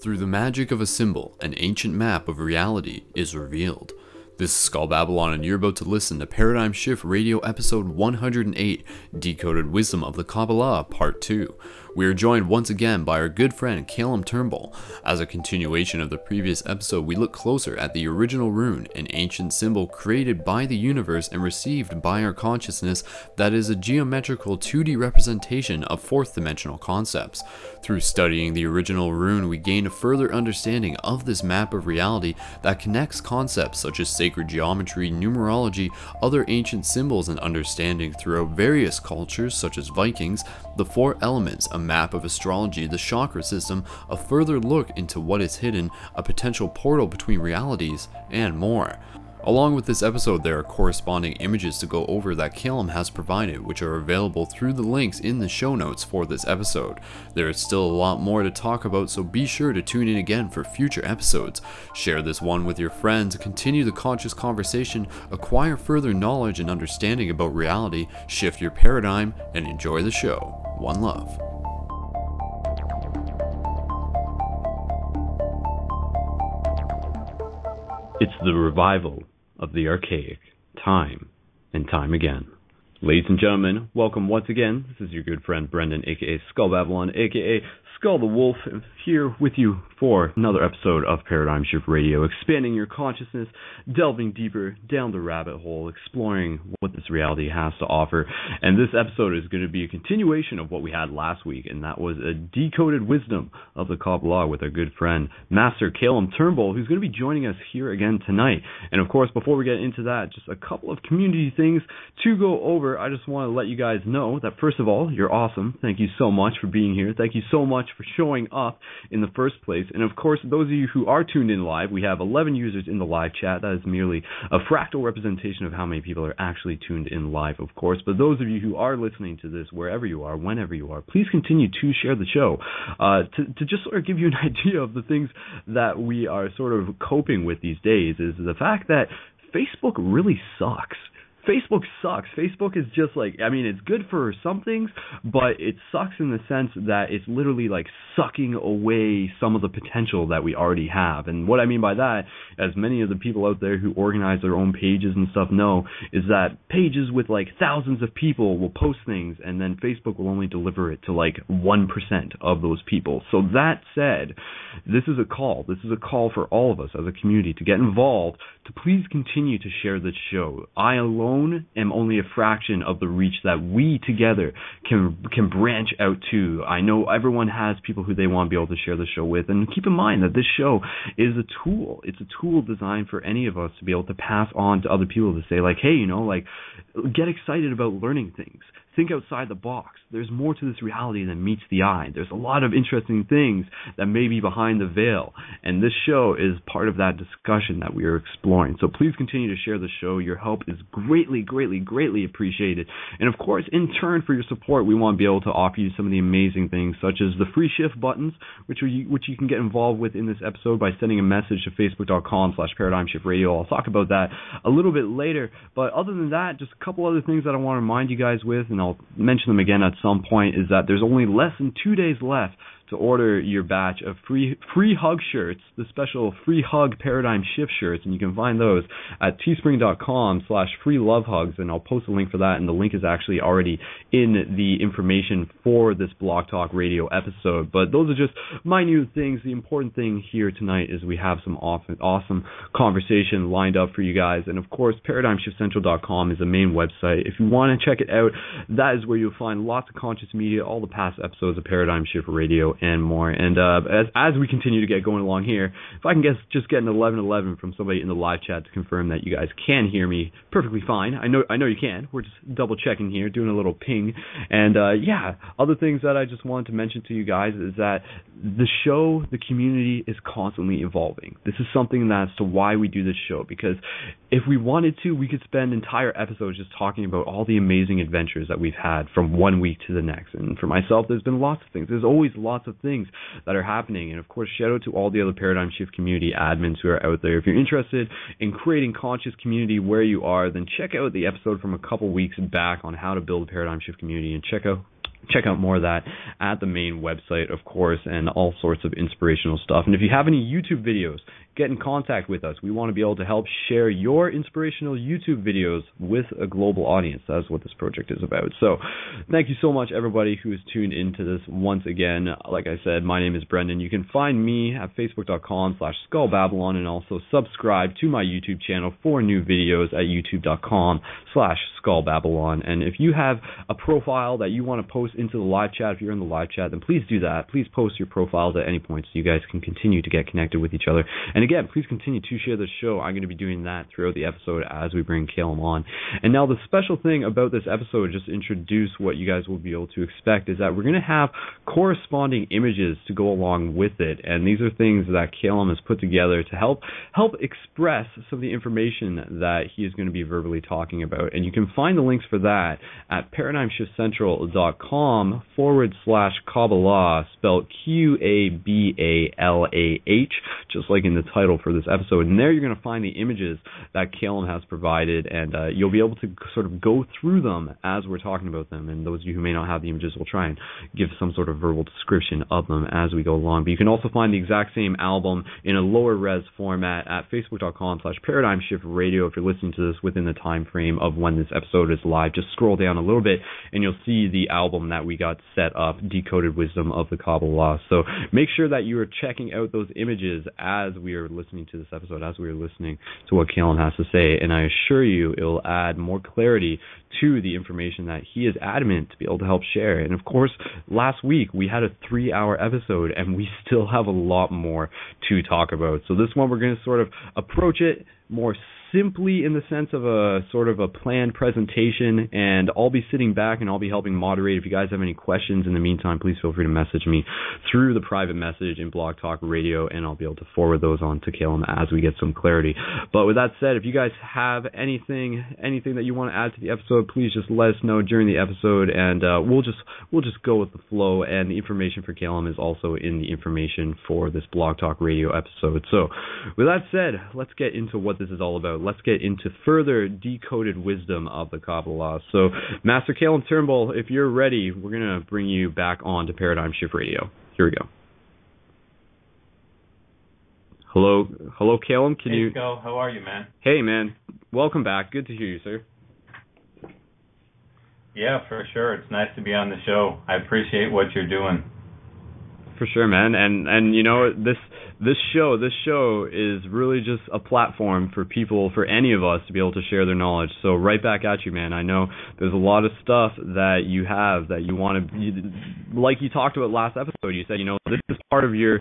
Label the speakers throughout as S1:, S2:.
S1: Through the magic of a symbol, an ancient map of reality is revealed. This is Babylon, and you're about to listen to Paradigm Shift Radio episode 108, Decoded Wisdom of the Qabalah, part 2. We are joined once again by our good friend Calum Turnbull. As a continuation of the previous episode, we look closer at the original rune, an ancient symbol created by the universe and received by our consciousness that is a geometrical 2D representation of fourth dimensional concepts. Through studying the original rune, we gain a further understanding of this map of reality that connects concepts such as sacred geometry, numerology, other ancient symbols and understanding throughout various cultures such as Vikings, the four elements, a map of astrology, the chakra system, a further look into what is hidden, a potential portal between realities, and more. Along with this episode, there are corresponding images to go over that Calum has provided, which are available through the links in the show notes for this episode. There is still a lot more to talk about, so be sure to tune in again for future episodes. Share this one with your friends, continue the conscious conversation, acquire further knowledge and understanding about reality, shift your paradigm, and enjoy the show. One love. It's the revival of the archaic, time and time again. Ladies and gentlemen, welcome once again. This is your good friend Brendon, aka Babylon, aka Skull the Wolf, here with you for another episode of Paradigm Shift Radio, expanding your consciousness, delving deeper down the rabbit hole, exploring what this reality has to offer. And this episode is going to be a continuation of what we had last week, and that was a decoded wisdom of the Qabalah with our good friend Master Calum Turnbull, who's going to be joining us here again tonight. And of course, before we get into that, just a couple of community things to go over. I just want to let you guys know that, first of all, you're awesome. Thank you so much for being here. Thank you so much for showing up in the first place. And of course, those of you who are tuned in live, we have 11 users in the live chat. That is merely a fractal representation of how many people are actually tuned in live, of course. But those of you who are listening to this, wherever you are, whenever you are, please continue to share the show. To just sort of give you an idea of the things that we are sort of coping with these days is the fact that Facebook really sucks. Facebook sucks. Facebook is just like, I mean, it's good for some things, but it sucks in the sense that it's literally like sucking away some of the potential that we already have. And what I mean by that, as many of the people out there who organize their own pages and stuff know, is that pages with like thousands of people will post things, and then Facebook will only deliver it to like 1% of those people. So that said, this is a call. This is a call for all of us as a community to get involved, to please continue to share this show. I alone am only a fraction of the reach that we together can branch out to. I know everyone has people who they want to be able to share the show with, and keep in mind that this show is a tool. It's a tool designed for any of us to be able to pass on to other people to say like, hey, you know, like, get excited about learning things. Think outside the box. There's more to this reality than meets the eye. There's a lot of interesting things that may be behind the veil, and this show is part of that discussion that we are exploring. So please continue to share the show. Your help is greatly, greatly, greatly appreciated. And of course, in turn for your support, we want to be able to offer you some of the amazing things, such as the free shift buttons, which you can get involved with in this episode by sending a message to facebook.com/paradigmshiftradio. I'll talk about that a little bit later. But other than that, just a couple other things that I want to remind you guys with, and I'll mention them again at some point, is that there's only less than 2 days left to order your batch of free hug shirts, the special free hug paradigm shift shirts, and you can find those at teespring.com/freelovehugs, and I'll post a link for that, and the link is actually already in the information for this Blog Talk Radio episode. But those are just minute things. The important thing here tonight is we have some awesome conversation lined up for you guys, and of course, paradigmshiftcentral.com is the main website. If you want to check it out, that is where you'll find lots of conscious media, all the past episodes of Paradigm Shift Radio, and more. And as we continue to get going along here, if I can just get an 1111 from somebody in the live chat to confirm that you guys can hear me perfectly fine. I know you can. We're just double checking here, doing a little ping. And other things that I just wanted to mention to you guys is that the show, the community is constantly evolving. This is something that's to why we do this show, because if we wanted to, we could spend entire episodes just talking about all the amazing adventures that we've had from one week to the next. And for myself, there's been lots of things. There's always lots of things that are happening. And of course, shout out to all the other Paradigm Shift community admins who are out there. If you're interested in creating conscious community where you are, then check out the episode from a couple weeks back on how to build a Paradigm Shift community, and check out check out more of that at the main website, of course, and all sorts of inspirational stuff. And if you have any YouTube videos, get in contact with us. We want to be able to help share your inspirational YouTube videos with a global audience. That's what this project is about. So thank you so much, everybody who has tuned into this once again. Like I said, my name is Brendon. You can find me at facebook.com/SkullBabylon and also subscribe to my YouTube channel for new videos at youtube.com/SkullBabylon. And if you have a profile that you want to post into the live chat, if you're in the live chat, then please do that. Please post your profiles at any point so you guys can continue to get connected with each other. And again, please continue to share the show. I'm going to be doing that throughout the episode as we bring Calum on. And now the special thing about this episode, just to introduce what you guys will be able to expect, is that we're going to have corresponding images to go along with it. And these are things that Calum has put together to help express some of the information that he is going to be verbally talking about. And you can find the links for that at ParadigmShiftCentral.com/Qabalah, spelled Qabalah, just like in the title for this episode. And there you're going to find the images that Calum has provided, and you'll be able to sort of go through them as we're talking about them. And those of you who may not have the images will try and give some sort of verbal description of them as we go along. But you can also find the exact same album in a lower res format at facebook.com/ParadigmShiftRadio if you're listening to this within the time frame of when this episode is live. Just scroll down a little bit and you'll see the album that we got set up, Decoded Wisdom of the Qabalah. So make sure that you are checking out those images as we are listening to this episode, as we are listening to what Calum has to say, and I assure you it will add more clarity to the information that he is adamant to be able to help share. And of course, last week we had a 3-hour episode and we still have a lot more to talk about. So this one we're going to sort of approach it more simply in the sense of a sort of a planned presentation, and I'll be sitting back and I'll be helping moderate. If you guys have any questions in the meantime, please feel free to message me through the private message in Blog Talk Radio, and I'll be able to forward those on to Calum as we get some clarity. But with that said, if you guys have anything that you want to add to the episode, please just let us know during the episode, and we'll just go with the flow. And the information for Calum is also in the information for this Blog Talk Radio episode. So with that said, let's get into what this is all about. Let's get into further decoded wisdom of the Qabalah. So, Master Calum Turnbull, if you're ready, we're going to bring you back on to Paradigm Shift Radio. Here we go. Hello, Calum.
S2: Hey, Skull. How are you, man?
S1: Hey, man. Welcome back. Good to hear you, sir.
S2: Yeah, for sure. It's nice to be on the show. I appreciate what you're doing.
S1: For sure, man. And you know, this show is really just a platform for people, for any of us, to be able to share their knowledge. So right back at you, man. I know there's a lot of stuff that you have that you want to, like you talked about last episode. You said, you know, this is part of your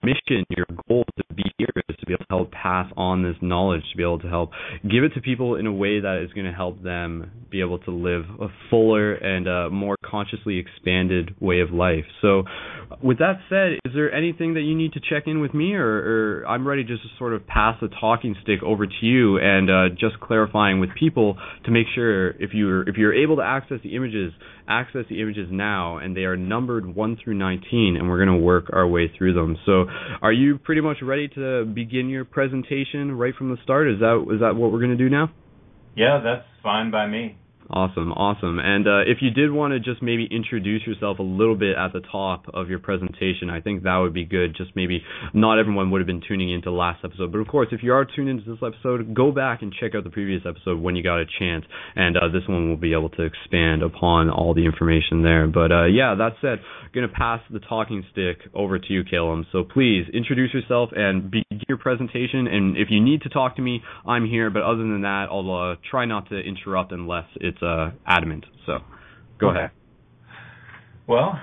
S1: mission, your goal to be here is to be able to help pass on this knowledge, to be able to help give it to people in a way that is going to help them be able to live a fuller and a more consciously expanded way of life. So with that said, is there anything that you need to check in with me, or I'm ready just to sort of pass the talking stick over to you and just clarifying with people to make sure if you're able to access the images now, and they are numbered 1 through 19, and we're going to work our way through them. So are you pretty much ready to begin your presentation right from the start? Is that what we're going to do now?
S2: Yeah, that's fine by me.
S1: Awesome. And if you did want to just maybe introduce yourself a little bit at the top of your presentation, I think that would be good. Just maybe not everyone would have been tuning into last episode. But of course, if you are tuned into this episode, go back and check out the previous episode when you got a chance. And this one will be able to expand upon all the information there. But yeah, that said, I'm going to pass the talking stick over to you, Calum. So please introduce yourself and begin your presentation. And if you need to talk to me, I'm here. But other than that, I'll try not to interrupt unless it's adamant. So go ahead.
S2: Well,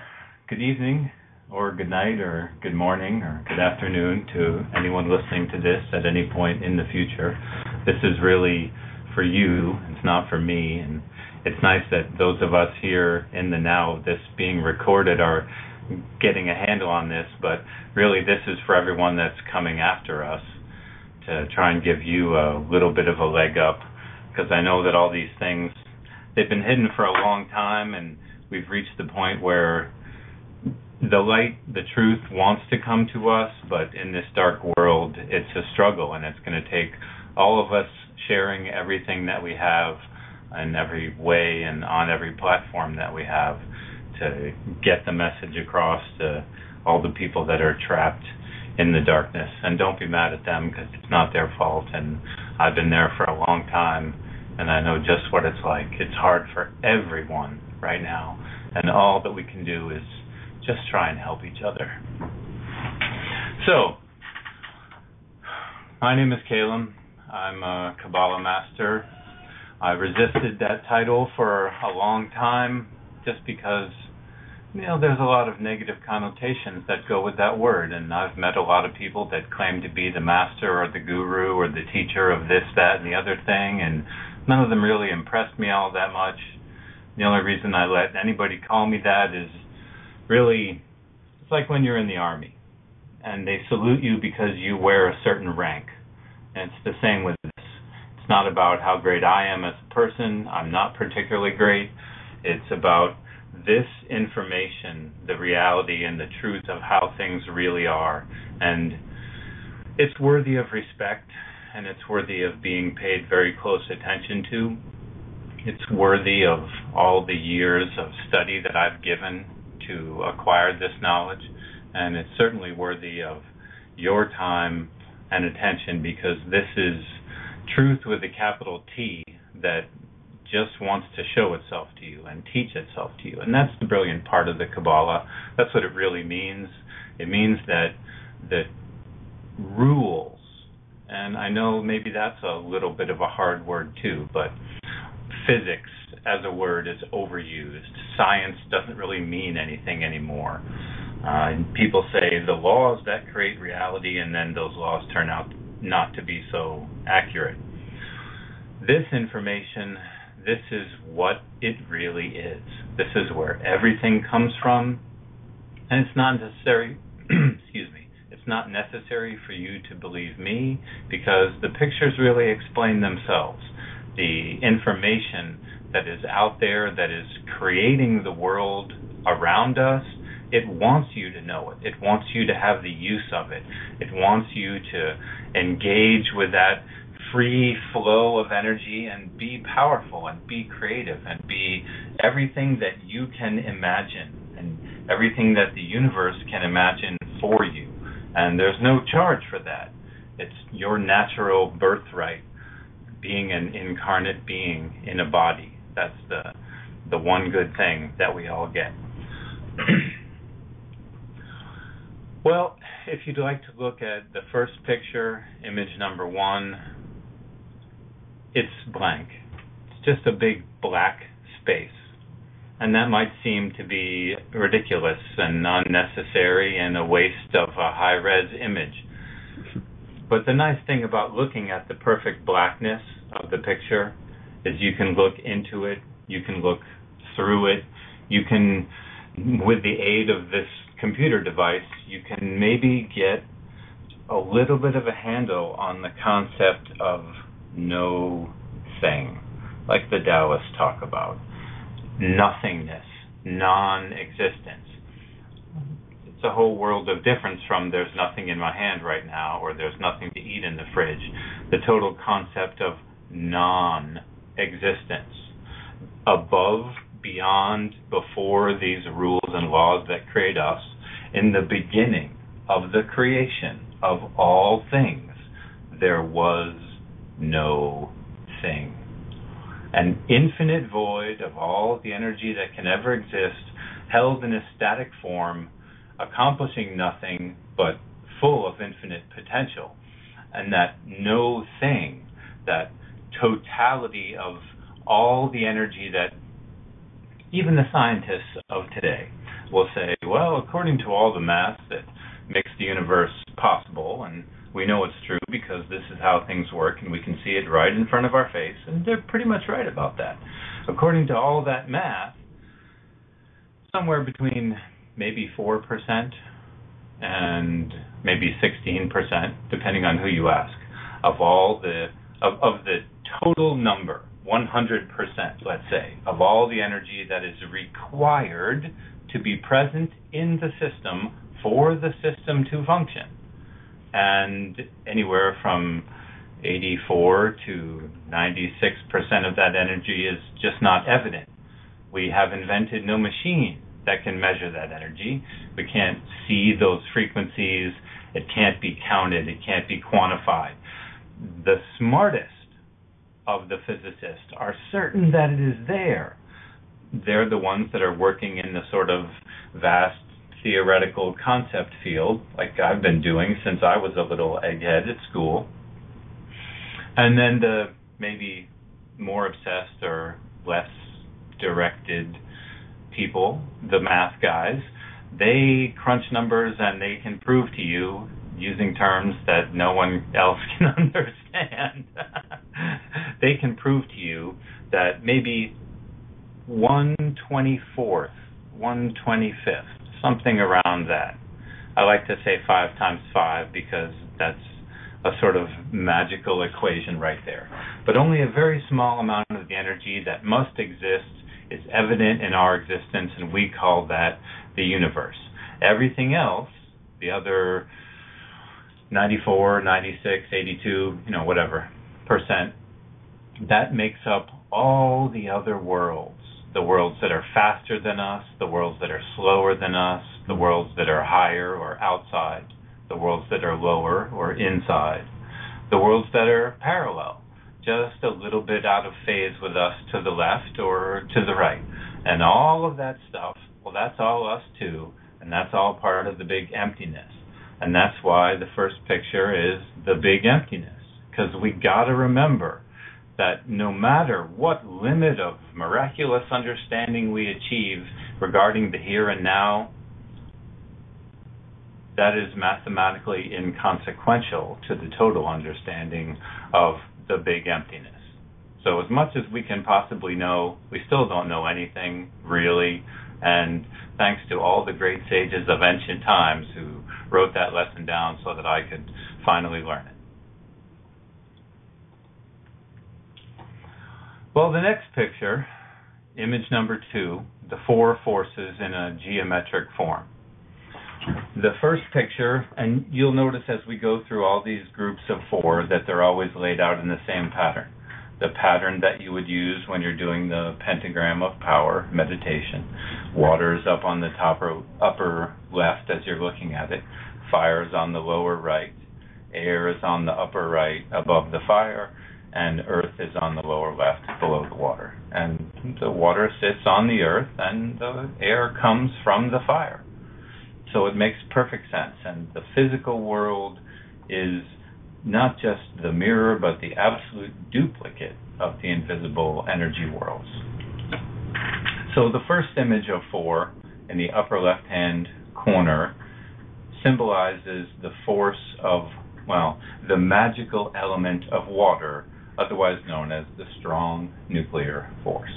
S2: good evening or good night or good morning or good afternoon to anyone listening to this at any point in the future. This is really for you. It's not for me. And it's nice that those of us here in the now, this being recorded, are getting a handle on this. But really, this is for everyone that's coming after us, to try and give you a little bit of a leg up, because I know that all these things, they've been hidden for a long time, and we've reached the point where the light, the truth wants to come to us, but in this dark world, it's a struggle, and it's going to take all of us sharing everything that we have in every way and on every platform that we have to get the message across to all the people that are trapped in the darkness. And don't be mad at them, because it's not their fault, and I've been there for a long time, and I know just what it's like. It's hard for everyone right now, and all that we can do is just try and help each other. So, my name is Calum. I'm a Qabalah master. I resisted that title for a long time just because, there's a lot of negative connotations that go with that word, and I've met a lot of people that claim to be the master or the guru or the teacher of this, that, and the other thing, and none of them really impressed me all that much. The only reason I let anybody call me that is really, it's like when you're in the army, and they salute you because you wear a certain rank, and it's the same with this. It's not about how great I am as a person. I'm not particularly great. It's about this information, the reality and the truth of how things really are. And it's worthy of respect, and it's worthy of being paid very close attention to. It's worthy of all the years of study that I've given to acquire this knowledge, and it's certainly worthy of your time and attention, because this is truth with a capital T that just wants to show itself to you and teach itself to you. And that's the brilliant part of the Qabalah. That's what it really means. It means that rules, and I know maybe that's a little bit of a hard word too, but physics as a word is overused. Science doesn't really mean anything anymore. People say the laws that create reality, and then those laws turn out not to be so accurate. This information, this is what it really is. This is where everything comes from, and it's not necessary, it's not necessary for you to believe me, because the pictures really explain themselves. The information that is out there, that is creating the world around us, it wants you to know it. It wants you to have the use of it. It wants you to engage with that free flow of energy and be powerful and be creative and be everything that you can imagine and everything that the universe can imagine for you. And there's no charge for that. It's your natural birthright, being an incarnate being in a body. That's the one good thing that we all get. Well, if you'd like to look at the first picture, image number 1, it's blank. It's just a big black space. And that might seem to be ridiculous and unnecessary and a waste of a high-res image. But the nice thing about looking at the perfect blackness of the picture is you can look into it, you can look through it, you can, with the aid of this computer device, you can maybe get a little bit of a handle on the concept of no thing, like the Taoists talk about. Nothingness, non-existence. It's a whole world of difference from there's nothing in my hand right now, or there's nothing to eat in the fridge. The total concept of non-existence. Above, beyond, before these rules and laws that create us, in the beginning of the creation of all things, there was no thing. An infinite void of all the energy that can ever exist, held in a static form, accomplishing nothing, but full of infinite potential. And that no thing, that totality of all the energy that even the scientists of today will say, well, according to all the math that makes the universe possible, and we know it's true because this is how things work and we can see it right in front of our face, and they're pretty much right about that. According to all that math, somewhere between maybe 4% and maybe 16%, depending on who you ask, of all the total number, 100%, let's say, of all the energy that is required to be present in the system for the system to function. And anywhere from, 84 to 96% of that energy is just not evident. We have invented no machine that can measure that energy. We can't see those frequencies. It can't be counted. It can't be quantified. The smartest of the physicists are certain that it is there. They're the ones that are working in the sort of vast theoretical concept field, like I've been doing since I was a little egghead at school. And then the maybe more obsessed or less directed people, the math guys, they crunch numbers and they can prove to you using terms that no one else can understand. They can prove to you that maybe 1/24th, 1/25th, something around that. I like to say 5 times 5 because that's a sort of magical equation right there. But only a very small amount of the energy that must exist is evident in our existence, and we call that the universe. Everything else, the other 94, 96, 82, whatever percent, that makes up all the other worlds. The worlds that are faster than us, the worlds that are slower than us, the worlds that are higher or outside, the worlds that are lower or inside, the worlds that are parallel, just a little bit out of phase with us to the left or to the right. And all of that stuff, well, that's all us too, and that's all part of the big emptiness. And that's why the first picture is the big emptiness, because we got to remember that no matter what limit of miraculous understanding we achieve regarding the here and now, that is mathematically inconsequential to the total understanding of the big emptiness. So as much as we can possibly know, we still don't know anything, really, and thanks to all the great sages of ancient times who wrote that lesson down so that I could finally learn it. Well, the next picture, image number 2, the 4 forces in a geometric form. The first picture, and you'll notice as we go through all these groups of 4 that they're always laid out in the same pattern. The pattern that you would use when you're doing the pentagram of power meditation. Water is up on the upper left as you're looking at it. Fire is on the lower right. Air is on the upper right above the fire. And earth is on the lower left below the water. And the water sits on the earth and the air comes from the fire. So it makes perfect sense. And the physical world is not just the mirror, but the absolute duplicate of the invisible energy worlds. So the first image of 4 in the upper left-hand corner symbolizes the force of, the magical element of water, otherwise known as the strong nuclear force.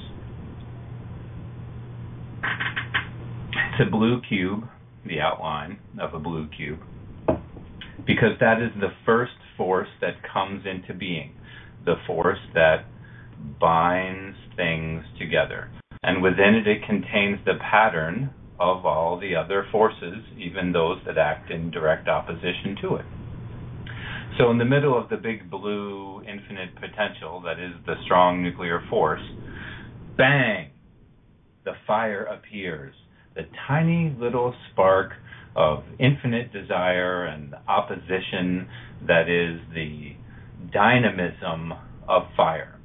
S2: It's a blue cube, the outline of a blue cube, because that is the first force that comes into being, the force that binds things together. And within it, it contains the pattern of all the other forces, even those that act in direct opposition to it. So in the middle of the big blue infinite potential that is the strong nuclear force, bang, the fire appears. The tiny little spark of infinite desire and opposition that is the dynamism of fire,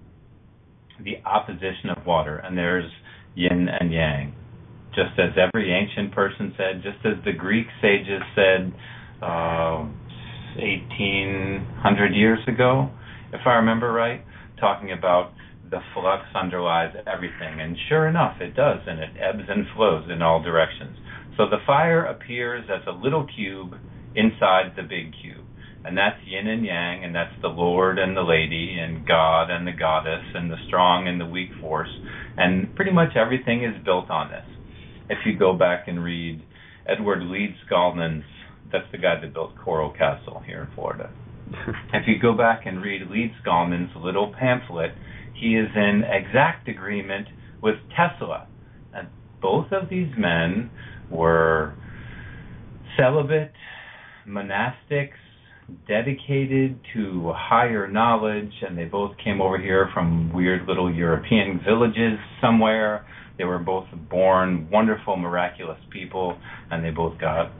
S2: the opposition of water. And there's yin and yang. Just as every ancient person said, just as the Greek sages said 1,800 years ago, if I remember right, talking about the flux underlies everything. And sure enough, it does, and it ebbs and flows in all directions. So the fire appears as a little cube inside the big cube. And that's yin and yang, and that's the Lord and the lady, and God and the goddess, and the strong and the weak force. And pretty much everything is built on this. If you go back and read Edward Leeds-Gallman's, that's the guy that built Coral Castle here in Florida. If you go back and read Leeds-Gallman's little pamphlet, he is in exact agreement with Tesla. And both of these men were celibate, monastics, dedicated to higher knowledge, and they both came over here from weird little European villages somewhere. They were both born wonderful, miraculous people, and they both got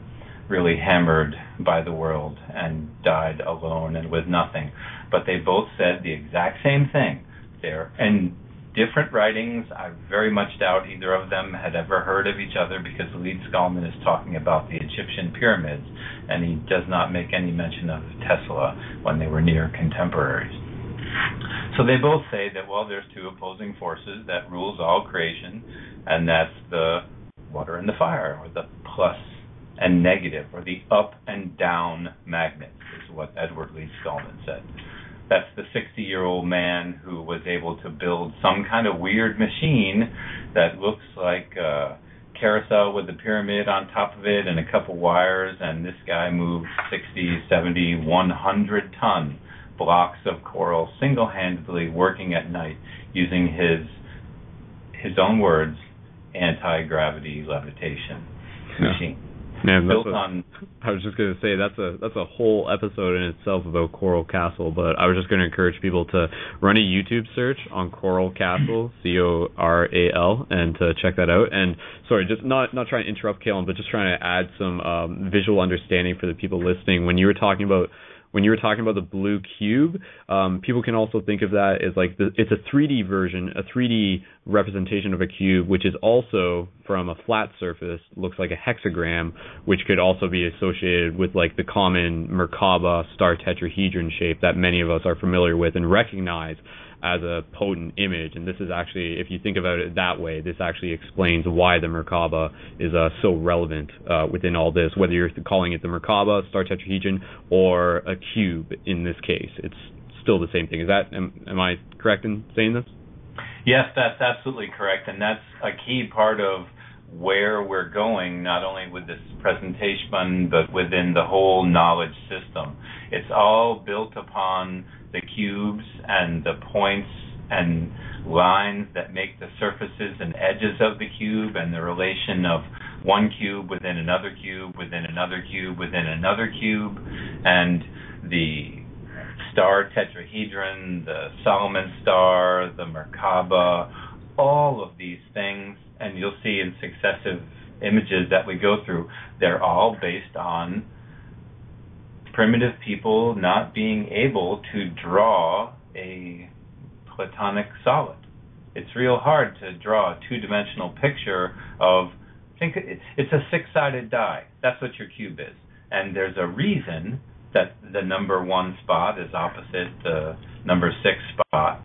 S2: really hammered by the world and died alone and with nothing. But they both said the exact same thing. They're in different writings. I very much doubt either of them had ever heard of each other, because Lead Skalman is talking about the Egyptian pyramids, and he does not make any mention of Tesla when they were near contemporaries. So they both say that, well, there's two opposing forces that rules all creation, and that's the water and the fire, or the plus and negative, or the up and down magnets, is what Edward Lead Skalman said. That's the 60-year-old man who was able to build some kind of weird machine that looks like a carousel with a pyramid on top of it and a couple wires, and this guy moved 60, 70, 100-ton blocks of coral single-handedly, working at night using his own words, anti-gravity levitation machine.
S1: Man,
S2: built on.
S1: I was just going to say that's a whole episode in itself about Coral Castle, but I was just going to encourage people to run a YouTube search on Coral Castle, Coral, and to check that out. And sorry, just not trying to interrupt Calum, but just trying to add some visual understanding for the people listening. When you were talking about the blue cube, people can also think of that as like it's a 3D version, a 3D representation of a cube, which is also from a flat surface, looks like a hexagram, which could also be associated with like the common Merkaba star tetrahedron shape that many of us are familiar with and recognize as a potent image. And this is actually, if you think about it that way, this actually explains why the Merkaba is so relevant within all this, whether you're calling it the Merkaba, star tetrahedron, or a cube in this case. It's still the same thing. Am I correct in saying this?
S2: Yes, that's absolutely correct, and that's a key part of where we're going, not only with this presentation, but within the whole knowledge system. It's all built upon the cubes and the points and lines that make the surfaces and edges of the cube, and the relation of one cube within another cube, within another cube, within another cube, and the star tetrahedron, the Solomon star, the Merkaba, all of these things, and you'll see in successive images that we go through, they're all based on primitive people not being able to draw a platonic solid. It's real hard to draw a two-dimensional picture of, it's a six-sided die. That's what your cube is. And there's a reason that the number 1 spot is opposite the number 6 spot.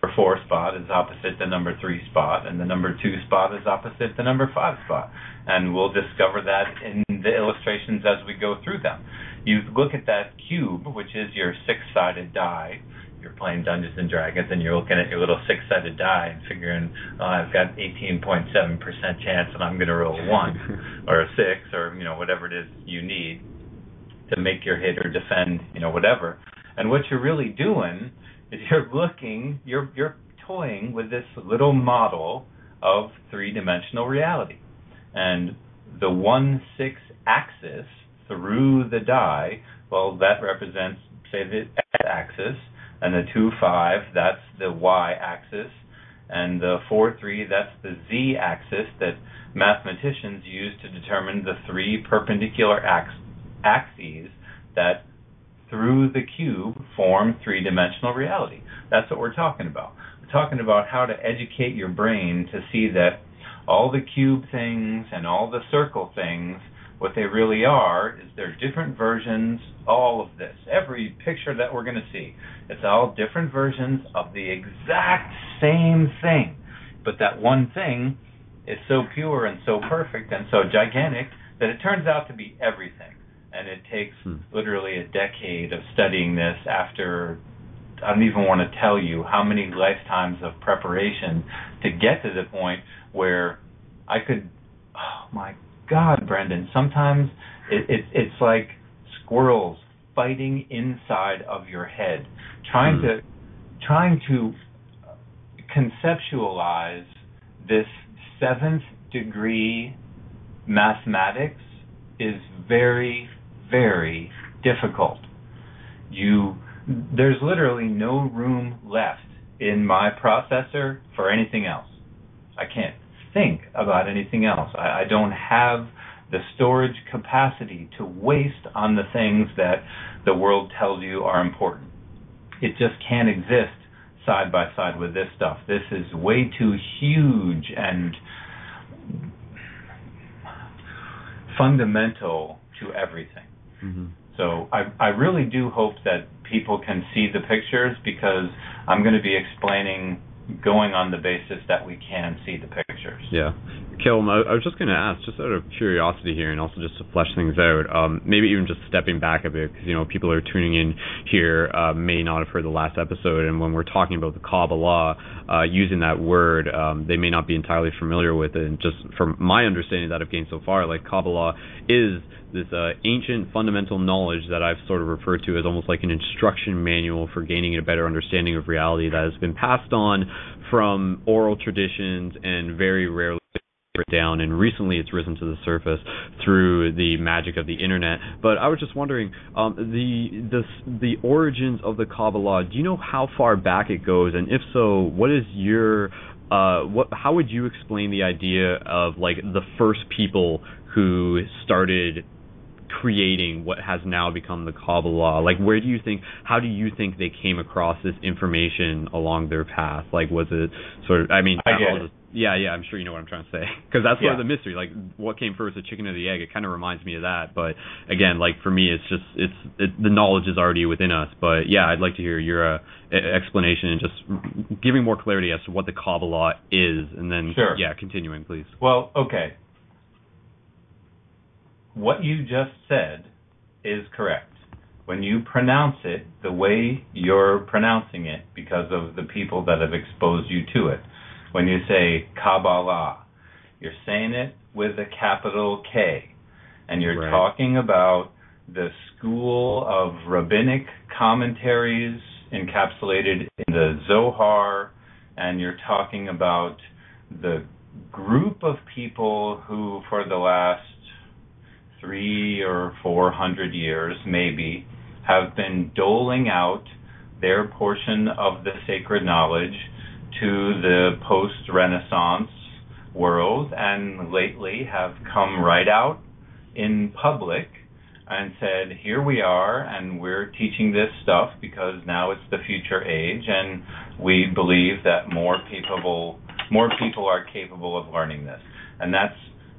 S2: Number 4 spot is opposite the number 3 spot, and the number 2 spot is opposite the number 5 spot. And we'll discover that in the illustrations as we go through them. You look at that cube, which is your six-sided die. You're playing Dungeons and Dragons, and you're looking at your little six-sided die and figuring, oh, I've got 18.7% chance that I'm going to roll a 1 or a 6 or whatever it is you need to make your hit or defend, whatever. And what you're really doing is you're toying with this little model of three-dimensional reality. And the 1-6 axis through the die, well, that represents, say, the x-axis, and the 2-5, that's the y-axis, and the 4-3, that's the z-axis that mathematicians use to determine the three perpendicular axes that through the cube form three-dimensional reality. That's what we're talking about. We're talking about how to educate your brain to see that all the cube things and all the circle things, what they really are is they're different versions, all of this. Every picture that we're going to see, it's all different versions of the exact same thing. But that one thing is so pure and so perfect and so gigantic that it turns out to be everything. And it takes literally a decade of studying this after, I don't even want to tell you how many lifetimes of preparation to get to the point where I could, oh my God, Brendon, sometimes it's like squirrels fighting inside of your head, trying to conceptualize this 7th degree mathematics is very, very difficult. there's literally no room left in my processor for anything else. I can't think about anything else. I don't have the storage capacity to waste on the things that the world tells you are important. It just can't exist side by side with this stuff. This is way too huge and fundamental to everything. Mm-hmm. So I really do hope that people can see the pictures, because I'm going to be explaining going on the basis that we can see the pictures.
S1: Yeah. Calum, I was just going to ask, just out of curiosity here, and also just to flesh things out, maybe even just stepping back a bit, because, people are tuning in here may not have heard the last episode, and when we're talking about the Qabalah, using that word, they may not be entirely familiar with it, and just from my understanding that I've gained so far, like, Qabalah is this ancient fundamental knowledge that I've sort of referred to as almost like an instruction manual for gaining a better understanding of reality that has been passed on from oral traditions and very rarely down, and recently it's risen to the surface through the magic of the internet. But I was just wondering, the origins of the Qabalah, do you know how far back it goes, and if so, what is your how would you explain the idea of, like, the first people who started creating what has now become the Qabalah? Like, how do you think they came across this information along their path? Like, was it sort of, yeah, I'm sure you know what I'm trying to say, because that's sort of the mystery. Like, what came first, the chicken or the egg? It kind of reminds me of that. But again, like, for me, it's just the knowledge is already within us. But yeah, I'd like to hear your explanation and just giving more clarity as to what the Qabalah is, and then continuing, please.
S2: Well, okay. What you just said is correct. When you pronounce it the way you're pronouncing it, because of the people that have exposed you to it, when you say Qabalah, you're saying it with a capital K, and you're talking about the school of rabbinic commentaries encapsulated in the Zohar, and you're talking about the group of people who, for the last 300 or 400 years, maybe, have been doling out their portion of the sacred knowledge to the post-Renaissance world, and lately have come right out in public and said, here we are, and we're teaching this stuff because now it's the future age, and we believe that more people are capable of learning this. And that's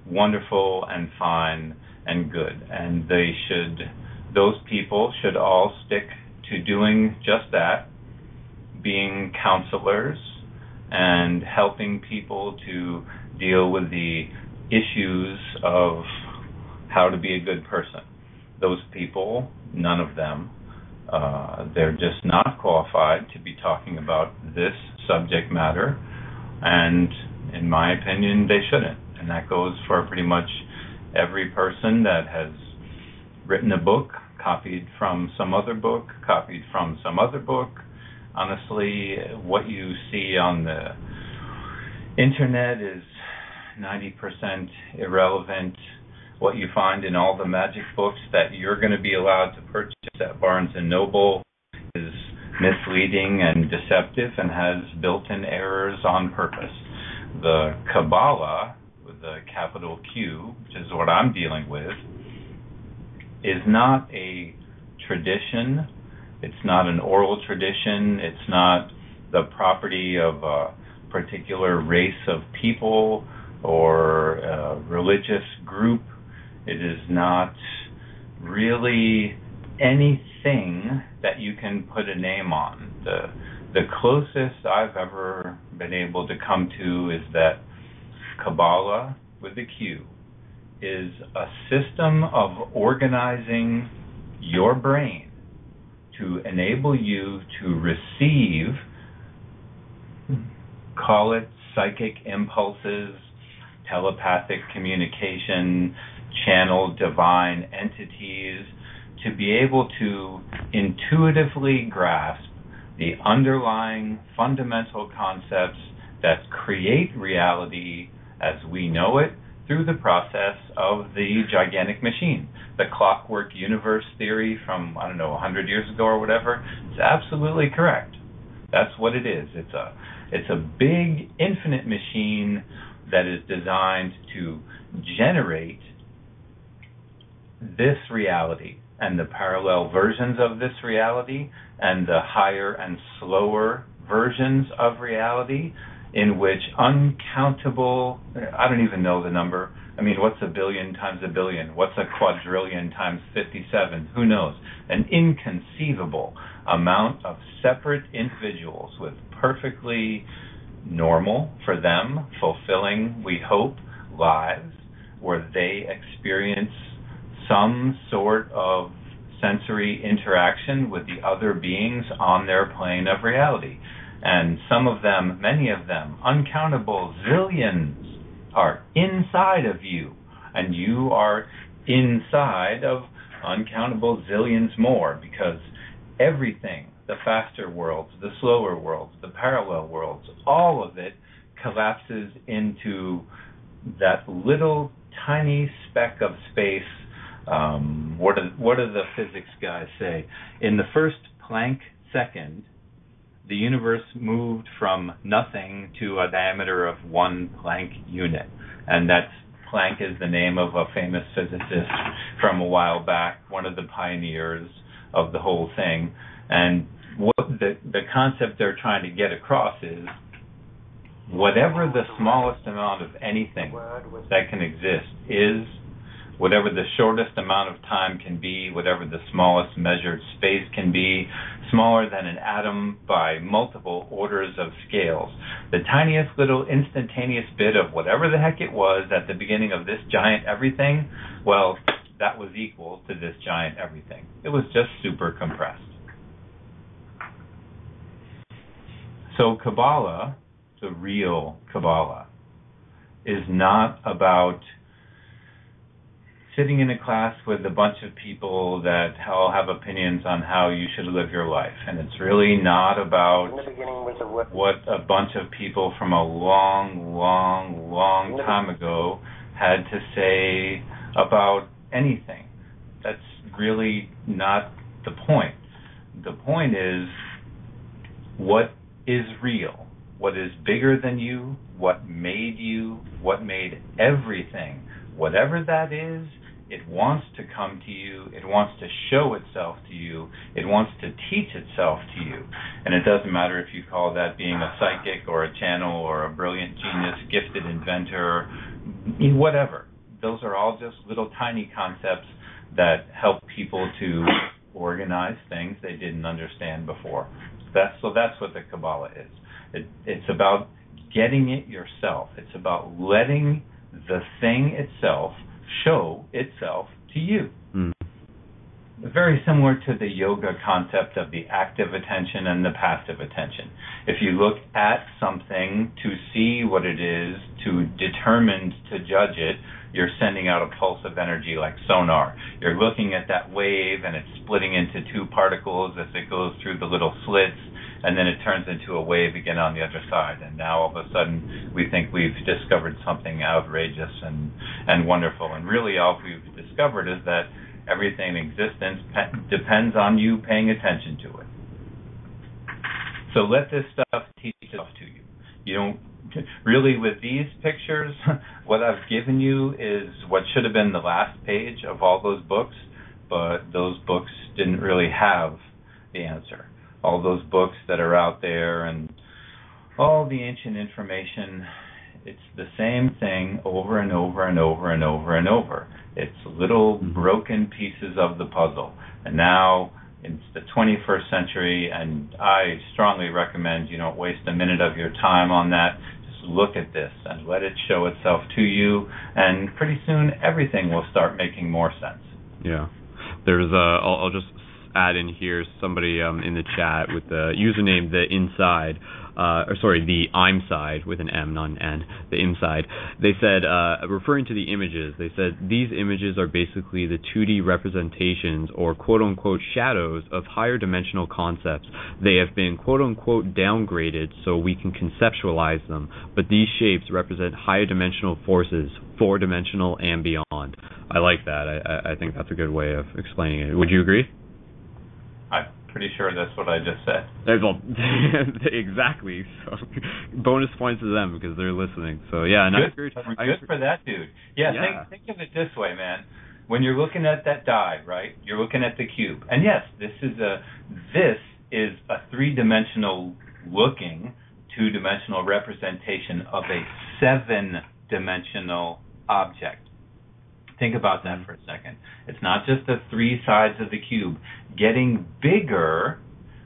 S2: wonderful and fine and good, and those people should all stick to doing just that, being counselors and helping people to deal with the issues of how to be a good person. Those people, none of them, they're just not qualified to be talking about this subject matter, and in my opinion, they shouldn't. And that goes for pretty much every person that has written a book, copied from some other book, copied from some other book. Honestly, what you see on the internet is 90% irrelevant. What you find in all the magic books that you're going to be allowed to purchase at Barnes & Noble is misleading and deceptive and has built-in errors on purpose. The Qabalah, with the capital Q, which is what I'm dealing with, is not a tradition. It's not an oral tradition. It's not the property of a particular race of people or a religious group. It is not really anything that you can put a name on. The closest I've ever been able to come to is that Qabalah, with the Q, is a system of organizing your brain to enable you to receive, call it psychic impulses, telepathic communication, channel divine entities, to be able to intuitively grasp the underlying fundamental concepts that create reality as we know it through the process of the gigantic machine. The clockwork universe theory from, 100 years ago or whatever, it's absolutely correct. That's what it is. It's a big, infinite machine that is designed to generate this reality and the parallel versions of this reality and the higher and slower versions of reality in which uncountable, I don't even know the number. I mean, what's a billion times a billion? What's a quadrillion times 57? Who knows? An inconceivable amount of separate individuals with perfectly normal, for them, fulfilling, we hope, lives where they experience some sort of sensory interaction with the other beings on their plane of reality. And some of them, many of them, uncountable zillions, are inside of you, and you are inside of uncountable zillions more, because everything, the faster worlds, the slower worlds, the parallel worlds, all of it collapses into that little tiny speck of space. What do the physics guys say? In the first Planck second, the universe moved from nothing to a diameter of 1 Planck unit. And that's, Planck is the name of a famous physicist from a while back, one of the pioneers of the whole thing. And what the concept they're trying to get across is, whatever the smallest amount of anything that can exist is, whatever the shortest amount of time can be, whatever the smallest measured space can be, smaller than an atom by multiple orders of scales. The tiniest little instantaneous bit of whatever the heck it was at the beginning of this giant everything, well, that was equal to this giant everything. It was just super compressed. So Qabalah, the real Qabalah, is not about sitting in a class with a bunch of people that all have opinions on how you should live your life. And it's really not about what a bunch of people from a long, long, long time ago had to say about anything. That's really not the point. The point is, what is real? What is bigger than you? What made you? What made everything? Whatever that is, it wants to come to you, it wants to show itself to you, it wants to teach itself to you. And it doesn't matter if you call that being a psychic or a channel or a brilliant genius, gifted inventor, whatever. Those are all just little tiny concepts that help people to organize things they didn't understand before. That's what the Qabalah is. It's about getting it yourself. It's about letting the thing itself show itself to you. Very similar to the yoga concept of the active attention and the passive attention. If you look at something to see what it is, to determine to judge it, you're sending out a pulse of energy like sonar. You're looking at that wave and it's splitting into two particles as it goes through the little slits, and then it turns into a wave again on the other side. And now all of a sudden we think we've discovered something outrageous and wonderful. And really all we've discovered is that everything in existence depends on you paying attention to it. So let this stuff teach itself to you. You don't really, with these pictures, what I've given you is what should have been the last page of all those books, but those books didn't really have the answer. All those books that are out there and all the ancient information, it's the same thing over and over and over and over and over. It's little broken pieces of the puzzle. And now it's the 21st century, and I strongly recommend you don't waste a minute of your time on that. Just look at this and let it show itself to you, and pretty soon everything will start making more sense.
S1: Yeah. There's I'll just add in here somebody in the chat with the username the inside, the I'm side with an M, not an N, the inside. They said, referring to the images, they said these images are basically the 2D representations or quote-unquote shadows of higher dimensional concepts. They have been quote-unquote downgraded so we can conceptualize them, but these shapes represent higher dimensional forces, 4-dimensional and beyond. I like that. I think that's a good way of explaining it. Would you agree?
S2: I'm pretty sure that's what I just said.
S1: Well, exactly. So, bonus points to them because they're listening. So yeah, and
S2: good for that dude. Yeah. Think of it this way, man. When you're looking at that die, right? You're looking at the cube, and yes, this is a 3-dimensional looking 2-dimensional representation of a 7-dimensional object. Think about that for a second. It's not just the 3 sides of the cube. Getting bigger,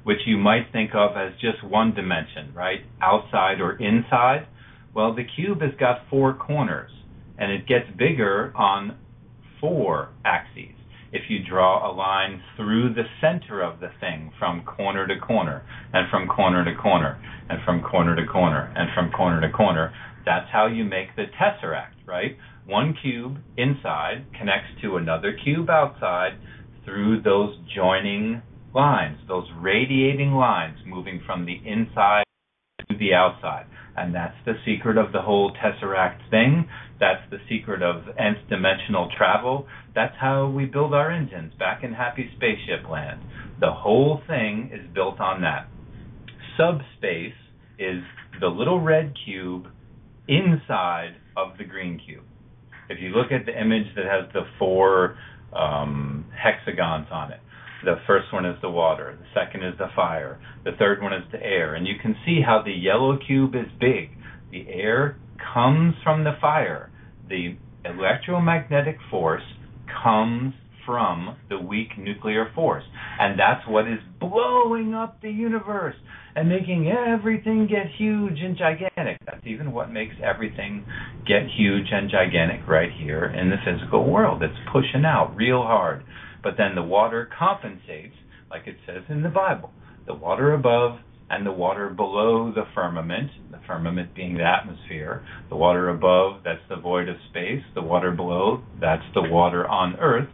S2: which you might think of as just one dimension, right? Outside or inside. Well, the cube has got 4 corners, and it gets bigger on 4 axes. If you draw a line through the center of the thing from corner to corner, and from corner to corner, and from corner to corner, and from corner to corner, that's how you make the tesseract, right? One cube inside connects to another cube outside through those joining lines, those radiating lines moving from the inside to the outside. And that's the secret of the whole tesseract thing. That's the secret of nth dimensional travel. That's how we build our engines back in Happy Spaceship Land. The whole thing is built on that. Subspace is the little red cube inside of the green cube. If you look at the image that has the 4 hexagons on it, the first one is the water, the second is the fire, the third one is the air, and you can see how the yellow cube is big. The air comes from the fire. The electromagnetic force comes from the weak nuclear force, and that's what is blowing up the universe and making everything get huge and gigantic. That's even what makes everything get huge and gigantic right here in the physical world. It's pushing out real hard. But then the water compensates, like it says in the Bible. The water above and the water below the firmament being the atmosphere. The water above, that's the void of space. The water below, that's the water on earth.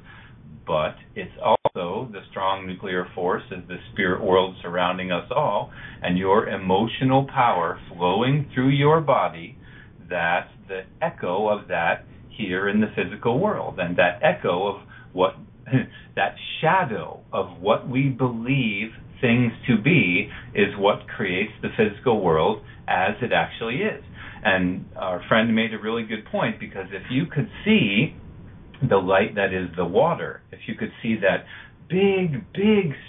S2: But it's also the strong nuclear force is the spirit world surrounding us all, and your emotional power flowing through your body, that's the echo of that here in the physical world. And that echo of what, that shadow of what we believe things to be is what creates the physical world as it actually is. And our friend made a really good point, because if you could see the light that is the water, if you could see that big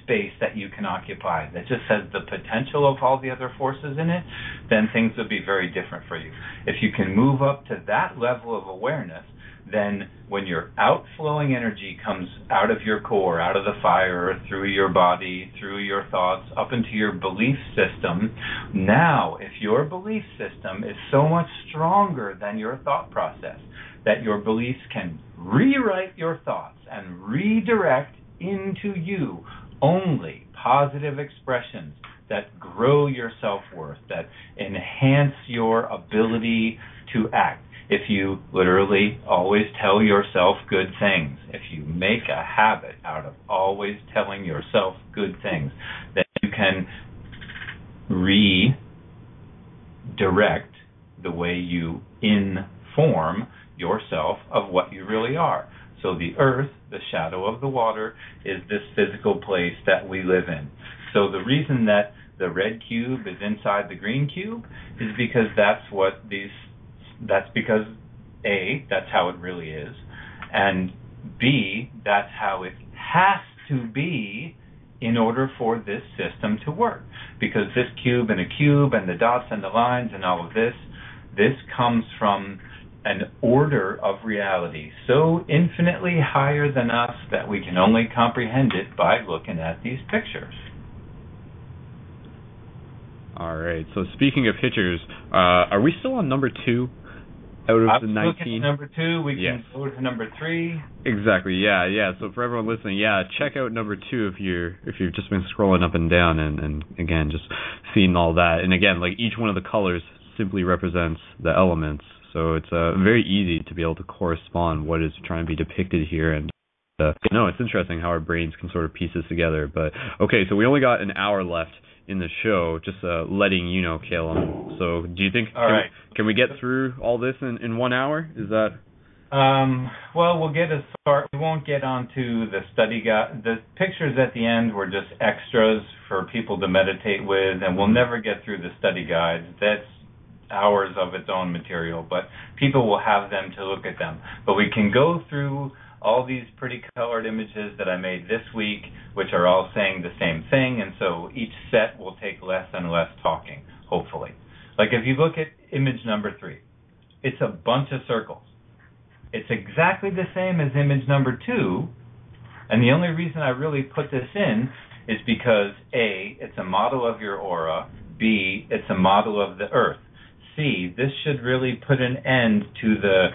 S2: space that you can occupy that just has the potential of all the other forces in it, then things would be very different for you. If you can move up to that level of awareness, then when your outflowing energy comes out of your core, out of the fire, through your body, through your thoughts, up into your belief system, now if your belief system is so much stronger than your thought process, that your beliefs can rewrite your thoughts and redirect into you only positive expressions that grow your self-worth, that enhance your ability to act. If you literally always tell yourself good things, if you make a habit out of always telling yourself good things, then you can redirect the way you inform yourself of what you really are. So the earth, the shadow of the water, is this physical place that we live in. So the reason that the red cube is inside the green cube is because that's because A, that's how it really is, and B, that's how it has to be in order for this system to work. Because this cube and a cube and the dots and the lines and all of this comes from an order of reality so infinitely higher than us that we can only comprehend it by looking at these pictures.
S1: All right, so speaking of pictures, are we still on number 2? out of
S2: I
S1: the
S2: was
S1: 19.
S2: looking at number 2. We
S1: Yes.
S2: can go to number 3.
S1: Exactly. Yeah. So for everyone listening, check out number 2 if you've just been scrolling up and down and again just seeing all that. And again, like each one of the colors simply represents the elements. So it's very easy to be able to correspond what is trying to be depicted here. And it's interesting how our brains can sort of piece this together. But okay, so we only got an hour left in the show, just letting you know, Calum. So do you think can we get through all this in 1 hour? Is that
S2: well, we'll get as far. We won't get onto the study guide. The pictures at the end were just extras for people to meditate with, and we'll never get through the study guides. That's hours of its own material, but people will have them to look at them. But we can go through all these pretty colored images that I made this week, which are all saying the same thing, and so each set will take less and less talking, hopefully. Like if you look at image number 3, it's a bunch of circles. It's exactly the same as image number 2, and the only reason I really put this in is because A, it's a model of your aura, B, it's a model of the Earth, C, this should really put an end to the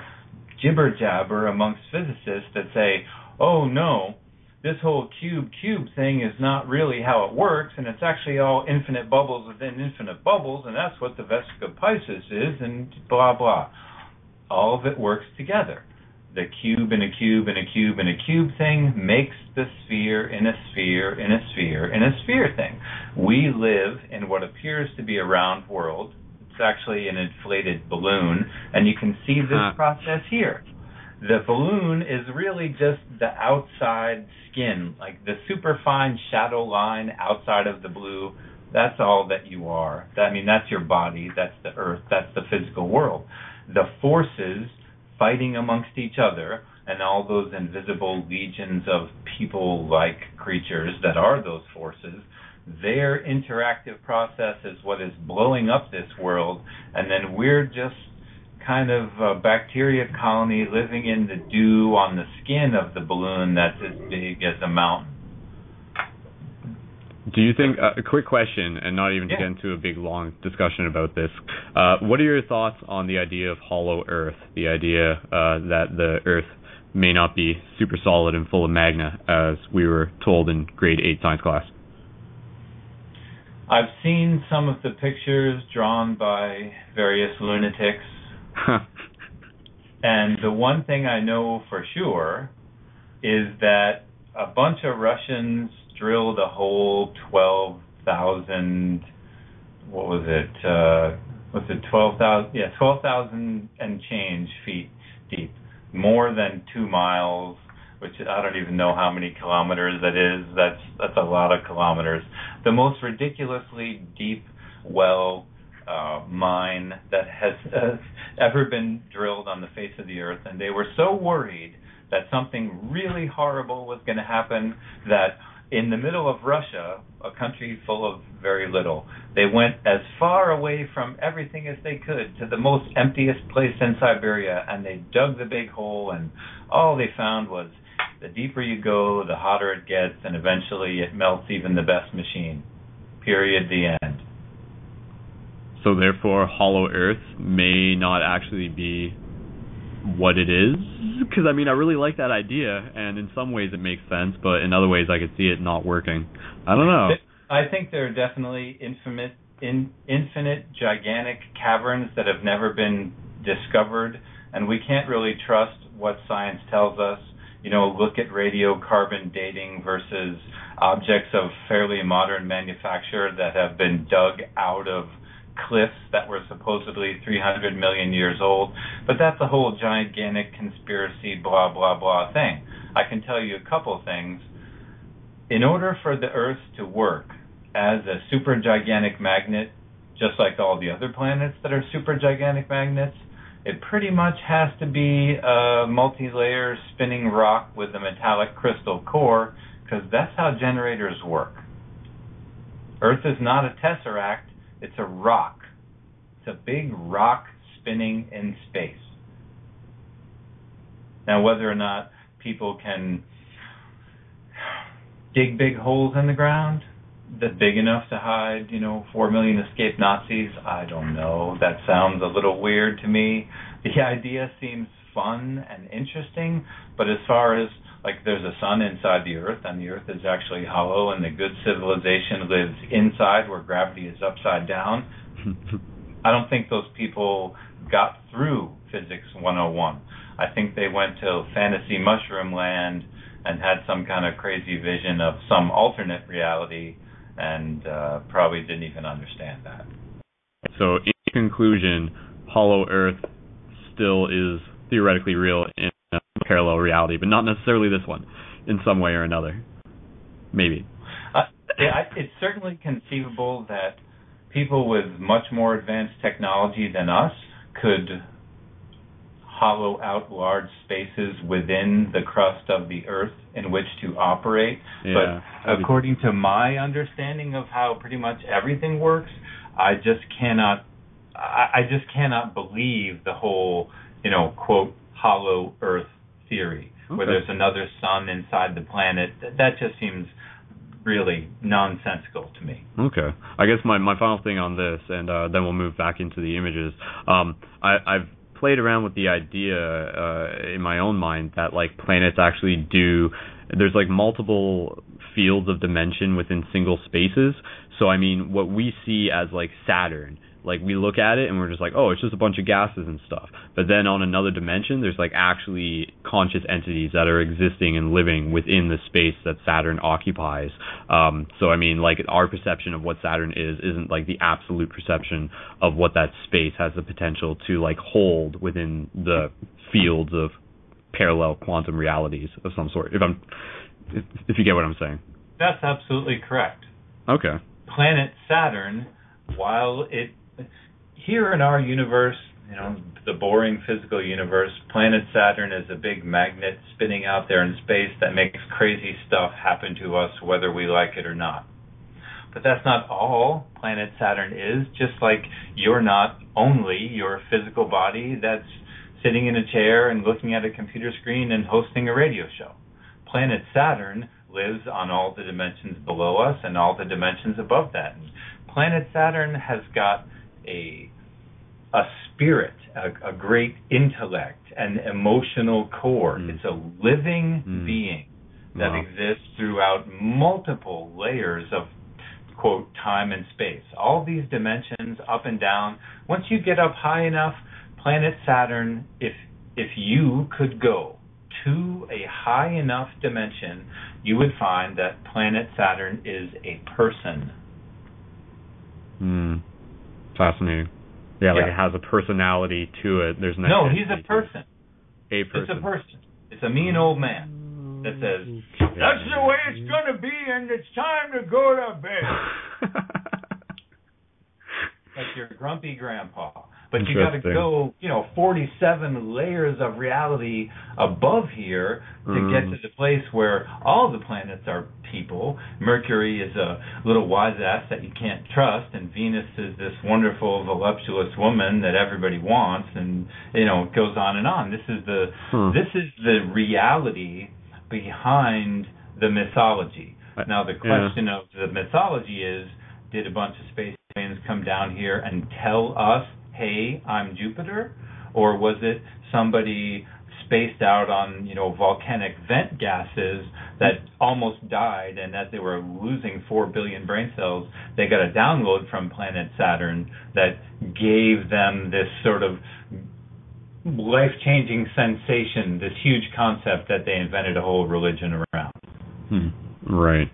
S2: jibber-jabber amongst physicists that say, oh no, this whole cube thing is not really how it works, and it's actually all infinite bubbles within infinite bubbles, and that's what the Vesica Piscis is, and blah, blah. All of it works together. The cube and a cube and a cube and a cube thing makes the sphere in a sphere in a sphere in a sphere thing. We live in what appears to be a round world. It's actually an inflated balloon, and you can see this process here. The balloon is really just the outside skin, like the superfine shadow line outside of the blue. That's all that you are. That's your body, that's the Earth, that's the physical world. The forces fighting amongst each other and all those invisible legions of people-like creatures that are those forces, their interactive process is what is blowing up this world, and then we're just kind of a bacteria colony living in the dew on the skin of the balloon that's as big as a mountain.
S1: Do you think, a quick question, and not even to get into a big long discussion about this, what are your thoughts on the idea of hollow Earth, the idea that the Earth may not be super solid and full of magna, as we were told in grade 8 science class?
S2: I've seen some of the pictures drawn by various lunatics, and the one thing I know for sure is that a bunch of Russians drilled a hole 12,000, 12,000? Yeah, 12,000 and change feet deep, more than 2 miles, which I don't even know how many kilometers that is. That's a lot of kilometers. The most ridiculously deep well mine that has ever been drilled on the face of the Earth, and they were so worried that something really horrible was going to happen that in the middle of Russia, a country full of very little, they went as far away from everything as they could to the most emptiest place in Siberia, and they dug the big hole, and all they found was the deeper you go, the hotter it gets, and eventually it melts even the best machine. Period. The end.
S1: So therefore, hollow Earth may not actually be what it is? Because, I really like that idea, and in some ways it makes sense, but in other ways I could see it not working. I don't know.
S2: I think there are definitely infinite, gigantic caverns that have never been discovered, and we can't really trust what science tells us. Look at radiocarbon dating versus objects of fairly modern manufacture that have been dug out of cliffs that were supposedly 300 million years old. But that's a whole gigantic conspiracy, blah, blah, blah thing. I can tell you a couple things. In order for the Earth to work as a super gigantic magnet, just like all the other planets that are super gigantic magnets, it pretty much has to be a multi-layer spinning rock with a metallic crystal core, because that's how generators work. Earth is not a tesseract, it's a rock. It's a big rock spinning in space. Now, whether or not people can dig big holes in the ground that big enough to hide, 4 million escaped Nazis, I don't know. That sounds a little weird to me. the idea seems fun and interesting, but as far as like there's a sun inside the Earth, and the Earth is actually hollow, and the good civilization lives inside where gravity is upside down, I don't think those people got through Physics 101. I think they went to fantasy mushroom land and had some kind of crazy vision of some alternate reality, and probably didn't even understand that.
S1: So in conclusion, hollow Earth still is theoretically real in a parallel reality, but not necessarily this one, in some way or another. Maybe.
S2: It's certainly conceivable that people with much more advanced technology than us could hollow out large spaces within the crust of the Earth in which to operate.
S1: Yeah,
S2: but according to my understanding of how pretty much everything works, I just cannot believe the whole, quote, hollow Earth theory, where there's another sun inside the planet. That just seems really nonsensical to me.
S1: Okay. I guess my final thing on this, and then we'll move back into the images. I've played around with the idea in my own mind that like planets actually there's like multiple fields of dimension within single spaces. So I mean, what we see as like Saturn, like we look at it and we're just like, oh, it's just a bunch of gases and stuff. But then on another dimension, there's like actually conscious entities that are existing and living within the space that Saturn occupies. So I mean, like our perception of what Saturn isn't like the absolute perception of what that space has the potential to like hold within the fields of parallel quantum realities of some sort. If you get what I'm saying.
S2: That's absolutely correct.
S1: Okay.
S2: Planet Saturn, while here in our universe, the boring physical universe, planet Saturn is a big magnet spinning out there in space that makes crazy stuff happen to us whether we like it or not. But that's not all planet Saturn is, just like you're not only your physical body that's sitting in a chair and looking at a computer screen and hosting a radio show. Planet Saturn lives on all the dimensions below us and all the dimensions above that. And planet Saturn has got a spirit, a great intellect, an emotional core. It's a living being that exists throughout multiple layers of, quote, time and space. All these dimensions up and down. Once you get up high enough, planet Saturn, if you could go to a high enough dimension, you would find that planet Saturn is a person.
S1: Fascinating. Yeah, like it has a personality to it. There's
S2: no, he's a person.
S1: A person.
S2: It's a person. It's a mean old man that says, that's the way it's going to be, and it's time to go to bed. Like your grumpy grandpa. But you got to go, 47 layers of reality above here to get to the place where all the planets are people. Mercury is a little wise ass that you can't trust, and Venus is this wonderful, voluptuous woman that everybody wants, and it goes on and on. This is the reality behind the mythology. Now the question of the mythology is, did a bunch of space aliens come down here and tell us, hey, I'm Jupiter? Or was it somebody spaced out on, volcanic vent gases that almost died, and as they were losing 4 billion brain cells, they got a download from planet Saturn that gave them this sort of life-changing sensation, this huge concept that they invented a whole religion around.
S1: Right.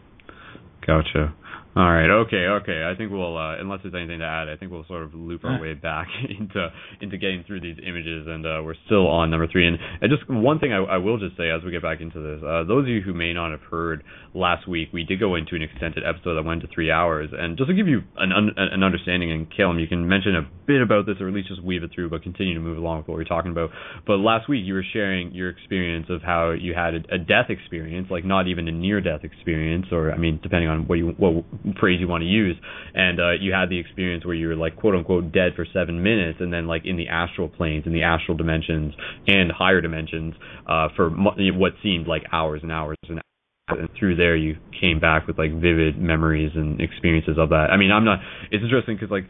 S1: Gotcha. All right. Okay. I think we'll, unless there's anything to add, I think we'll sort of loop our way back into getting through these images, and we're still on number 3. And just one thing I will just say as we get back into this, those of you who may not have heard last week, we did go into an extended episode that went to 3 hours, and just to give you an understanding, and Calum, you can mention a bit about this, or at least just weave it through, but continue to move along with what we're talking about. But last week you were sharing your experience of how you had a death experience, like not even a near-death experience, or I mean, depending on what phrase you want to use, and you had the experience where you were like quote unquote dead for 7 minutes, and then like in the astral planes, in the astral dimensions and higher dimensions for what seemed like hours and hours and and through there you came back with like vivid memories and experiences of that. I mean, it's interesting because like,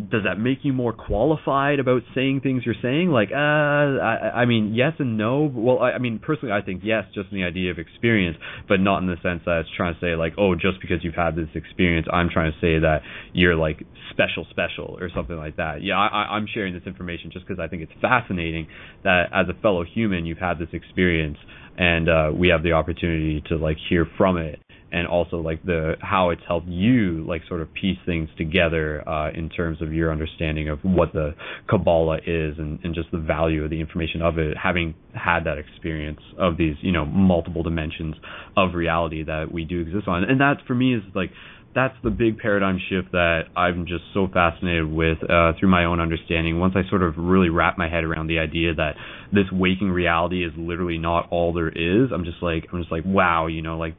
S1: does that make you more qualified about saying things you're saying? Like, I mean, yes and no. Well, I mean, personally, I think yes, just in the idea of experience, but not in the sense that it's trying to say like, oh, just because you've had this experience, I'm trying to say that you're like special or something like that. Yeah, I'm sharing this information just because I think it's fascinating that as a fellow human, you've had this experience, and we have the opportunity to like hear from it. And also like how it's helped you like sort of piece things together in terms of your understanding of what the Qabalah is and just the value of the information of it, having had that experience of these, multiple dimensions of reality that we do exist on. And that for me is like, that's the big paradigm shift that I'm just so fascinated with through my own understanding. Once I sort of really wrap my head around the idea that this waking reality is literally not all there is, I'm just like, wow, like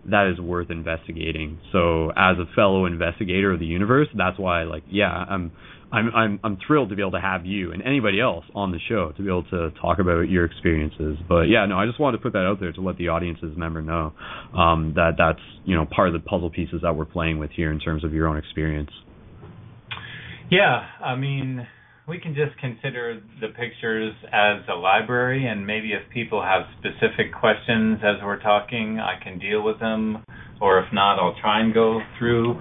S1: that is worth investigating. So as a fellow investigator of the universe, that's why like, yeah, I'm thrilled to be able to have you and anybody else on the show to be able to talk about your experiences. But yeah, no, I just wanted to put that out there to let the audience's member know that that's, part of the puzzle pieces that we're playing with here in terms of your own experience.
S2: Yeah, I mean, we can just consider the pictures as a library, and maybe if people have specific questions as we're talking, I can deal with them, or if not, I'll try and go through.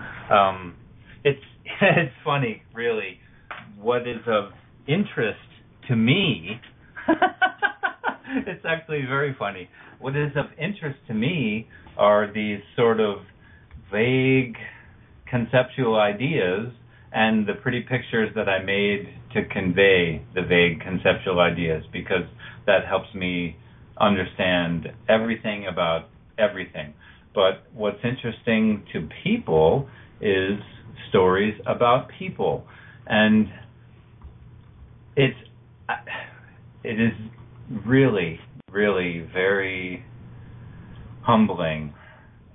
S2: It's funny, really, what is of interest to me. It's actually very funny. What is of interest to me are these sort of vague conceptual ideas and the pretty pictures that I made to convey the vague conceptual ideas, because that helps me understand everything about everything. But what's interesting to people is stories about people. And it is really, really very humbling.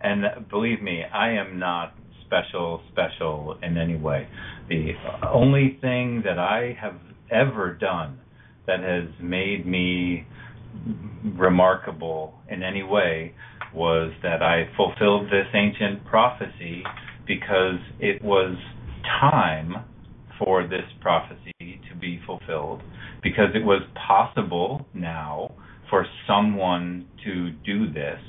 S2: And believe me, I am not special in any way. The only thing that I have ever done that has made me remarkable in any way was that I fulfilled this ancient prophecy because it was time for this prophecy to be fulfilled, because it was possible now for someone to do this,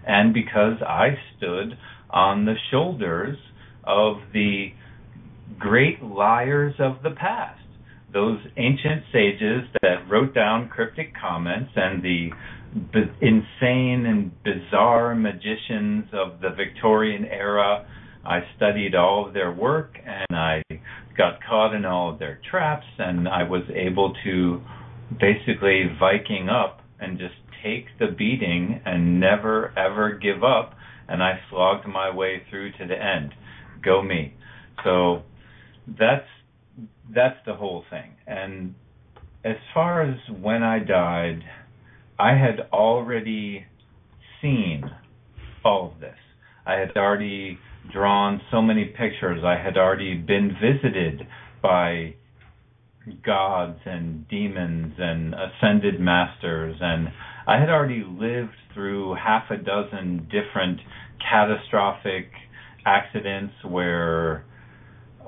S2: and because I stood on the shoulders of the great liars of the past, those ancient sages that wrote down cryptic comments, and the insane and bizarre magicians of the Victorian era. I studied all of their work, and I got caught in all of their traps, and I was able to basically Viking up and just take the beating and never ever give up, and I slogged my way through to the end. Go me. So that's the whole thing. And as far as when I died, I had already seen all of this. I had already drawn so many pictures. I had already been visited by gods and demons and ascended masters, and I had already lived through half a dozen different catastrophic accidents where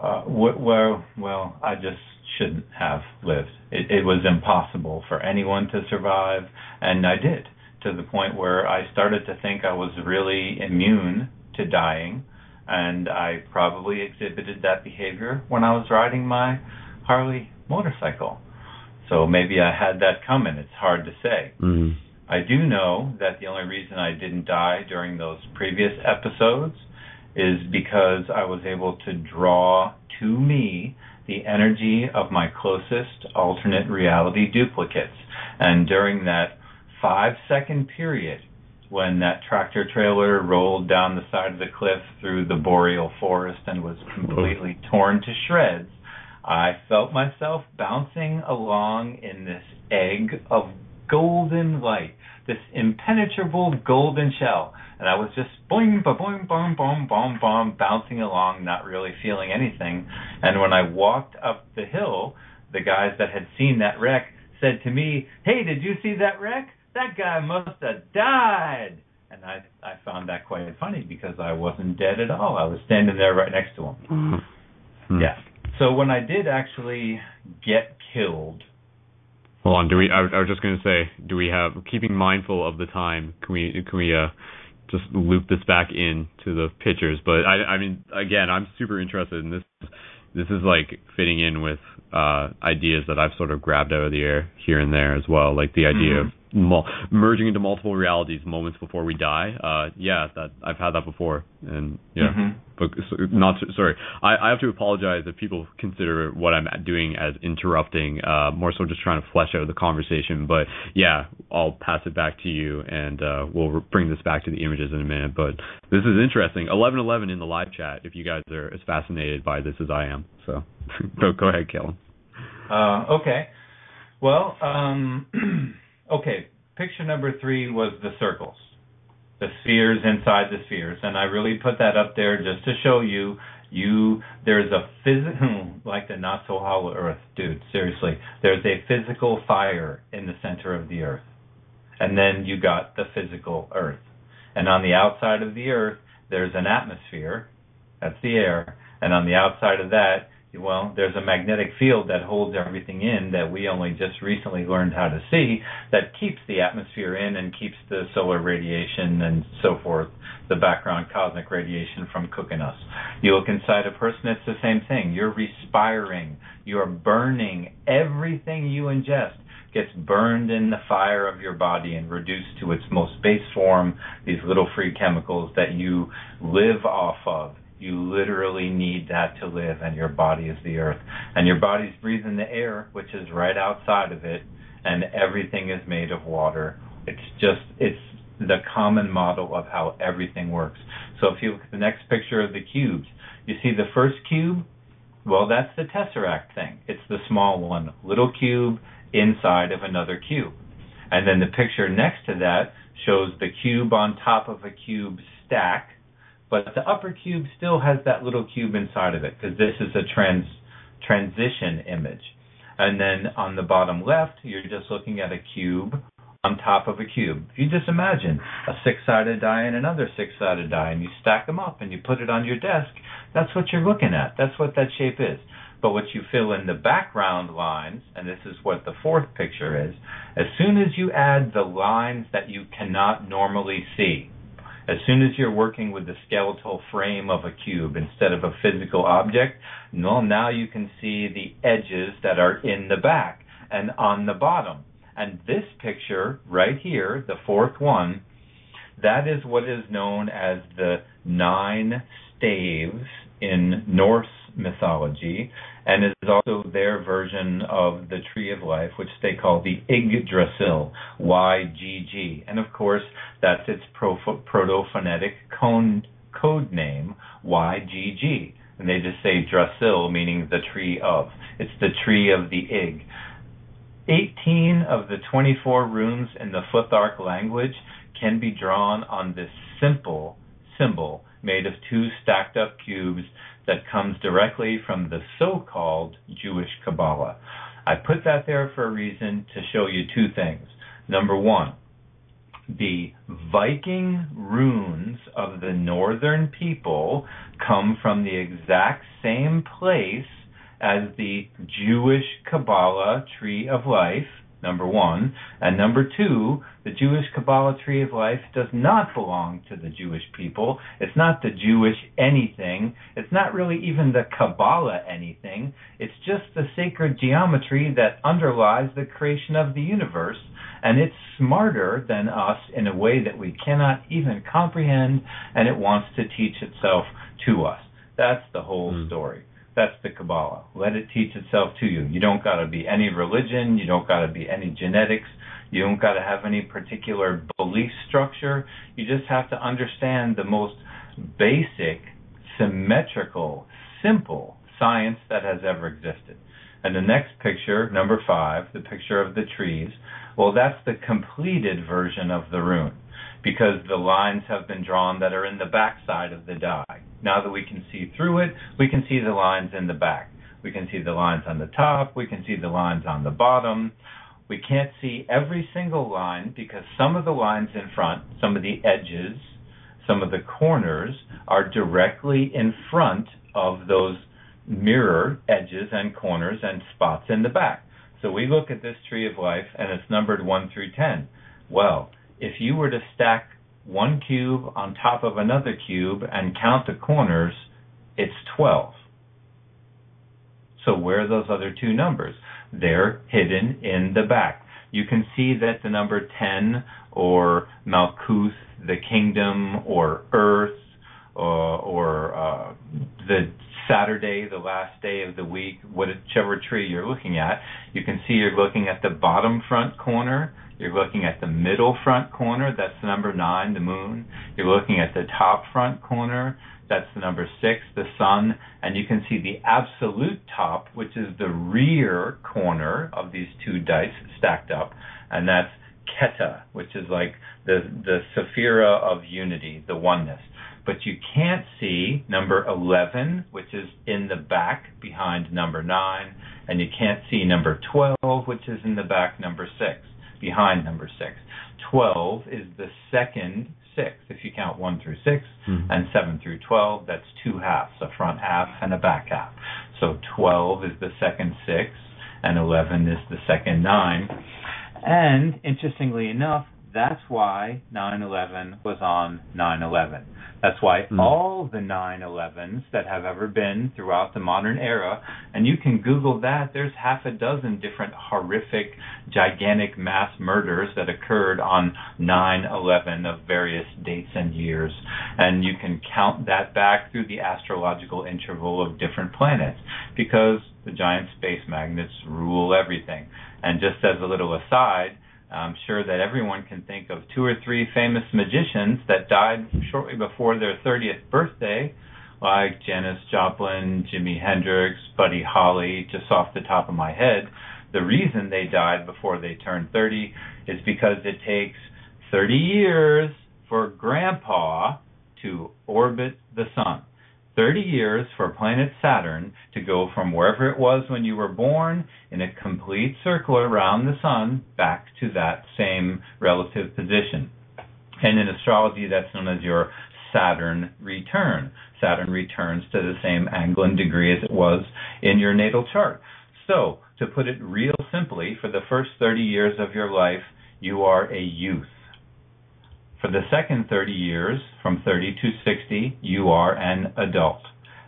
S2: I just shouldn't have lived. It was impossible for anyone to survive, and I did, to the point where I started to think I was really immune to dying, and I probably exhibited that behavior when I was riding my Harley motorcycle. So maybe I had that coming. It's hard to say.
S1: Mm-hmm.
S2: I do know that the only reason I didn't die during those previous episodes is because I was able to draw to me the energy of my closest alternate reality duplicates. And during that 5-second period, when that tractor trailer rolled down the side of the cliff through the boreal forest and was completely torn to shreds, I felt myself bouncing along in this egg of golden light, this impenetrable golden shell. And I was just boing, ba-boing, boom, boom, boom, boom, bouncing along, not really feeling anything. And when I walked up the hill, the guys that had seen that wreck said to me, "Hey, did you see that wreck? That guy must have died." And I found that quite funny because I wasn't dead at all. I was standing there right next to him.
S1: Mm-hmm.
S2: Yeah. So when I did actually get killed.
S1: Hold on. I was just going to say, do we have, keeping mindful of the time, can we just loop this back in to the pictures? But I mean, again, I'm super interested in this. This is like fitting in with ideas that I've sort of grabbed out of the air here and there as well, like the idea of merging into multiple realities moments before we die. Yeah, that I've had that before, and yeah, but sorry. I have to apologize if people consider what I'm doing as interrupting. More so, just trying to flesh out the conversation. But yeah, I'll pass it back to you, and we'll bring this back to the images in a minute. But this is interesting. 1111 in the live chat. If you guys are as fascinated by this as I am, so go ahead, Calum.
S2: Okay. Well, okay. Picture number 3 was the circles, the spheres inside the spheres, and I really put that up there just to show you there's a physical, like the not so hollow Earth, dude. Seriously, there's a physical fire in the center of the Earth, and then you got the physical Earth, and on the outside of the Earth there's an atmosphere, that's the air, and on the outside of that, well, there's a magnetic field that holds everything in that we only just recently learned how to see, that keeps the atmosphere in and keeps the solar radiation and so forth, the background cosmic radiation, from cooking us. You look inside a person, it's the same thing. You're respiring. You're burning. Everything you ingest gets burned in the fire of your body and reduced to its most base form, these little free chemicals that you live off of. You literally need that to live, and your body is the earth. And your body's breathing the air, which is right outside of it, and everything is made of water. It's the common model of how everything works. So if you look at the next picture of the cubes, you see the first cube? Well, that's the tesseract thing. It's the small one, little cube inside of another cube. And then the picture next to that shows the cube on top of a cube stack, but the upper cube still has that little cube inside of it, because this is a transition image. And then on the bottom left, you're just looking at a cube on top of a cube. If you just imagine a 6-sided die and another 6-sided die, and you stack them up and you put it on your desk, that's what you're looking at. That's what that shape is. But what you fill in the background lines, and this is what the fourth picture is, as soon as you add the lines that you cannot normally see, as soon as you're working with the skeletal frame of a cube instead of a physical object, well, now you can see the edges that are in the back and on the bottom. And this picture right here, the fourth one, that is what is known as the 9 staves in Norse mythology, and is also their version of the Tree of Life, which they call the Yggdrasil, YGG. And of course, that's its proto-phonetic code name, YGG. And they just say Drasil, meaning the tree of. It's the tree of the Ig. 18 of the 24 runes in the Futhark language can be drawn on this simple symbol made of 2 stacked up cubes that comes directly from the so-called Jewish Qabalah. I put that there for a reason, to show you 2 things. Number 1, the Viking runes of the northern people come from the exact same place as the Jewish Qabalah Tree of Life, number 1. And number 2, the Jewish Qabalah Tree of Life does not belong to the Jewish people. It's not the Jewish anything. It's not really even the Qabalah anything. It's just the sacred geometry that underlies the creation of the universe. And it's smarter than us in a way that we cannot even comprehend, and it wants to teach itself to us. That's the whole story. That's the Qabalah. Let it teach itself to you. You don't got to be any religion. You don't got to be any genetics. You don't got to have any particular belief structure. You just have to understand the most basic, symmetrical, simple science that has ever existed. And the next picture, number 5, the picture of the trees, well, that's the completed version of the rune, because the lines have been drawn that are in the back side of the die. Now that we can see through it, we can see the lines in the back. We can see the lines on the top. We can see the lines on the bottom. We can't see every single line, because some of the lines in front, some of the edges, some of the corners are directly in front of those mirror edges and corners and spots in the back. So we look at this tree of life, and it's numbered 1 through 10. Well, if you were to stack one cube on top of another cube and count the corners, it's 12. So where are those other two numbers? They're hidden in the back. You can see that the number 10, or Malkuth, the kingdom, or earth, or the Saturday, the last day of the week, whichever tree you're looking at, you can see you're looking at the bottom front corner, you're looking at the middle front corner, that's the number 9, the moon, you're looking at the top front corner, that's the number 6, the sun, and you can see the absolute top, which is the rear corner of these two dice stacked up, and that's Keta, which is like the Sephira of unity, the oneness. But you can't see number 11, which is in the back behind number 9, and you can't see number 12, which is in the back, number 6, behind number 6. 12 is the second 6, if you count 1 through 6, and 7 through 12, that's 2 halves, a front half and a back half. So 12 is the second 6, and 11 is the second 9. And interestingly enough, that's why 9/11 was on 9/11. That's why all the 9/11s that have ever been throughout the modern era, and you can Google that, there's half a dozen different horrific, gigantic mass murders that occurred on 9/11 of various dates and years. And you can count that back through the astrological interval of different planets, because the giant space magnets rule everything. And just as a little aside, I'm sure that everyone can think of 2 or 3 famous magicians that died shortly before their 30th birthday, like Janis Joplin, Jimi Hendrix, Buddy Holly, just off the top of my head. The reason they died before they turned 30 is because it takes 30 years for Grandpa to orbit the sun. 30 years for planet Saturn to go from wherever it was when you were born in a complete circle around the sun back to that same relative position. And in astrology, that's known as your Saturn return. Saturn returns to the same angle and degree as it was in your natal chart. So, to put it real simply, for the first 30 years of your life, you are a youth. For the second 30 years, from 30 to 60, you are an adult.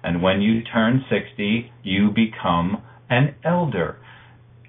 S2: And when you turn 60, you become an elder.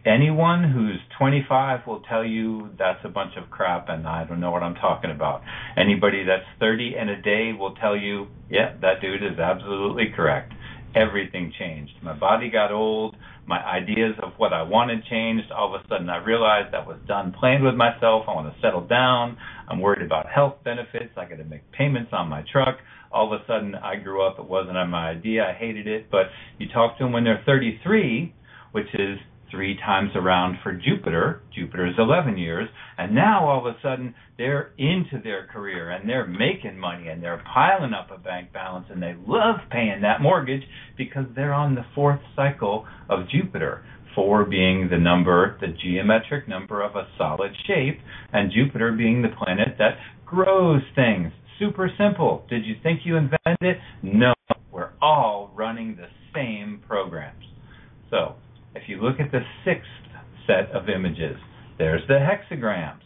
S2: Anyone who's 25 will tell you that's a bunch of crap and I don't know what I'm talking about. Anybody that's 30 and a day will tell you, yeah, that dude is absolutely correct. Everything changed. My body got old. My ideas of what I wanted changed. All of a sudden I realized I was done playing with myself. I want to settle down. I'm worried about health benefits. I got to make payments on my truck. All of a sudden I grew up. It wasn't my idea. I hated it. But you talk to them when they're 33, which is 3 times around for Jupiter. Jupiter is 11 years. And now all of a sudden they're into their career and they're making money and they're piling up a bank balance and they love paying that mortgage because they're on the 4th cycle of Jupiter. 4 being the number, the geometric number of a solid shape, and Jupiter being the planet that grows things. Super simple. Did you think you invented it? No. We're all running the same programs. So, if you look at the 6th set of images, there's the hexagrams.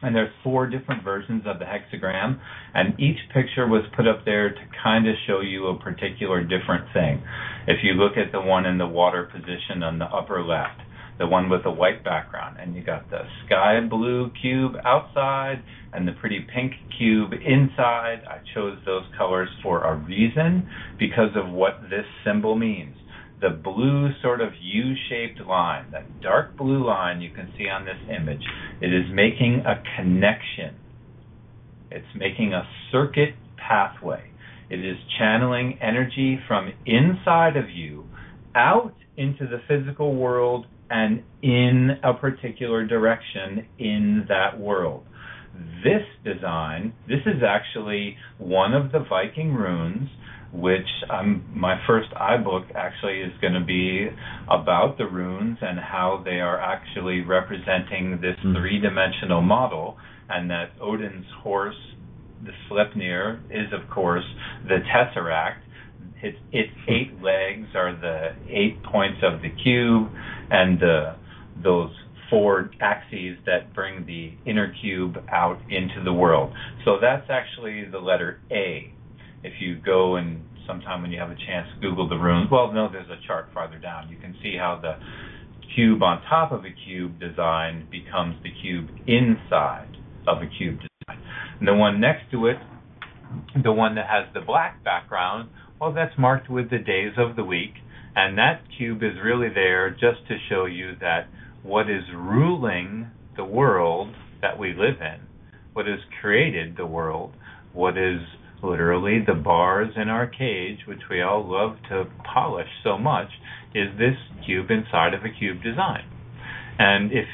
S2: And there's 4 different versions of the hexagram, and each picture was put up there to kind of show you a particular different thing. If you look at the one in the water position on the upper left, the one with the white background, and you got the sky blue cube outside and the pretty pink cube inside, I chose those colors for a reason, because of what this symbol means. The blue sort of U-shaped line, that dark blue line you can see on this image, it is making a connection. It's making a circuit pathway. It is channeling energy from inside of you out into the physical world and in a particular direction in that world. This design, this is actually one of the Viking runes, which my first iBook actually is going to be about the runes and how they are actually representing this 3-dimensional model, and that Odin's horse the Sleipnir is, of course, the tesseract. Its 8 legs are the 8 points of the cube, and those 4 axes that bring the inner cube out into the world. So that's actually the letter A. If you go and sometime when you have a chance, Google the runes. Well, no, there's a chart farther down. You can see how the cube on top of a cube design becomes the cube inside of a cube design. And the one next to it, the one that has the black background, well, that's marked with the days of the week. And that cube is really there just to show you that what is ruling the world that we live in, what has created the world, what is literally the bars in our cage, which we all love to polish so much, is this cube inside of a cube design. And if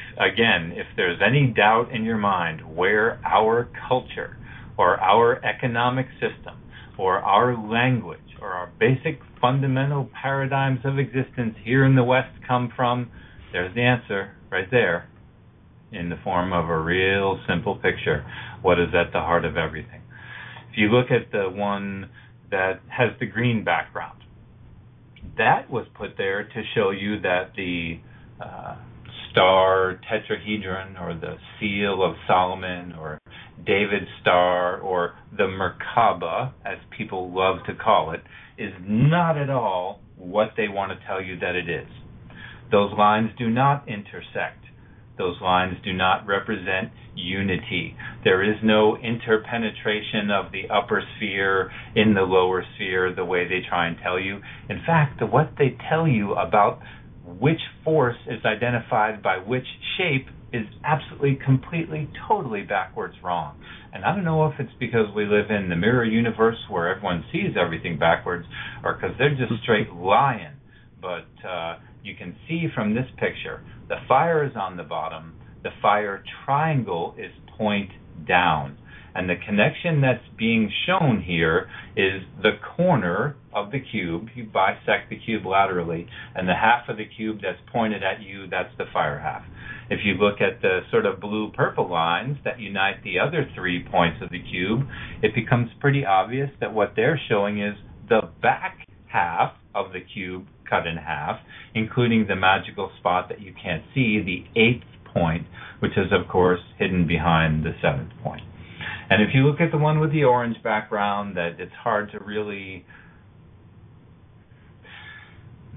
S2: there's any doubt in your mind where our culture or our economic system or our language or our basic fundamental paradigms of existence here in the West come from, there's the answer right there in the form of a real simple picture. What is at the heart of everything? If you look at the one that has the green background, that was put there to show you that the star tetrahedron, or the seal of Solomon, or David's star, or the Merkaba, as people love to call it, is not at all what they want to tell you that it is. Those lines do not intersect. Those lines do not represent unity. There is no interpenetration of the upper sphere in the lower sphere the way they try and tell you. In fact, what they tell you about which force is identified by which shape is absolutely, completely, totally backwards wrong. And I don't know if it's because we live in the mirror universe where everyone sees everything backwards, or because they're just straight lying. But you can see from this picture, the fire is on the bottom, the fire triangle is point down. And the connection that's being shown here is the corner of the cube. You bisect the cube laterally, and the half of the cube that's pointed at you, that's the fire half. If you look at the sort of blue-purple lines that unite the other 3 points of the cube, it becomes pretty obvious that what they're showing is the back half of the cube cut in half, including the magical spot that you can't see, the 8th point, which is, of course, hidden behind the 7th point. And if you look at the one with the orange background, that it's hard to really...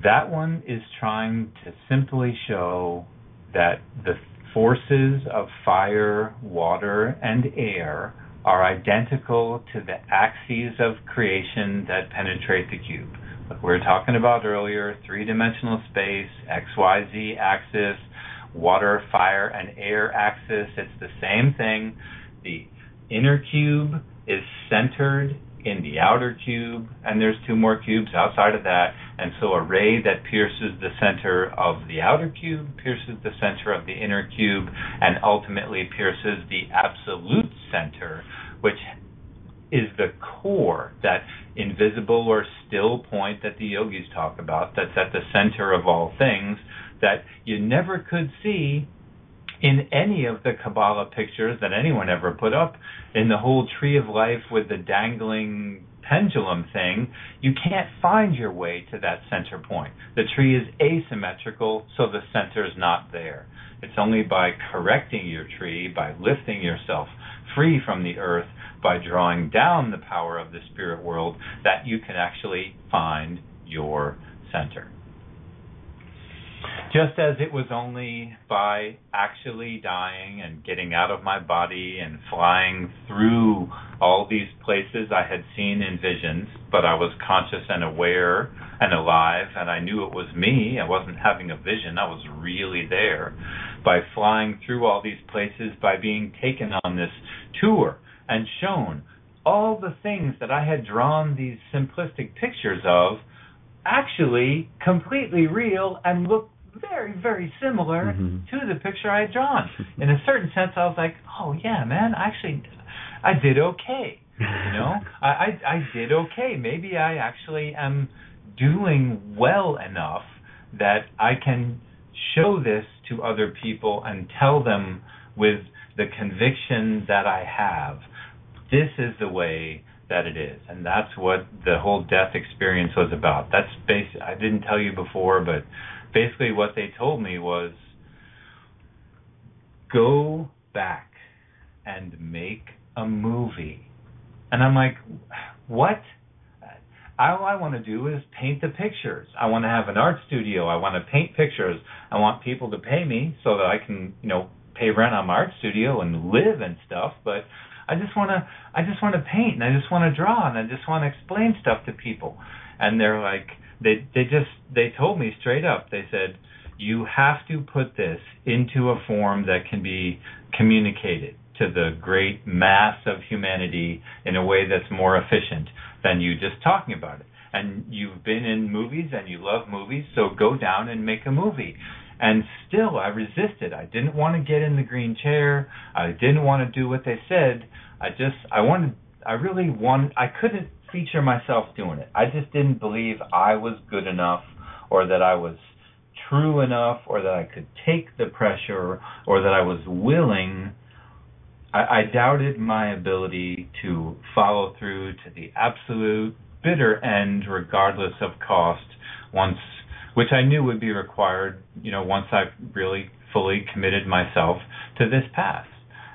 S2: That one is trying to simply show that the forces of fire, water, and air are identical to the axes of creation that penetrate the cube. Like we were talking about earlier, 3-dimensional space, XYZ axis, water, fire, and air axis. It's the same thing. The inner cube is centered in the outer cube, and there's 2 more cubes outside of that. And so a ray that pierces the center of the outer cube pierces the center of the inner cube, and ultimately pierces the absolute center, which is the core, that invisible or still point that the yogis talk about, that's at the center of all things, that you never could see in any of the Qabalah pictures that anyone ever put up. In the whole tree of life with the dangling pendulum thing, you can't find your way to that center point. The tree is asymmetrical, so the center is not there. It's only by correcting your tree, by lifting yourself free from the earth, by drawing down the power of the spirit world, that you can actually find your center. Just as it was only by actually dying and getting out of my body and flying through all these places I had seen in visions, but I was conscious and aware and alive, and I knew it was me. I wasn't having a vision. I was really there. By flying through all these places, by being taken on this tour and shown all the things that I had drawn these simplistic pictures of, actually completely real and look very, very similar to the picture I had drawn. In a certain sense, I was like, oh yeah, man, actually, I did okay. You know, I did okay. Maybe I actually am doing well enough that I can show this to other people and tell them with the conviction that I have. this is the way that it is. And that's what the whole death experience was about. I didn't tell you before, but basically what they told me was, go back and make a movie. And I'm like, what? All I want to do is paint the pictures. I want to have an art studio. I want to paint pictures. I want people to pay me so that I can, pay rent on my art studio and live and stuff. But I just want to paint, and I just want to draw, and I just want to explain stuff to people. And they're like, they told me straight up. They said, you have to put this into a form that can be communicated to the great mass of humanity in a way that's more efficient than you just talking about it. And you've been in movies and you love movies, so go down and make a movie. And still, I resisted. I didn't want to get in the green chair. I didn't want to do what they said. I couldn't feature myself doing it. I just didn't believe I was good enough, or that I was true enough, or that I could take the pressure, or that I was willing. I doubted my ability to follow through to the absolute bitter end, regardless of cost, which I knew would be required, once I really fully committed myself to this path.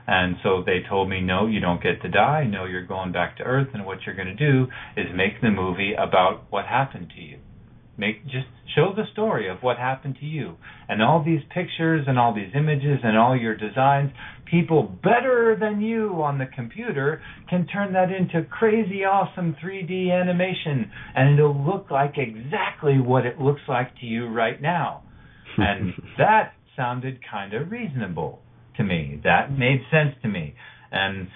S2: And so they told me, no, you don't get to die. No, you're going back to Earth, and what you're going to do is make the movie about what happened to you. Just show the story of what happened to you. And all these pictures and all these images and all your designs, people better than you on the computer can turn that into crazy awesome 3D animation, and it'll look like exactly what it looks like to you right now. And that sounded kind of reasonable to me. That made sense to me. And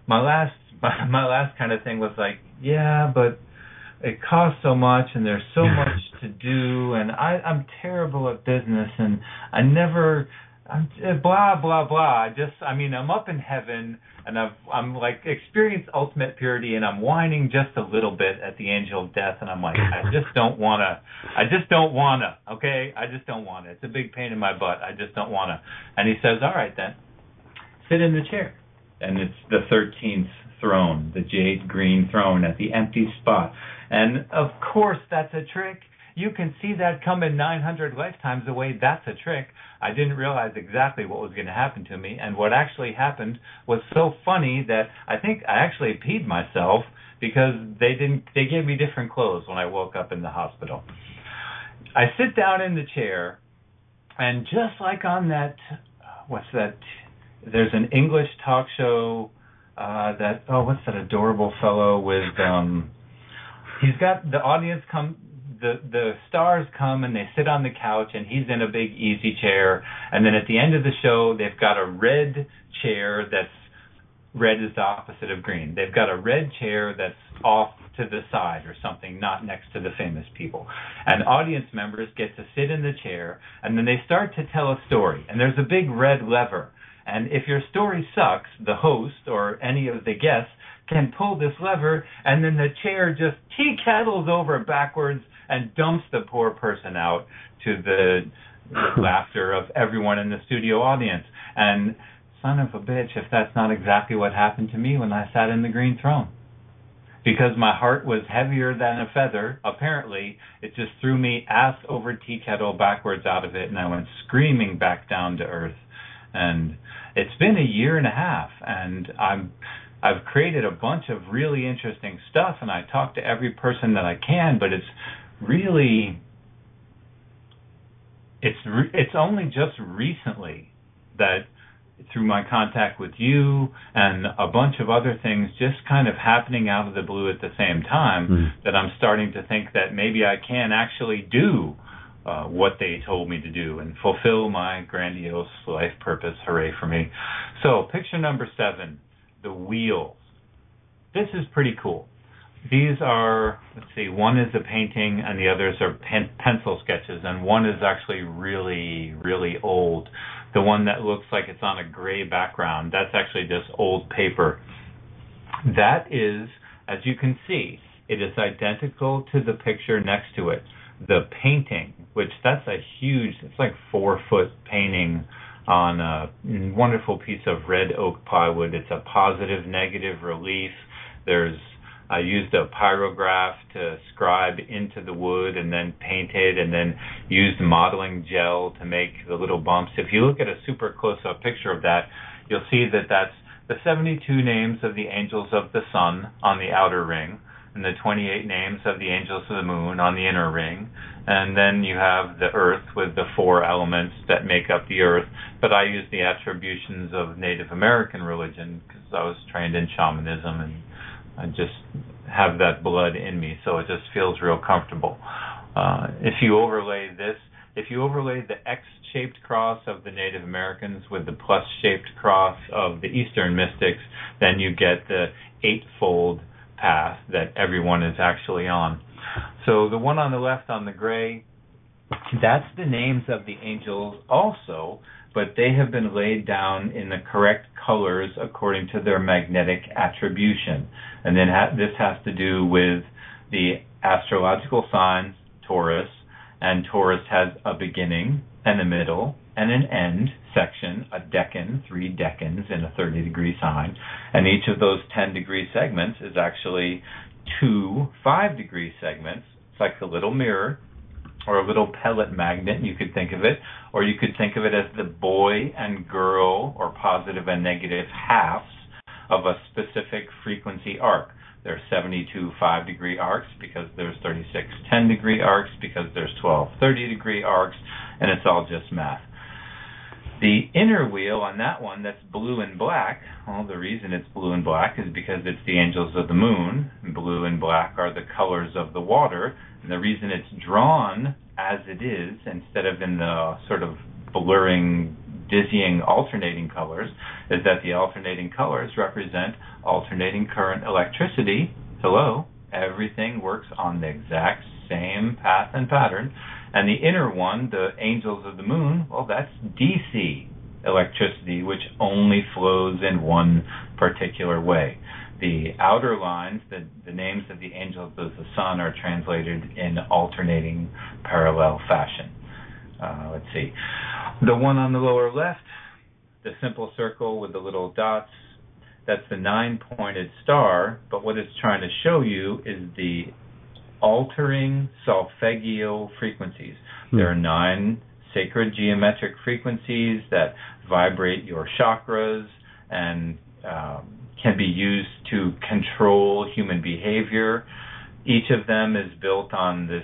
S2: my last kind of thing was like, yeah, but it costs so much, and there's so much to do, and I'm terrible at business, and I'm blah blah blah. I'm up in heaven, and I'm like experienced ultimate purity, and I'm whining just a little bit at the angel of death, and I'm like, I just don't wanna, okay? I just don't wanna. It's a big pain in my butt. I just don't wanna. And he says, all right then, sit in the chair, and it's the 13th throne, the jade green throne at the empty spot. And of course that's a trick. You can see that come in 900 lifetimes away. That's a trick. I didn't realize exactly what was going to happen to me, and what actually happened was so funny that I think I actually peed myself, because they gave me different clothes when I woke up in the hospital. I sit down in the chair, and just like on that, there's an English talk show what's that adorable fellow with he's got the audience come, the stars come, and they sit on the couch, and he's in a big easy chair, and then at the end of the show they've got a red chair that's red is the opposite of green. They've got a red chair that's off to the side or something, not next to the famous people. And audience members get to sit in the chair, and then they start to tell a story, and there's a big red lever. And if your story sucks, the host or any of the guests can pull this lever, and then the chair just tea-kettles over backwards and dumps the poor person out to the laughter of everyone in the studio audience. And son of a bitch, if that's not exactly what happened to me when I sat in the green throne. Because my heart was heavier than a feather, apparently, it just threw me ass over tea kettle backwards out of it, and I went screaming back down to earth. And it's been a year and a half, and I've created a bunch of really interesting stuff, and I talk to every person that I can, but it's only just recently that, through my contact with you and a bunch of other things just kind of happening out of the blue at the same time, that I'm starting to think that maybe I can actually do what they told me to do and fulfill my grandiose life purpose. Hooray for me. So, picture number 7, the wheels. This is pretty cool. These are, one is a painting and the others are pencil sketches, and one is actually really, really old. The one that looks like it's on a gray background, that's actually just old paper. That is, as you can see, it is identical to the picture next to it. The painting, which that's a huge, it's like 4-foot painting on a wonderful piece of red oak plywood. It's a positive, negative relief. I used a pyrograph to scribe into the wood and then paint it, and then used modeling gel to make the little bumps. If you look at a super close-up picture of that, you'll see that that's the 72 names of the angels of the sun on the outer ring, and the 28 names of the angels of the moon on the inner ring. And then you have the earth with the 4 elements that make up the earth. But I use the attributions of Native American religion because I was trained in shamanism, and I just have that blood in me, so it just feels real comfortable. If you overlay the X-shaped cross of the Native Americans with the plus-shaped cross of the Eastern mystics, then you get the 8-fold path that everyone is actually on. So the one on the left on the gray, that's the names of the angels also, but they have been laid down in the correct colors according to their magnetic attribution. And then this has to do with the astrological signs, Taurus, and Taurus has a beginning and a middle and an end section, a decan, 3 decans in a 30-degree sign, and each of those 10-degree segments is actually 2 5-degree segments. It's like a little mirror or a little pellet magnet, you could think of it, or you could think of it as the boy and girl or positive and negative halves of a specific frequency arc. There's 72 5-degree arcs because there's 36 10-degree arcs because there's 12 30-degree arcs, and it's all just math. The inner wheel on that one that's blue and black, well, the reason it's blue and black is because it's the angels of the moon. Blue and black are the colors of the water, and the reason it's drawn as it is instead of in the sort of blurring, dizzying, alternating colors is that the alternating colors represent alternating current electricity. Hello, everything works on the exact same path and pattern. And the inner one, the angels of the moon, well, that's DC electricity, which only flows in one particular way. The outer lines, the names of the angels of the sun, are translated in alternating parallel fashion. Let's see. The one on the lower left, the simple circle with the little dots, that's the 9-pointed star, but what it's trying to show you is the altering solfeggio frequencies. There are 9 sacred geometric frequencies that vibrate your chakras and can be used to control human behavior. Each of them is built on this.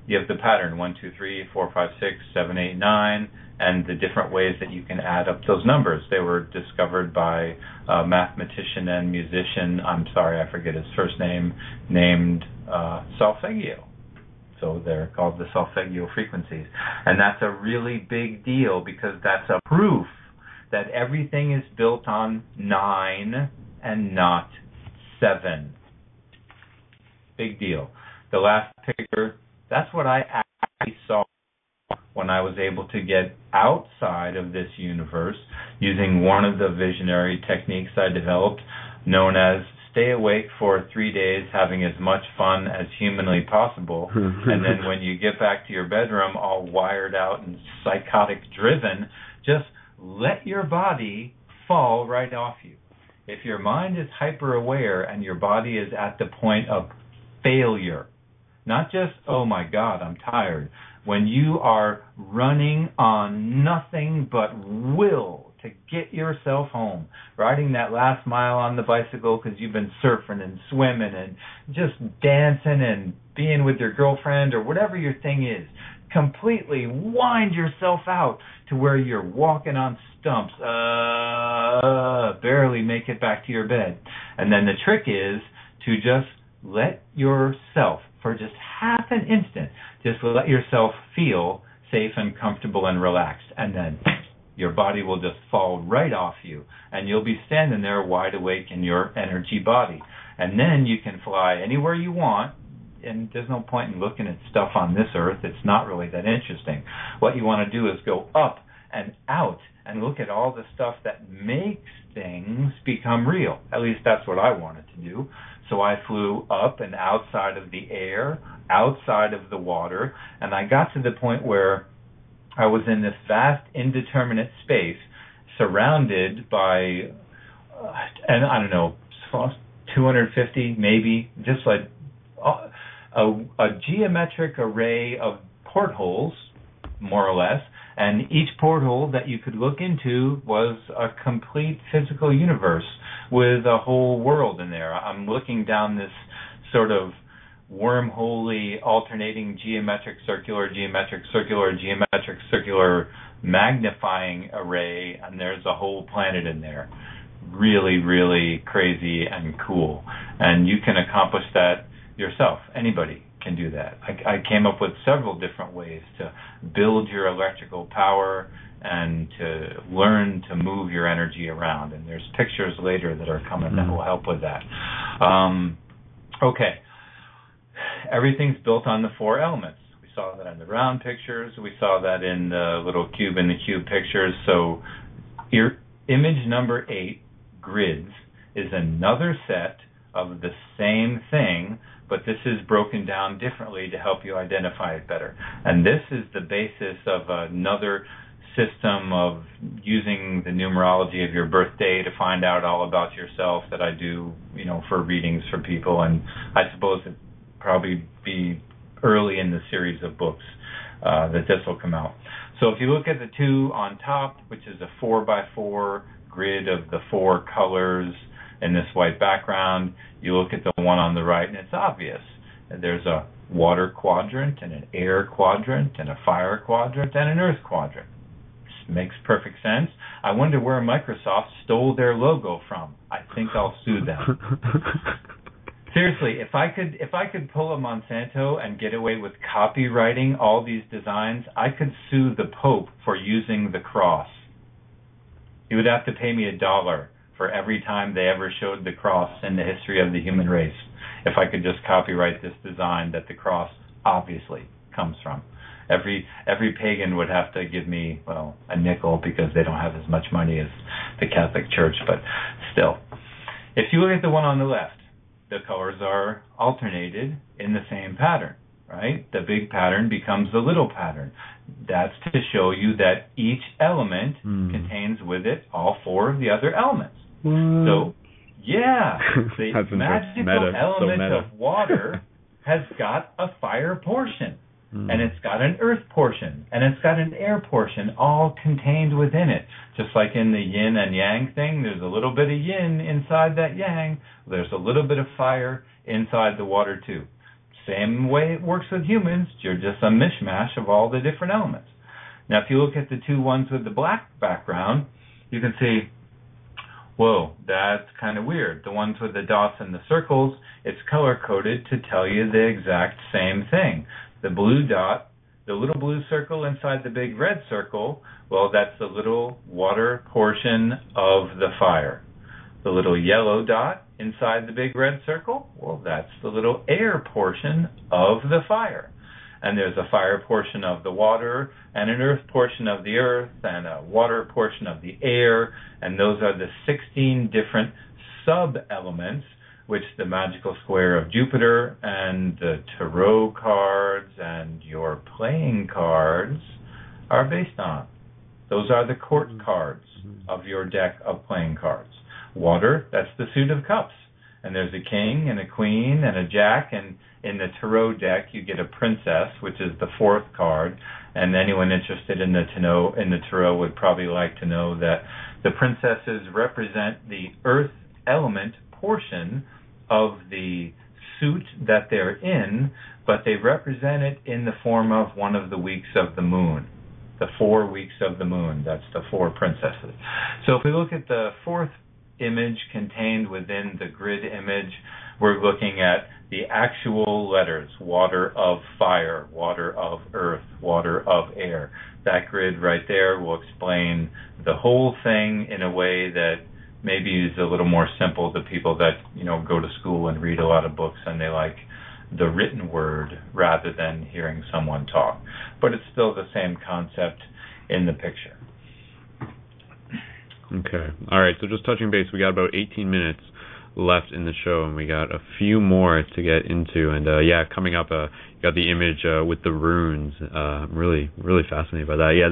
S2: You have the pattern 1, 2, 3, 4, 5, 6, 7, 8, 9, and the different ways that you can add up those numbers. They were discovered by a mathematician and musician, I'm sorry, I forget his first name, named solfeggio. So they're called the solfeggio frequencies. And that's a really big deal because that's a proof that everything is built on 9 and not 7. Big deal. The last picture, that's what I actually saw when I was able to get outside of this universe using one of the visionary techniques I developed known as stay awake for 3 days having as much fun as humanly possible, and then when you get back to your bedroom all wired out and psychotic driven, just let your body fall right off you. If your mind is hyper aware and your body is at the point of failure, not just, oh my God, I'm tired. When you are running on nothing but will to get yourself home, riding that last mile on the bicycle because you've been surfing and swimming and just dancing and being with your girlfriend or whatever your thing is, completely wind yourself out to where you're walking on stumps, barely make it back to your bed. And then the trick is to just let yourself, for just half an instant, just let yourself feel safe and comfortable and relaxed. And then your body will just fall right off you. And you'll be standing there wide awake in your energy body. And then you can fly anywhere you want. And there's no point in looking at stuff on this earth. It's not really that interesting. What you want to do is go up and out and look at all the stuff that makes things become real. At least that's what I wanted to do. So I flew up and outside of the air, outside of the water, and I got to the point where I was in this vast, indeterminate space surrounded by, and I don't know, 250 maybe, just like a geometric array of portholes, more or less, and each porthole that you could look into was a complete physical universe with a whole world in there. I'm looking down this sort of wormholey alternating geometric circular magnifying array, and there's a whole planet in there. Really, really crazy and cool. And you can accomplish that yourself. Anybody can do that. I came up with several different ways to build your electrical power and to learn to move your energy around. And there's pictures later that are coming that will help with that. Okay. Everything's built on the 4 elements. We saw that in the round pictures. We saw that in the little cube in the cube pictures. So image number 8, grids, is another set of the same thing, but this is broken down differently to help you identify it better. And this is the basis of another system of using the numerology of your birthday to find out all about yourself that I do, for readings for people. And I suppose it'd probably be early in the series of books that this will come out. So if you look at the 2 on top, which is a 4x4 grid of the 4 colors in this white background, you look at the one on the right and it's obvious. There's a water quadrant and an air quadrant and a fire quadrant and an earth quadrant. This makes perfect sense. I wonder where Microsoft stole their logo from. I think I'll sue them. Seriously, if I could pull a Monsanto and get away with copywriting all these designs, I could sue the Pope for using the cross. He would have to pay me $1 for every time they ever showed the cross in the history of the human race, if I could just copyright this design that the cross obviously comes from. Every pagan would have to give me, a nickel, because they don't have as much money as the Catholic Church, but still. If you look at the one on the left, the colors are alternated in the same pattern, right? The big pattern becomes the little pattern. That's to show you that each element contains with it all 4 of the other elements. So, yeah, the magical element of water has got a fire portion, and it's got an earth portion, and it's got an air portion, all contained within it. Just like in the yin and yang thing, there's a little bit of yin inside that yang. There's a little bit of fire inside the water too. Same way it works with humans. You're just a mishmash of all the different elements. Now, if you look at the 2 ones with the black background, you can see, whoa, that's kind of weird. The ones with the dots and the circles, it's color-coded to tell you the exact same thing. The blue dot, the little blue circle inside the big red circle, well, that's the little water portion of the fire. The little yellow dot inside the big red circle, well, that's the little air portion of the fire. And there's a fire portion of the water, and an earth portion of the earth, and a water portion of the air, and those are the 16 different sub-elements which the magical square of Jupiter and the tarot cards and your playing cards are based on. Those are the court cards of your deck of playing cards. Water, that's the suit of cups. And there's a king and a queen and a jack, and in the tarot deck you get a princess, which is the 4th card. And anyone interested in the tarot would probably like to know that the princesses represent the earth element portion of the suit that they're in, but they represent it in the form of one of the weeks of the moon. The 4 weeks of the moon, that's the 4 princesses. So if we look at the 4th image contained within the grid image, we're looking at the actual letters: water of fire, water of earth, water of air. That grid right there will explain the whole thing in a way that maybe is a little more simple to people that, go to school and read a lot of books and they like the written word rather than hearing someone talk. But it's still the same concept in the picture.
S1: Okay. All right. So just touching base, we got about 18 minutes. left in the show, and we got a few more to get into. And coming up, you got the image with the runes. I'm really, really fascinated by that. Yeah,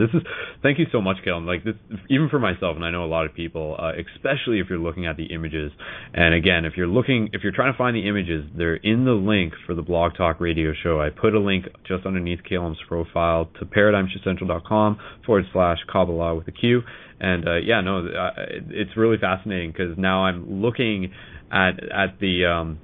S1: thank you so much, Calum. Like this, even for myself, and I know a lot of people, especially if you're looking at the images. And again, if you're trying to find the images, they're in the link for the Blog Talk Radio show. I put a link just underneath Calum's profile to paradigmshipcentral.com/Qabalah with a Q. And it's really fascinating because now I'm looking at the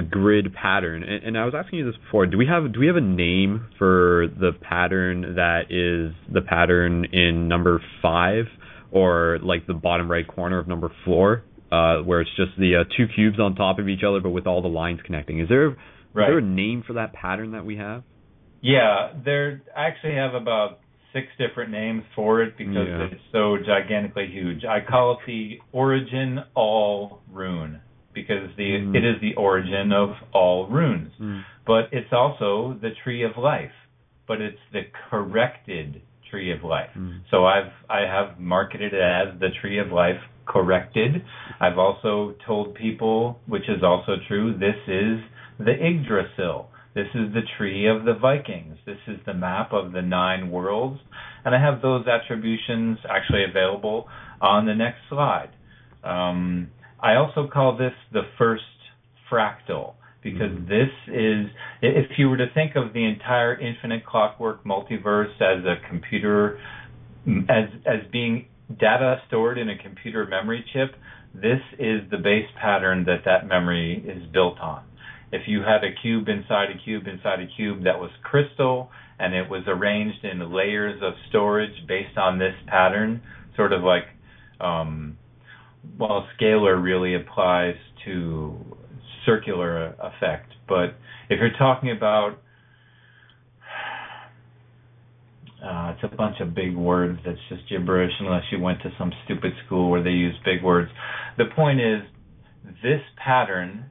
S1: grid pattern, and I was asking you this before. Do we have a name for the pattern that is the pattern in number 5, or like the bottom right corner of number 4, where it's just the 2 cubes on top of each other, but with all the lines connecting? Is there a name for that pattern that we have?
S2: Yeah, I actually have about 6 different names for it because it's so gigantically huge. I call it the origin all rune because it is the origin of all runes. But it's also the tree of life, but it's the corrected tree of life. So I have marketed it as the tree of life corrected. I've also told people, which is also true, this is the Yggdrasil. This is the tree of the Vikings. This is the map of the 9 worlds. And I have those attributions actually available on the next slide. I also call this the first fractal because this is, if you were to think of the entire infinite clockwork multiverse as a computer, as being data stored in a computer memory chip, this is the base pattern that memory is built on. If you had a cube inside a cube inside a cube that was crystal and it was arranged in layers of storage based on this pattern, sort of like, scalar really applies to circular effect. But if you're talking about, it's a bunch of big words that's just gibberish unless you went to some stupid school where they use big words. The point is, this pattern,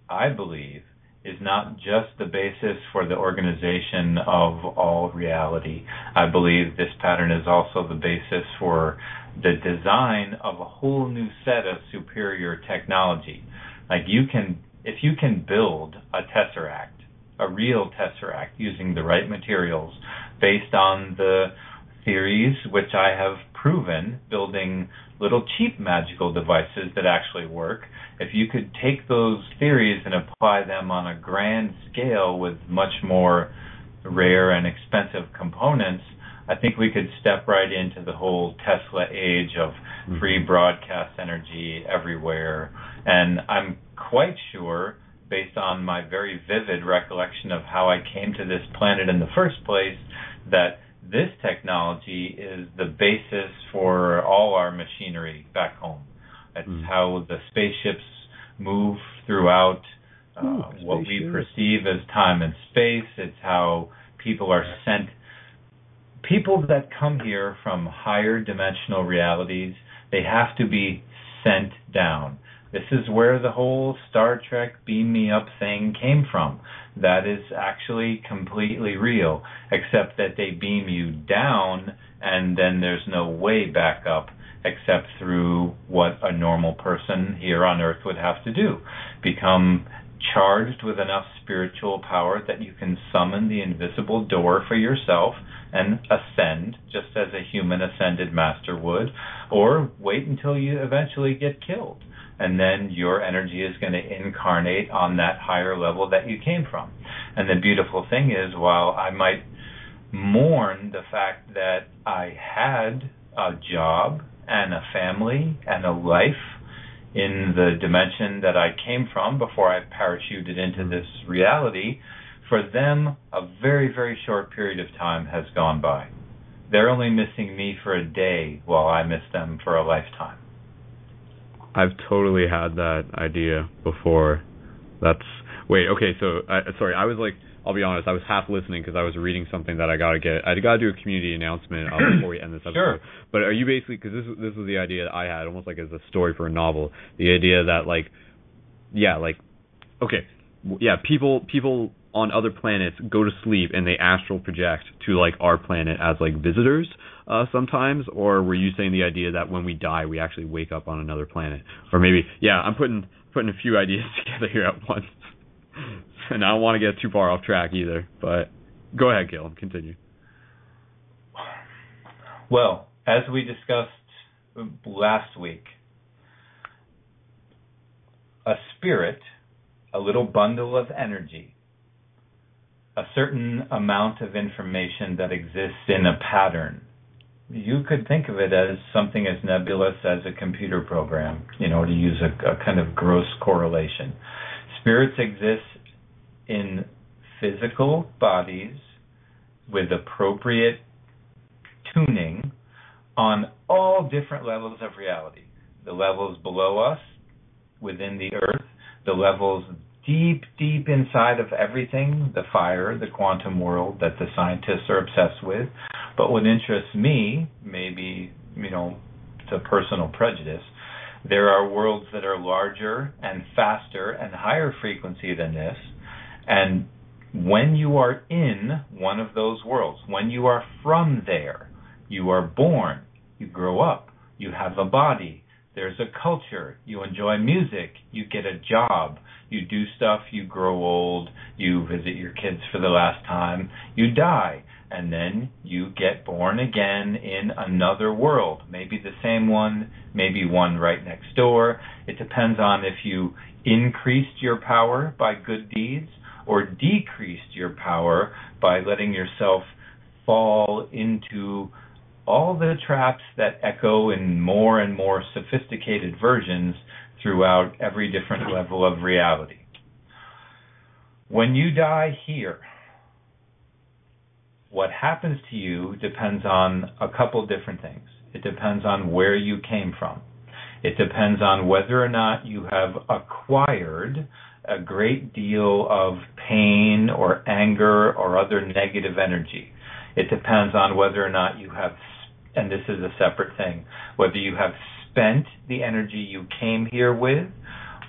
S2: I believe, is not just the basis for the organization of all reality. I believe this pattern is also the basis for the design of a whole new set of superior technology. Like if you can build a tesseract, a real tesseract, using the right materials based on the theories which I have proven, building little cheap magical devices that actually work. If you could take those theories and apply them on a grand scale with much more rare and expensive components, I think we could step right into the whole Tesla age of free broadcast energy everywhere. And I'm quite sure, based on my very vivid recollection of how I came to this planet in the first place, that this technology is the basis for all our machinery back home. It's how the spaceships move throughout what we perceive as time and space. It's how people are sent. People that come here from higher dimensional realities, they have to be sent down. This is where the whole Star Trek beam me up thing came from. That is actually completely real, except that they beam you down and then there's no way back up except through what a normal person here on Earth would have to do. Become charged with enough spiritual power that you can summon the invisible door for yourself and ascend, just as a human ascended master would, or wait until you eventually get killed. And then your energy is going to incarnate on that higher level that you came from. And the beautiful thing is, while I might mourn the fact that I had a job and a family and a life in the dimension that I came from before I parachuted into this reality, for them, a very, very short period of time has gone by. They're only missing me for a day while I miss them for a lifetime.
S1: I've totally had that idea before. Sorry, I was like, I'll be honest, I was half listening because I was reading something that I got to do a community announcement before we end this episode.
S2: Sure.
S1: But are you basically, because this was the idea that I had, almost like as a story for a novel, the idea that people on other planets go to sleep and they astral project to like our planet as like visitors sometimes, or were you saying the idea that when we die we actually wake up on another planet? Or maybe I'm putting putting a few ideas together here at once. And I don't want to get too far off track either, but go ahead, Calum, continue.
S2: Well, as we discussed last week, a spirit, a little bundle of energy, a certain amount of information that exists in a pattern. You could think of it as something as nebulous as a computer program, to use a kind of gross correlation. Spirits exist in physical bodies with appropriate tuning on all different levels of reality. The levels below us, within the earth, the levels deep, deep inside of everything, the fire, the quantum world that the scientists are obsessed with. But what interests me, maybe, it's a personal prejudice, there are worlds that are larger and faster and higher frequency than this. And when you are in one of those worlds, when you are from there, you are born, you grow up, you have a body, there's a culture, you enjoy music, you get a job, you do stuff, you grow old, you visit your kids for the last time, you die, and then you get born again in another world, maybe the same one, maybe one right next door. It depends on if you increased your power by good deeds or decreased your power by letting yourself fall into all the traps that echo in more and more sophisticated versions throughout every different level of reality. When you die here, what happens to you depends on a couple different things. It depends on where you came from. It depends on whether or not you have acquired a great deal of pain or anger or other negative energy. It depends on whether or not you have, and this is a separate thing, whether you have spent the energy you came here with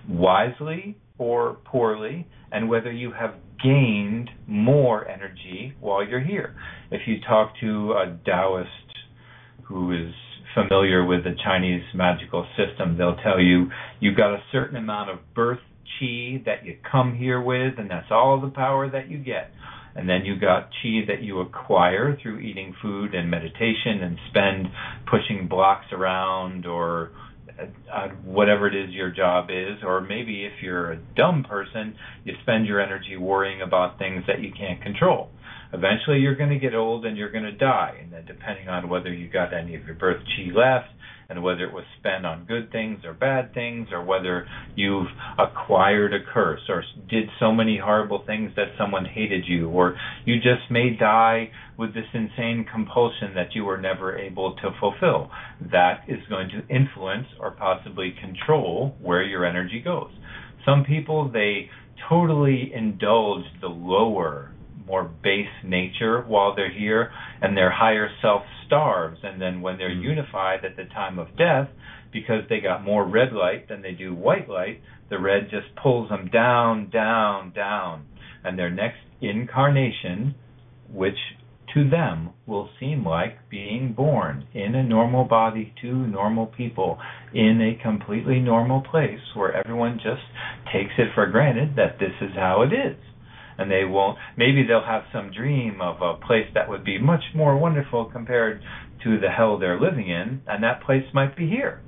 S2: wisely or poorly, and whether you have gained more energy while you're here. If you talk to a Taoist who is familiar with the Chinese magical system, they'll tell you you've got a certain amount of birth chi that you come here with, and that's all the power that you get. And then you got chi that you acquire through eating food and meditation and spend pushing blocks around or whatever it is your job is. Or maybe if you're a dumb person, you spend your energy worrying about things that you can't control. Eventually you're going to get old and you're going to die. And then depending on whether you got any of your birth chi left, and whether it was spent on good things or bad things, or whether you've acquired a curse or did so many horrible things that someone hated you, or you just may die with this insane compulsion that you were never able to fulfill. That is going to influence or possibly control where your energy goes. Some people, they totally indulge the lower, more base nature while they're here, and their higher self starves, and then when they're unified at the time of death, because they got more red light than they do white light, the red just pulls them down, down, down, and their next incarnation, which to them will seem like being born in a normal body to normal people in a completely normal place where everyone just takes it for granted that this is how it is. And they won't, maybe they'll have some dream of a place that would be much more wonderful compared to the hell they're living in, and that place might be here.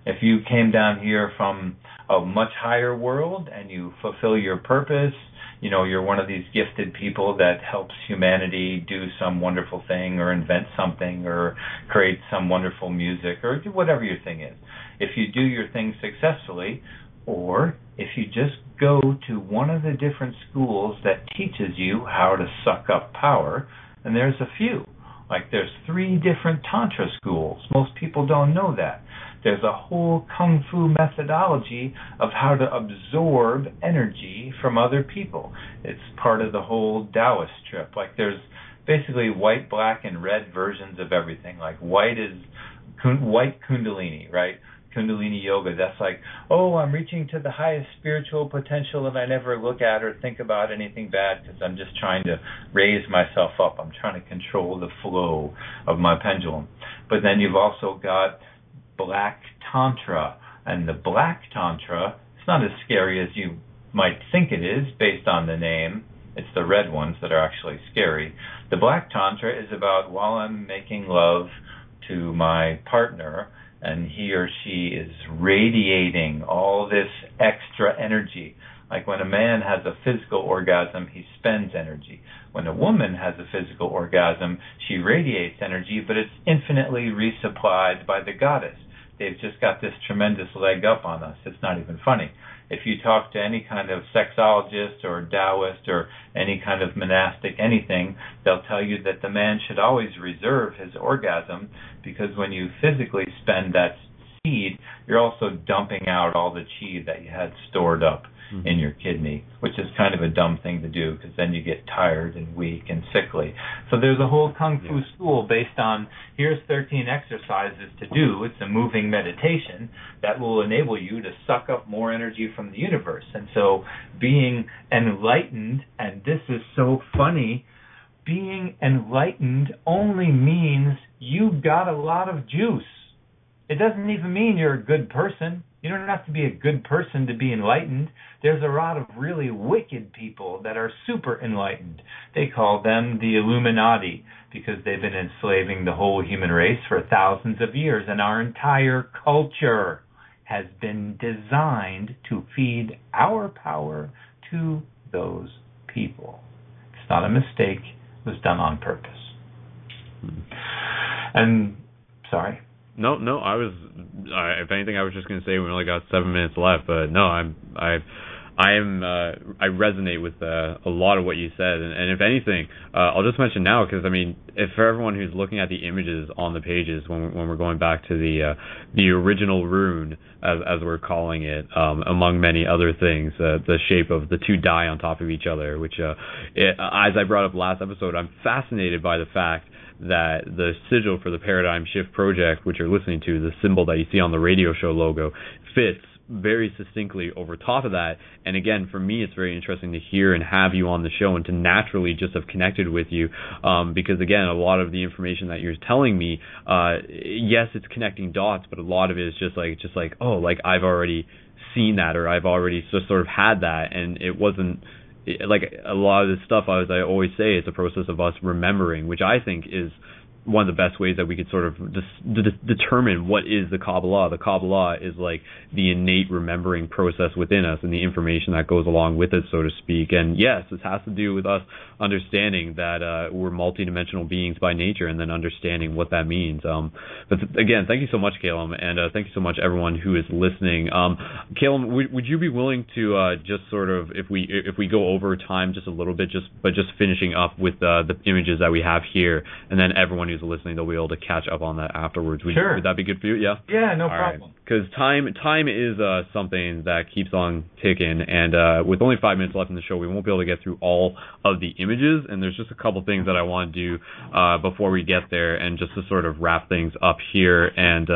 S2: If you came down here from a much higher world and you fulfill your purpose, you're one of these gifted people that helps humanity do some wonderful thing or invent something or create some wonderful music or whatever your thing is. If you do your thing successfully, or if you just go to one of the different schools that teaches you how to suck up power, and there's a few. Like there's 3 different Tantra schools. Most people don't know that. There's a whole Kung Fu methodology of how to absorb energy from other people. It's part of the whole Taoist trip. Like there's basically white, black, and red versions of everything. Like white is white Kundalini, right? Kundalini yoga, that's like, oh, I'm reaching to the highest spiritual potential and I never look at or think about anything bad because I'm just trying to raise myself up. I'm trying to control the flow of my pendulum. But then you've also got Black Tantra, and the Black Tantra not as scary as you might think it is based on the name. It's the red ones that are actually scary. The Black Tantra is about while I'm making love to my partner and he or she is radiating all this extra energy. Like when a man has a physical orgasm, he spends energy. When a woman has a physical orgasm, she radiates energy, but it's infinitely resupplied by the goddess. They've just got this tremendous leg up on us. It's not even funny. If you talk to any kind of sexologist or Taoist or any kind of monastic anything, they'll tell you that the man should always reserve his orgasm, because when you physically spend that seed, you're also dumping out all the chi that you had stored up in your kidney, which is kind of a dumb thing to do, because then you get tired and weak and sickly. So there's a whole Kung Fu school based on, here's 13 exercises to do. It's a moving meditation that will enable you to suck up more energy from the universe. And so being enlightened, and this is so funny, being enlightened only means you've got a lot of juice. It doesn't even mean you're a good person. You don't have to be a good person to be enlightened. There's a lot of really wicked people that are super enlightened. They call them the Illuminati because they've been enslaving the whole human race for thousands of years, and our entire culture has been designed to feed our power to those people. It's not a mistake. It was done on purpose. And, sorry.
S1: No. If anything, I was just going to say we only got 7 minutes left, but no, I resonate with a lot of what you said, and if anything, I'll just mention now, because I mean, if for everyone who's looking at the images on the pages when we're going back to the original rune, as we're calling it, among many other things, the shape of the two die on top of each other, which as I brought up last episode, I'm fascinated by the fact that the sigil for the Paradigm Shift Project, which you're listening to, the symbol that you see on the radio show logo, fits very succinctly over top of that. And again, for me, it's very interesting to hear and have you on the show and to naturally just have connected with you, because again, a lot of the information that you're telling me, yes, it's connecting dots, but a lot of it is just like oh, like I've already seen that, or I've already just sort of had that, and it wasn't like a lot of this stuff, as I always say, it's a process of us remembering, which I think is one of the best ways that we could sort of determine what is the Qabalah. The Qabalah is like the innate remembering process within us and the information that goes along with it, so to speak. And yes, this has to do with us understanding that we're multidimensional beings by nature, and then understanding what that means. But again, thank you so much, Calum, and thank you so much, everyone who is listening. Calum, would you be willing to just sort of, if we go over time just a little bit, just finishing up with the images that we have here, and then everyone who's listening, they'll be able to catch up on that afterwards.
S2: Sure.
S1: Would that be good for you? Yeah?
S2: Yeah, no problem.
S1: Because time is something that keeps on ticking, and with only 5 minutes left in the show, we won't be able to get through all of the images, and there's just a couple things that I want to do before we get there, and just to sort of wrap things up here and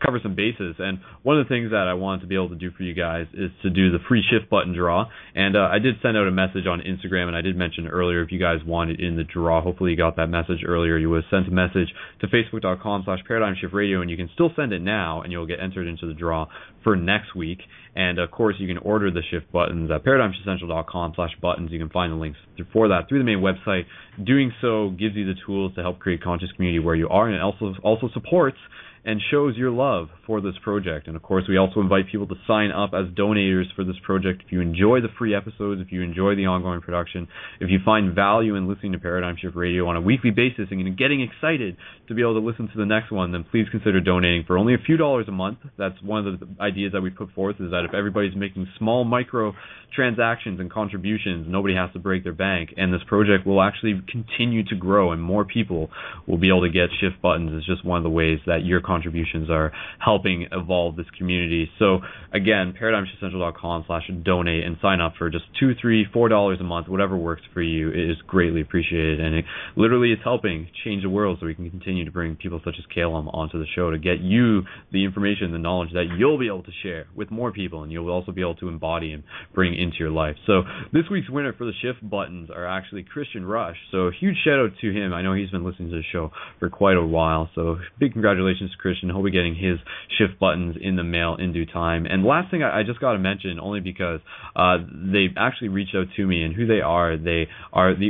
S1: cover some bases. And one of the things that I wanted to be able to do for you guys is to do the free shift button draw, and I did send out a message on Instagram, and I did mention earlier, if you guys wanted in the draw, hopefully you got that message earlier, you would have sent a message to facebook.com/ParadigmShiftRadio, and you can still send it now, and you'll get entered into the draw for next week. And of course, you can order the shift buttons at ParadigmShiftCentral.com/buttons. You can find the links for that through the main website. Doing so gives you the tools to help create conscious community where you are, and it also supports and shows your love for this project. And of course, we also invite people to sign up as donators for this project. If you enjoy the free episodes, if you enjoy the ongoing production, if you find value in listening to Paradigm Shift Radio on a weekly basis and getting excited to be able to listen to the next one, then please consider donating for only a few dollars a month. That's one of the ideas that we put forth, is that if everybody's making small micro transactions and contributions, nobody has to break their bank, and this project will actually continue to grow, and more people will be able to get shift buttons. It's just one of the ways that your contributions are helping evolve this community. So again, ParadigmShiftCentral.com/donate and sign up for just $2, $3, $4 a month, whatever works for you. It is greatly appreciated, and it literally is helping change the world, so we can continue to bring people such as Calum onto the show to get you the information, the knowledge that you'll be able to share with more people, and you'll also be able to embody and bring into your life. So this week's winner for the shift buttons are actually Christian Rush. So huge shout out to him. I know he's been listening to the show for quite a while, so big congratulations to Christian. He'll be getting his shift buttons in the mail in due time. And last thing I just got to mention, only because they actually reached out to me, and who they are the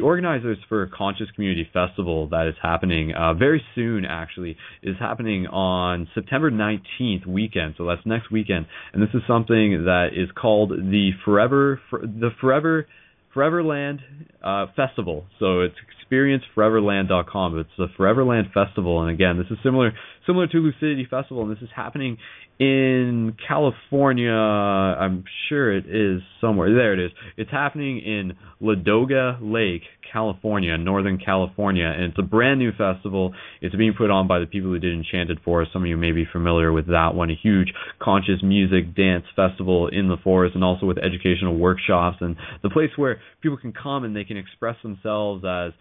S1: organizers for Conscious Community Festival that is happening very soon, actually, is happening on September 19th weekend, so that's next weekend. And this is something that is called the Foreverland Festival. So it's experienceforeverland.com. It's the Foreverland Festival, and again, this is similar to Lucidity Festival, and this is happening in California. I'm sure it is somewhere. There it is. It's happening in Ladoga Lake, California, Northern California, and it's a brand new festival. It's being put on by the people who did Enchanted Forest. Some of you may be familiar with that one, a huge conscious music dance festival in the forest, and also with educational workshops, and the place where people can come and they can express themselves as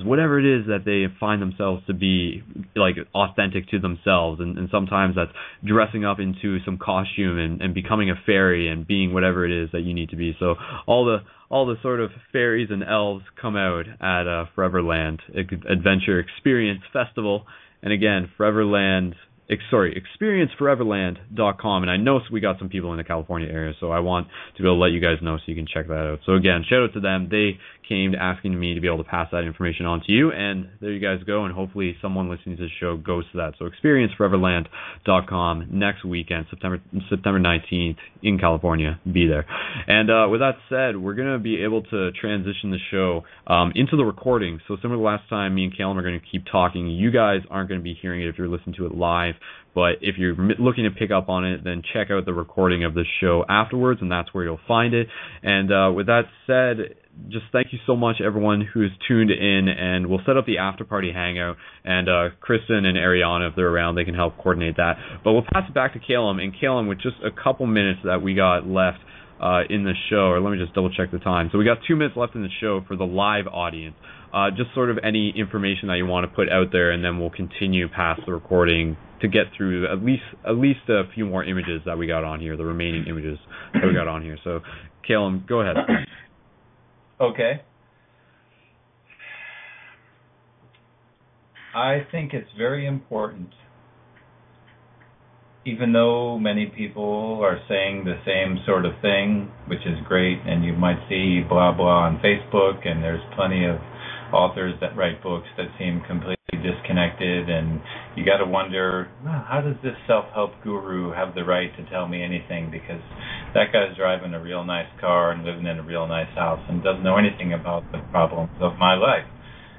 S1: whatever it is that they find themselves to be, like, authentic to themselves, and sometimes that's dressing up into some costume and becoming a fairy and being whatever it is that you need to be. So all the sort of fairies and elves come out at Foreverland Adventure Experience Festival. And again, experienceforeverland.com. And I know we got some people in the California area, so I want to be able to let you guys know so you can check that out. So again, shout out to them. They came asking me to be able to pass that information on to you, and there you guys go, and hopefully someone listening to the show goes to that. So experienceforeverland.com next weekend, September 19th in California. Be there. And with that said, we're going to be able to transition the show into the recording. So similar to last time, me and Calum are going to keep talking. You guys aren't going to be hearing it if you're listening to it live, but if you're looking to pick up on it, then check out the recording of the show afterwards, and that's where you'll find it. And with that said, just thank you so much, everyone who's tuned in, and we'll set up the after-party hangout, and Kristen and Ariana, if they're around, they can help coordinate that. But we'll pass it back to Calum, and Calum, with just a couple minutes that we got left in the show, or let me just double-check the time. So we got 2 minutes left in the show for the live audience. Just sort of any information that you want to put out there, and then we'll continue past the recording to get through at least a few more images that we got on here, the remaining images that we got on here. So, Calum, go ahead.
S2: Okay. I think it's very important, even though many people are saying the same sort of thing, which is great, and you might see blah blah on Facebook, and there's plenty of authors that write books that seem completely disconnected, and you got to wonder, well, how does this self-help guru have the right to tell me anything, because that guy's driving a real nice car and living in a real nice house and doesn't know anything about the problems of my life.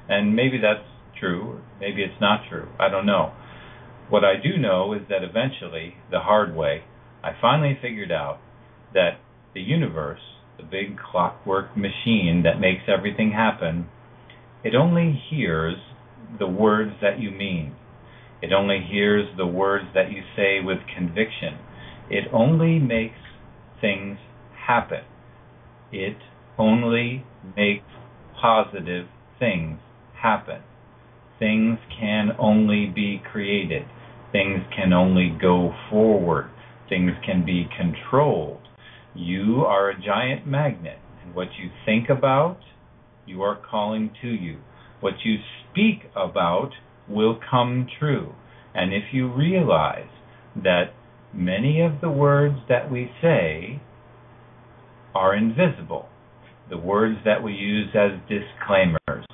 S2: And maybe that's true, or maybe it's not true. I don't know. What I do know is that eventually, the hard way, I finally figured out that the universe, the big clockwork machine that makes everything happen, it only hears the words that you mean. It only hears the words that you say with conviction. It only makes things happen. It only makes positive things happen. Things can only be created. Things can only go forward. Things can be controlled. You are a giant magnet, and what you think about, you are calling to you. What you speak about will come true. And if you realize that many of the words that we say are invisible, the words that we use as disclaimers,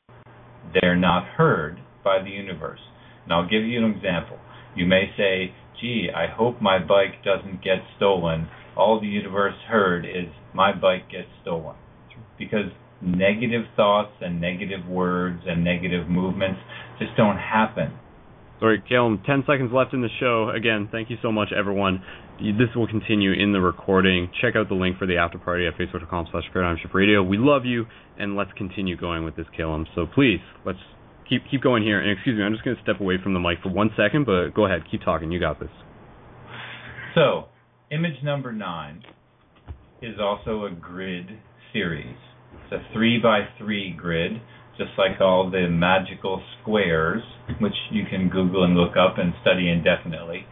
S2: they're not heard by the universe. And I'll give you an example. You may say, gee, I hope my bike doesn't get stolen. All the universe heard is my bike gets stolen. Because negative thoughts and negative words and negative movements just don't happen.
S1: Sorry, Calum, 10 seconds left in the show. Again, thank you so much, everyone. This will continue in the recording. Check out the link for the after party at facebook.com/ParadigmShiftRadio. We love you, and let's continue going with this, Calum. So please, let's keep going here. And excuse me, I'm just going to step away from the mic for 1 second, but go ahead, keep talking. You got this.
S2: So, image number 9 is also a grid series. It's a 3x3 grid, just like all the magical squares, which you can Google and look up and study indefinitely.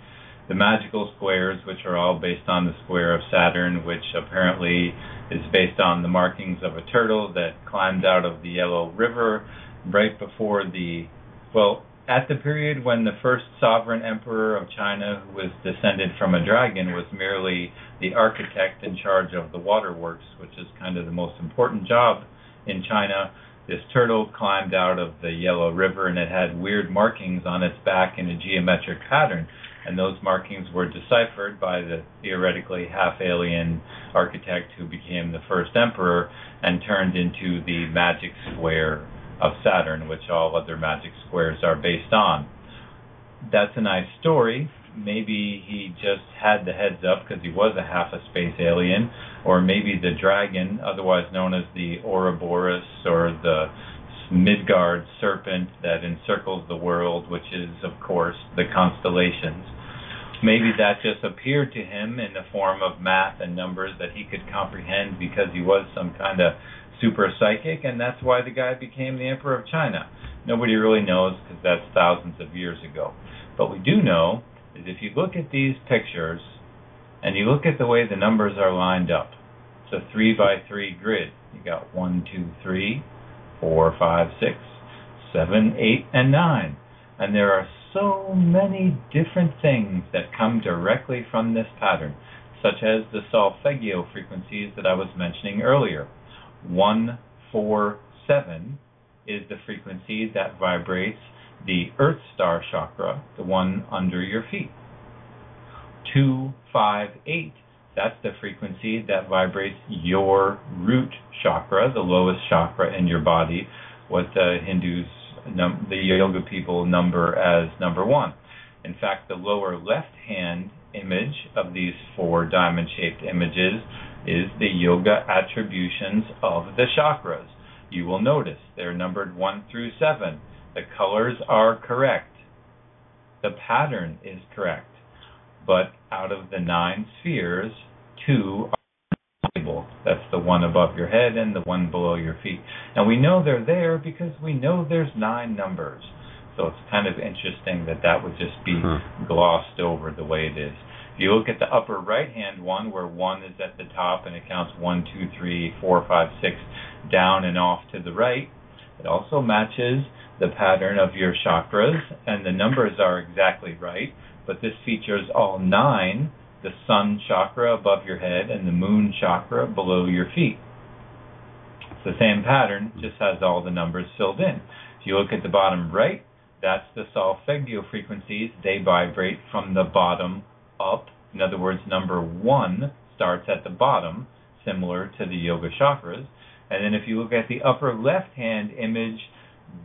S2: The magical squares, which are all based on the square of Saturn, which apparently is based on the markings of a turtle that climbed out of the Yellow River right before at the period when the first sovereign emperor of China, who was descended from a dragon, was merely the architect in charge of the waterworks, which is kind of the most important job in China, this turtle climbed out of the Yellow River, and it had weird markings on its back in a geometric pattern. And those markings were deciphered by the theoretically half-alien architect who became the first emperor and turned into the magic square of Saturn, which all other magic squares are based on. That's a nice story. Maybe he just had the heads up because he was a half a space alien, or maybe the dragon, otherwise known as the Ouroboros or the Midgard serpent that encircles the world, which is, of course, the constellations. Maybe that just appeared to him in the form of math and numbers that he could comprehend because he was some kind of super psychic, and that's why the guy became the Emperor of China. Nobody really knows because that's thousands of years ago. But we do know is if you look at these pictures and you look at the way the numbers are lined up, it's a 3 by 3 grid. You got 1, 2, 3, 4, 5, 6, 7, 8, and 9. And there are so many different things that come directly from this pattern, such as the solfeggio frequencies that I was mentioning earlier. 1, 4, 7 is the frequency that vibrates the Earth Star chakra, the one under your feet. 2, 5, 8, that's the frequency that vibrates your root chakra, the lowest chakra in your body, what the Hindus, the yoga people number as number 1. In fact, the lower left-hand image of these 4 diamond-shaped images is the yoga attributions of the chakras. You will notice they're numbered 1 through 7. The colors are correct. The pattern is correct. But out of the 9 spheres, 2 are labeled. That's the one above your head and the one below your feet. And we know they're there because we know there's 9 numbers. So it's kind of interesting that that would just be glossed over the way it is. If you look at the upper right-hand one, where 1 is at the top and it counts 1, 2, 3, 4, 5, 6, down and off to the right, it also matches the pattern of your chakras, and the numbers are exactly right, but this features all 9, the sun chakra above your head and the moon chakra below your feet. It's the same pattern, just has all the numbers filled in. If you look at the bottom right, that's the solfeggio frequencies. They vibrate from the bottom up. In other words, number 1 starts at the bottom, similar to the yoga chakras. And then if you look at the upper left-hand image,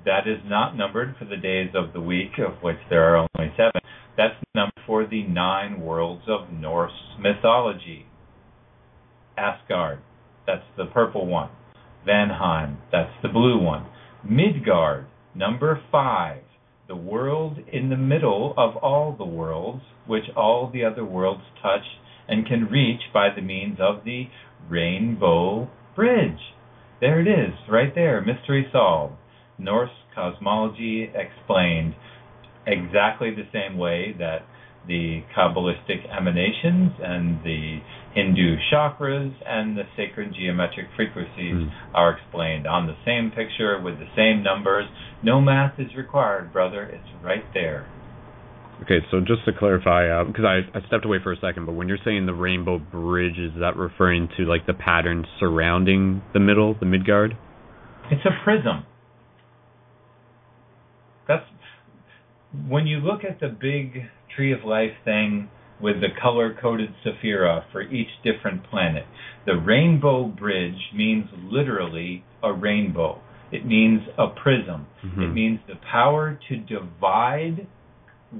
S2: that is not numbered for the days of the week, of which there are only 7. That's numbered for the 9 worlds of Norse mythology. Asgard, that's the purple one. Vanheim, that's the blue one. Midgard, number 5. The world in the middle of all the worlds, which all the other worlds touch and can reach by the means of the Rainbow Bridge. There it is, right there, mystery solved. Norse cosmology explained exactly the same way that the Kabbalistic emanations and the Hindu chakras and the sacred geometric frequencies are explained on the same picture with the same numbers. No math is required, brother. It's right there.
S1: Okay, so just to clarify, because I stepped away for a second, but when you're saying the Rainbow Bridge, is that referring to like the pattern surrounding the middle, the Midgard?
S2: It's a prism. That's when you look at the big Tree of Life thing with the color-coded Sephira for each different planet. The Rainbow Bridge means literally a rainbow. It means a prism. It means the power to divide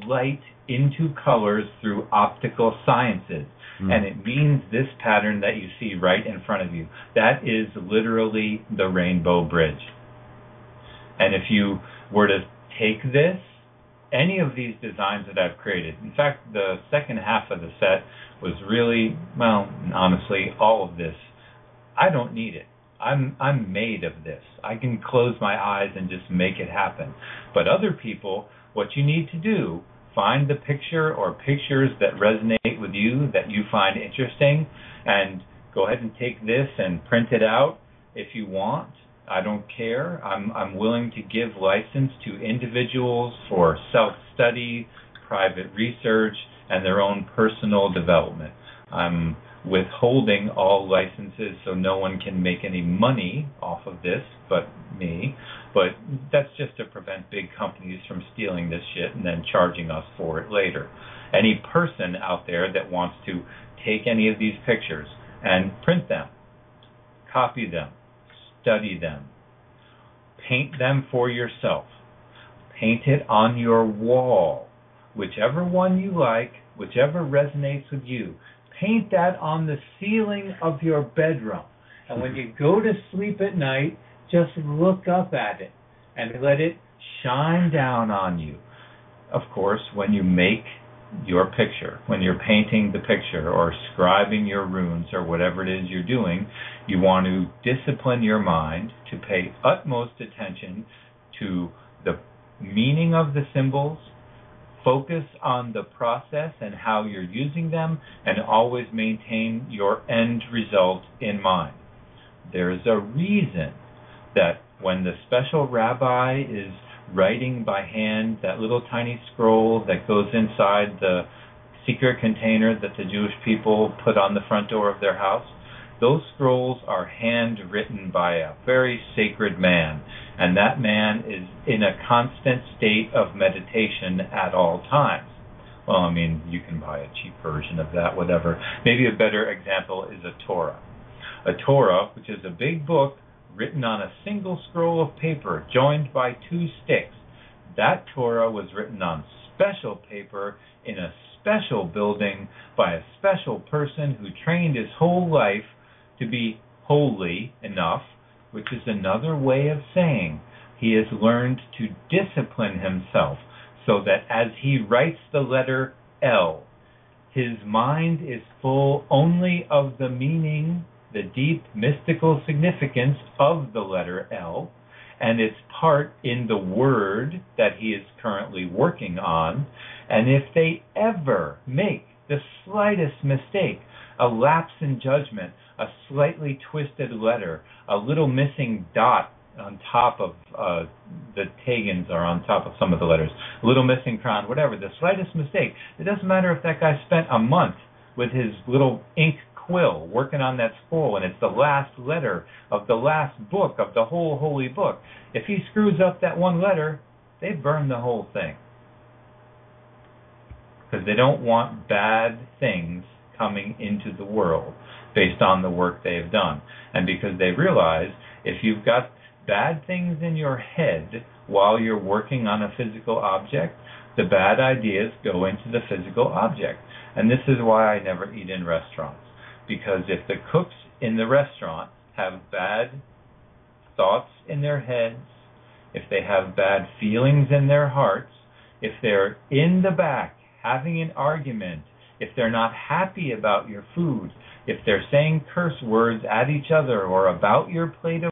S2: light into colors through optical sciences. And it means this pattern that you see right in front of you. That is literally the Rainbow Bridge. And if you were to take this, any of these designs that I've created, in fact, the second half of the set was really, well, honestly, all of this, I don't need it. I'm made of this. I can close my eyes and just make it happen. But other people, what you need to do, find the picture or pictures that resonate with you, that you find interesting, and go ahead and take this and print it out if you want. I don't care. I'm willing to give license to individuals for self-study, private research, and their own personal development. I'm withholding all licenses so no one can make any money off of this but me. But that's just to prevent big companies from stealing this shit and then charging us for it later. Any person out there that wants to take any of these pictures and print them, copy them, study them, paint them for yourself, paint it on your wall, whichever one you like, whichever resonates with you. Paint that on the ceiling of your bedroom. And when you go to sleep at night, just look up at it and let it shine down on you. Of course, when you make your picture, when you're painting the picture or scribing your runes or whatever it is you're doing, you want to discipline your mind to pay utmost attention to the meaning of the symbols, focus on the process and how you're using them, and always maintain your end result in mind. There's a reason that when the special rabbi is writing by hand that little tiny scroll that goes inside the secret container that the Jewish people put on the front door of their house, those scrolls are handwritten by a very sacred man, and that man is in a constant state of meditation at all times. Well, I mean, you can buy a cheap version of that, whatever. Maybe a better example is a Torah. A Torah, which is a big book written on a single scroll of paper joined by 2 sticks. That Torah was written on special paper in a special building by a special person who trained his whole life to be holy enough, which is another way of saying he has learned to discipline himself so that as he writes the letter L, his mind is full only of the meaning, the deep mystical significance of the letter L, and its part in the word that he is currently working on. And if they ever make the slightest mistake, a lapse in judgment, a slightly twisted letter, a little missing dot on top of the Tegans or on top of some of the letters, a little missing crown, whatever, the slightest mistake. It doesn't matter if that guy spent a month with his little ink quill working on that scroll and it's the last letter of the last book of the whole holy book. If he screws up that one letter, they burn the whole thing. Because they don't want bad things coming into the world based on the work they've done. And because they realize if you've got bad things in your head while you're working on a physical object, the bad ideas go into the physical object. And this is why I never eat in restaurants. Because if the cooks in the restaurant have bad thoughts in their heads, if they have bad feelings in their hearts, if they're in the back having an argument, if they're not happy about your food, if they're saying curse words at each other or about your plate of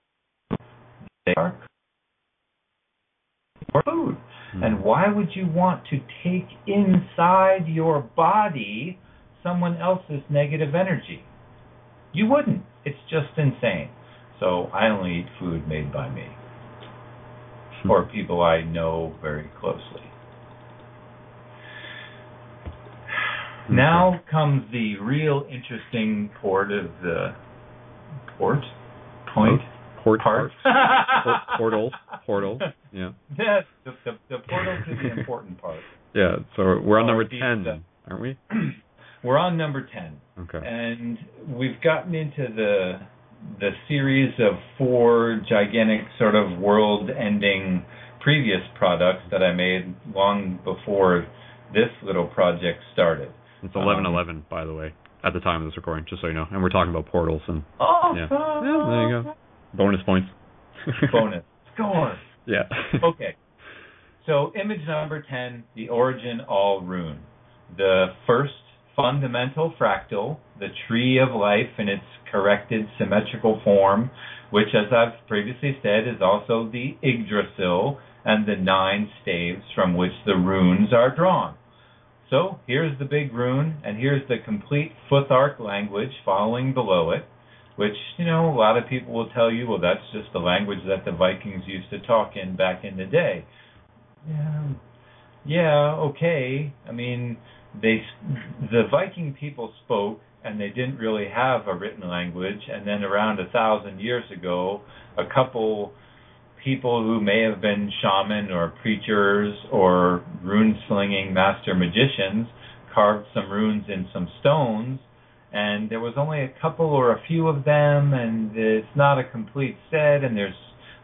S2: food, they are for food. And why would you want to take inside your body someone else's negative energy? You wouldn't. It's just insane. So I only eat food made by me or people I know very closely. Now comes the real interesting part, yeah.
S1: Portal.
S2: Yes, the portal to the important part.
S1: Yeah, so we're on number 10, aren't we?
S2: We're on number 10.
S1: Okay.
S2: And we've gotten into the series of 4 gigantic sort of world-ending previous products that I made long before this little project started.
S1: It's 11:11, by the way, at the time of this recording, just so you know. And we're talking about portals. And yeah, there you go. Bonus points.
S2: Bonus. Score.
S1: Yeah.
S2: Okay. So image number 10, the origin all rune. The first fundamental fractal, the tree of life in its corrected symmetrical form, which, as I've previously said, is also the Yggdrasil and the 9 staves from which the runes are drawn. So here's the big rune, and here's the complete Futhark language following below it, which, a lot of people will tell you, well, that's just the language that the Vikings used to talk in back in the day. Yeah, okay. I mean, the Viking people spoke, and they didn't really have a written language, and then around 1,000 years ago, a couple people who may have been shaman or preachers or rune-slinging master magicians carved some runes in some stones, and there was only a couple or a few of them, and it's not a complete set, and there's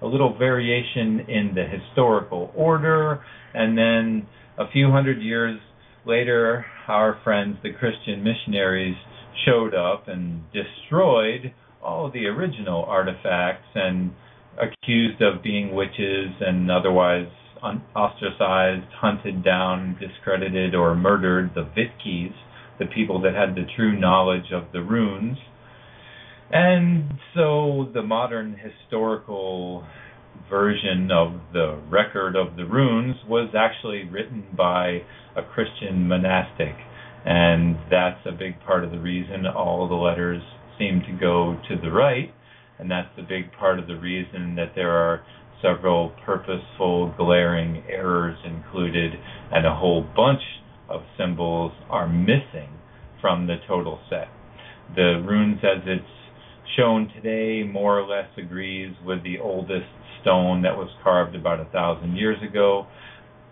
S2: a little variation in the historical order, and then a few hundred years later, our friends, the Christian missionaries, showed up and destroyed all the original artifacts and accused of being witches and otherwise ostracized, hunted down, discredited, or murdered the Vitkis, the people that had the true knowledge of the runes. And so the modern historical version of the record of the runes was actually written by a Christian monastic, and that's a big part of the reason all the letters seem to go to the right, and that's the big part of the reason that there are several purposeful glaring errors included, and a whole bunch of symbols are missing from the total set. The runes as it's shown today more or less agrees with the oldest stone that was carved about 1,000 years ago,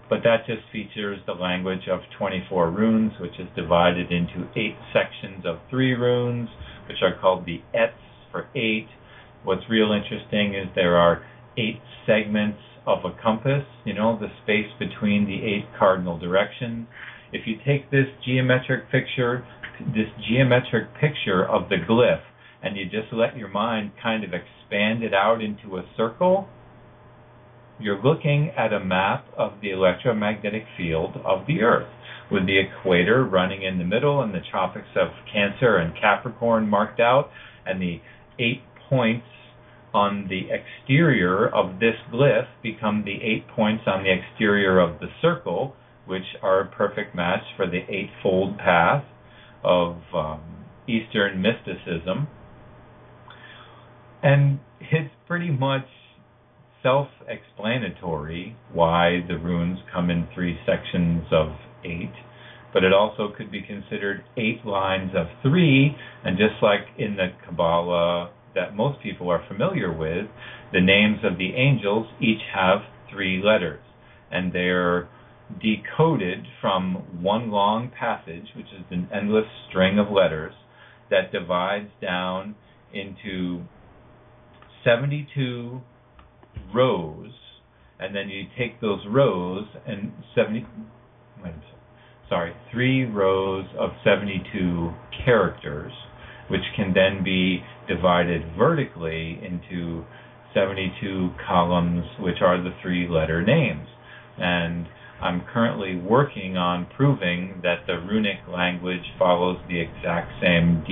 S2: but that just features the language of 24 runes, which is divided into 8 sections of 3 runes, which are called the Ets for 8. What's real interesting is there are 8 segments of a compass, the space between the 8 cardinal directions. If you take this geometric picture of the glyph, and you just let your mind kind of expand it out into a circle, you're looking at a map of the electromagnetic field of the Earth, with the equator running in the middle and the tropics of Cancer and Capricorn marked out, and the 8 points on the exterior of this glyph become the 8 points on the exterior of the circle, which are a perfect match for the eightfold path of Eastern mysticism. And it's pretty much self-explanatory why the runes come in 3 sections of 8, but it also could be considered 8 lines of 3, and just like in the Qabalah that most people are familiar with, the names of the angels each have 3 letters, and they're decoded from one long passage, which is an endless string of letters that divides down into 72 rows, and then you take those rows and 3 rows of 72 characters, which can then be divided vertically into 72 columns, which are the 3-letter names. And I'm currently working on proving that the runic language follows the exact same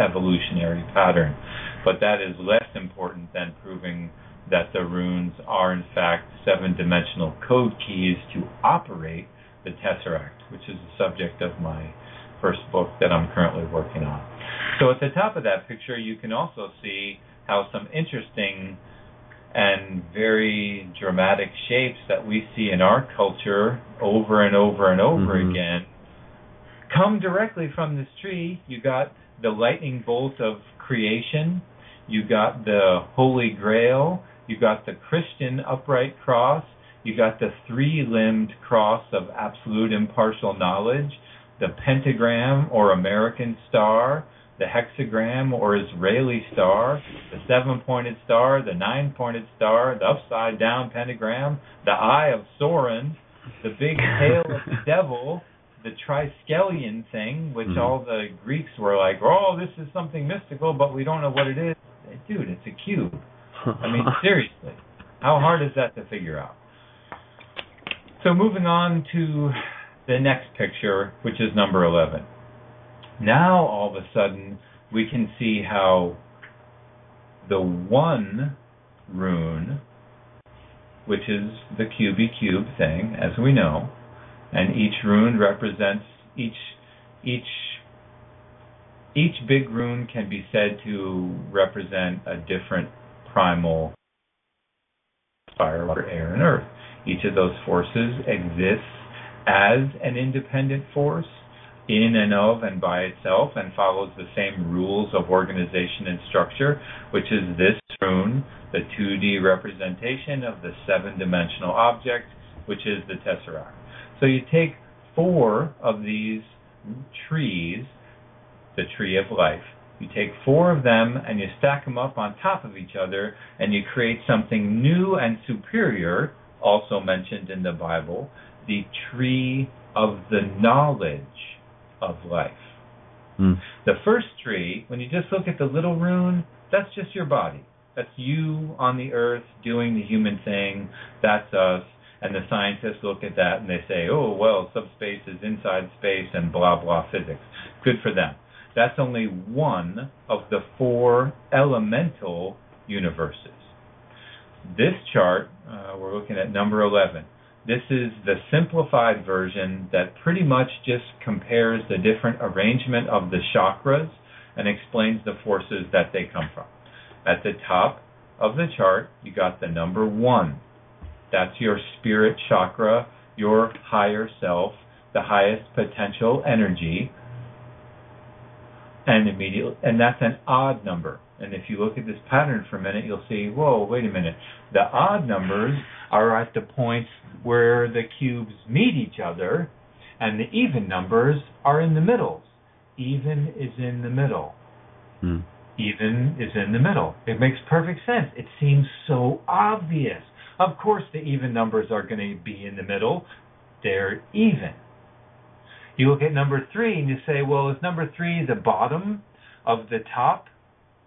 S2: evolutionary pattern. But that is less important than proving that the runes are in fact 7-dimensional code keys to operate the Tesseract, which is the subject of my first book that I'm currently working on. So at the top of that picture, you can also see how some interesting and very dramatic shapes that we see in our culture over and over and over again come directly from this tree. You got the lightning bolt of creation, you got the Holy Grail, you got the Christian upright cross, you got the 3-limbed cross of absolute impartial knowledge, the pentagram or American star, the hexagram or Israeli star, the 7-pointed star, the 9-pointed star, the upside-down pentagram, the eye of Sauron, the big tail of the devil, the triskelion thing, which all the Greeks were like, oh, this is something mystical, but we don't know what it is. Dude, it's a cube. I mean, seriously. How hard is that to figure out? So moving on to the next picture, which is number 11. Now, all of a sudden, we can see how the one rune, which is the cubey cube thing, as we know, and each rune represents each Each big rune can be said to represent a different primal fire, water, air, and earth. Each of those forces exists as an independent force in and of and by itself and follows the same rules of organization and structure, which is this rune, the 2D representation of the 7-dimensional object, which is the tesseract. So you take 4 of these trees, the tree of life. You take 4 of them and you stack them up on top of each other and you create something new and superior, also mentioned in the Bible, the tree of the knowledge of life. The first tree, when you just look at the little rune, that's just your body. That's you on the earth doing the human thing. That's us. And the scientists look at that and they say, oh, well, subspace is inside space and blah, blah physics. Good for them. That's only one of the 4 elemental universes. This chart, we're looking at number 11. This is the simplified version that pretty much just compares the different arrangement of the chakras and explains the forces that they come from. At the top of the chart, you got the number 1. That's your spirit chakra, your higher self, the highest potential energy. And that's an odd number. And if you look at this pattern for a minute, you'll see, whoa, wait a minute. The odd numbers are at the points where the cubes meet each other, and the even numbers are in the middles. Even is in the middle. Even is in the middle. It makes perfect sense. It seems so obvious. Of course the even numbers are going to be in the middle. They're even. You look at number 3 and you say, well, is number 3 the bottom of the top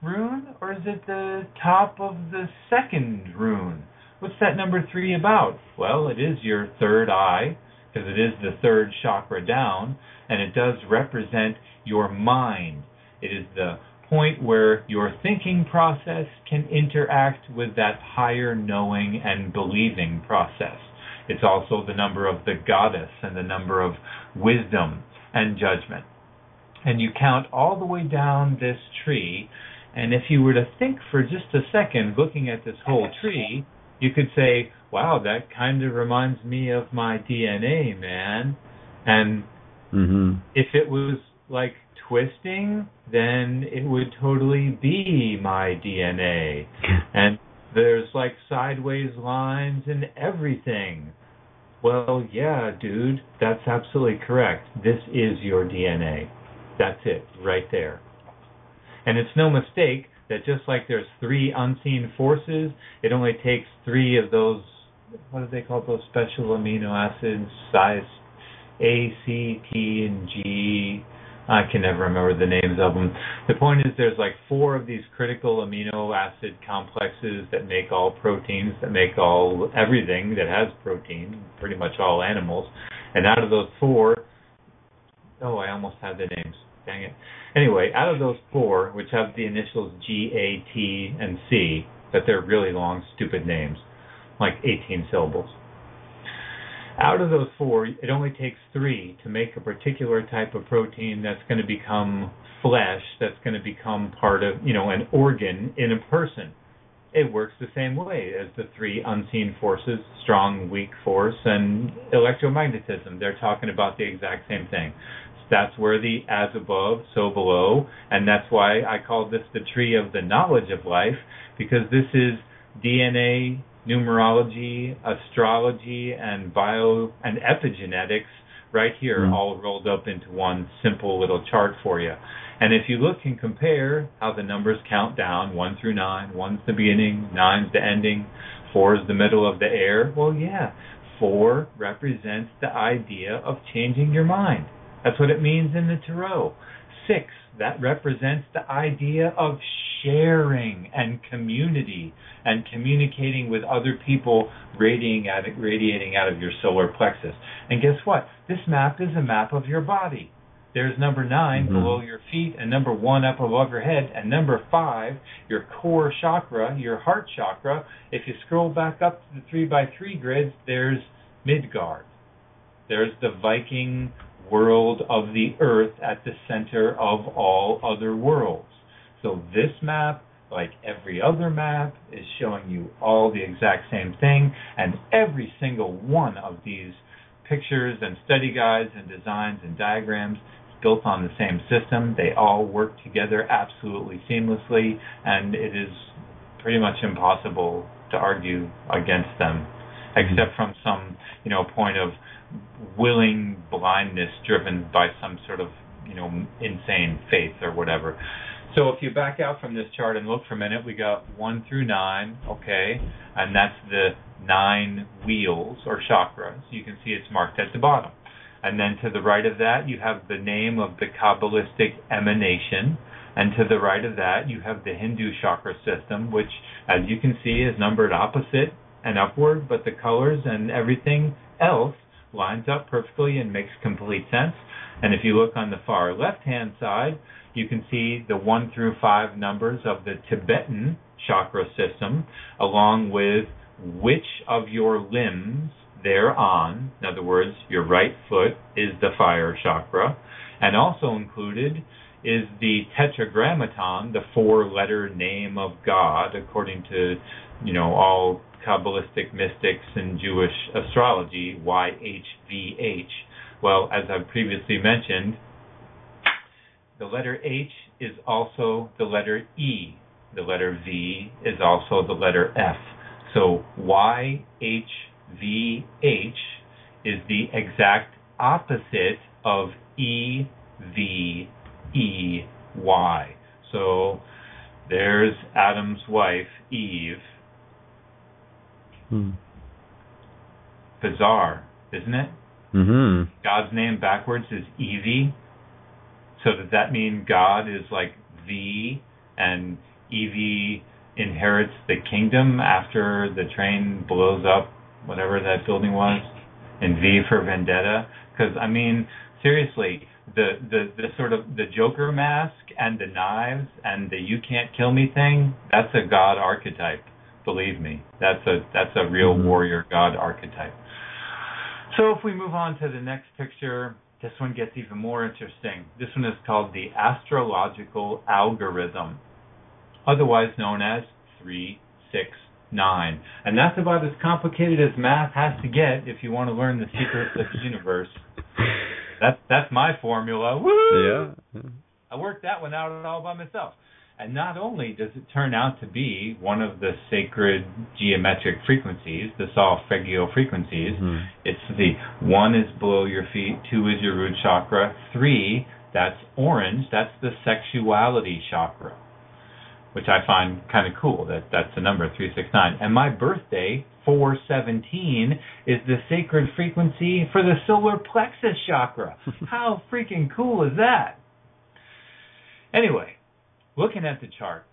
S2: rune, or is it the top of the second rune? What's that number 3 about? Well, it is your third eye, because it is the third chakra down, and it does represent your mind. It is the point where your thinking process can interact with that higher knowing and believing process. It's also the number of the goddess and the number of wisdom and judgment. And you count all the way down this tree, and if you were to think for just a second, looking at this whole tree, you could say, wow, that kind of reminds me of my DNA, man. And if it was like twisting, then it would totally be my DNA. And there's like sideways lines and everything. Well, yeah, dude, that's absolutely correct. This is your DNA. That's it, right there. And it's no mistake that just like there's 3 unseen forces, it only takes 3 of those, what do they call those special amino acids, size A, C, T, and G. I can never remember the names of them. The point is there's like 4 of these critical amino acid complexes that make all proteins, that make all everything that has protein, pretty much all animals. And out of those 4, oh, I almost had the names. Dang it. Anyway, out of those 4, which have the initials G, A, T, and C, but they're really long, stupid names, like 18 syllables. Out of those 4, it only takes 3 to make a particular type of protein that's going to become flesh, that's going to become part of, an organ in a person. It works the same way as the 3 unseen forces, strong, weak force, and electromagnetism. They're talking about the exact same thing. That's where the as above, so below, and that's why I call this the tree of the knowledge of life, because this is DNA, numerology, astrology, and bio and epigenetics right here, all rolled up into one simple little chart for you. And if you look and compare how the numbers count down, 1 through 9, 1's the beginning, 9's the ending, 4 is the middle of the air, well, yeah, 4 represents the idea of changing your mind. That's what it means in the Tarot. 6, that represents the idea of sharing and community and communicating with other people, radiating out of your solar plexus. And guess what? This map is a map of your body. There's number 9 below your feet and number 1 up above your head and number 5, your core chakra, your heart chakra. If you scroll back up to the 3x3 grids, there's Midgard. There's the Viking world of the earth at the center of all other worlds. So this map, like every other map, is showing you all the exact same thing, and every single one of these pictures and study guides and designs and diagrams is built on the same system. They all work together absolutely seamlessly, and it is pretty much impossible to argue against them, except from some, point of willing blindness driven by some sort of, insane faith or whatever. So if you back out from this chart and look for a minute, we got 1 through 9, okay, and that's the 9 wheels or chakras. You can see it's marked at the bottom. And then to the right of that, you have the name of the Kabbalistic emanation, and to the right of that, you have the Hindu chakra system, which, as you can see, is numbered opposite and upward, but the colors and everything else lines up perfectly and makes complete sense. And if you look on the far left-hand side, you can see the 1 through 5 numbers of the Tibetan chakra system, along with which of your limbs they're on. In other words, your right foot is the fire chakra. And also included is the Tetragrammaton, the 4-letter name of God, according to, all Kabbalistic mystics and Jewish astrology, YHVH. Well, as I've previously mentioned, the letter H is also the letter E. The letter V is also the letter F. So YHVH is the exact opposite of EVEY. So there's Adam's wife, Eve. Bizarre, isn't it?
S1: Mm-hmm.
S2: God's name backwards is Evie. So does that mean God is like V, and Evie inherits the kingdom after the train blows up whatever that building was, and V for Vendetta? Because, seriously, the sort of the Joker mask and the knives and the you can't kill me thing, that's a God archetype. Believe me, that's a real warrior God archetype. So if we move on to the next picture, this one gets even more interesting. This one is called the astrological algorithm, otherwise known as 369. And that's about as complicated as math has to get if you want to learn the secrets of the universe. That's my formula. Woo!
S1: Yeah.
S2: I worked that one out all by myself. And not only does it turn out to be one of the sacred geometric frequencies, the solfeggio frequencies, it's the 1 is below your feet, 2 is your root chakra, 3, that's orange, that's the sexuality chakra, which I find kind of cool. That's the number, 369. And my birthday, 417, is the sacred frequency for the solar plexus chakra. How freaking cool is that? Anyway, looking at the chart,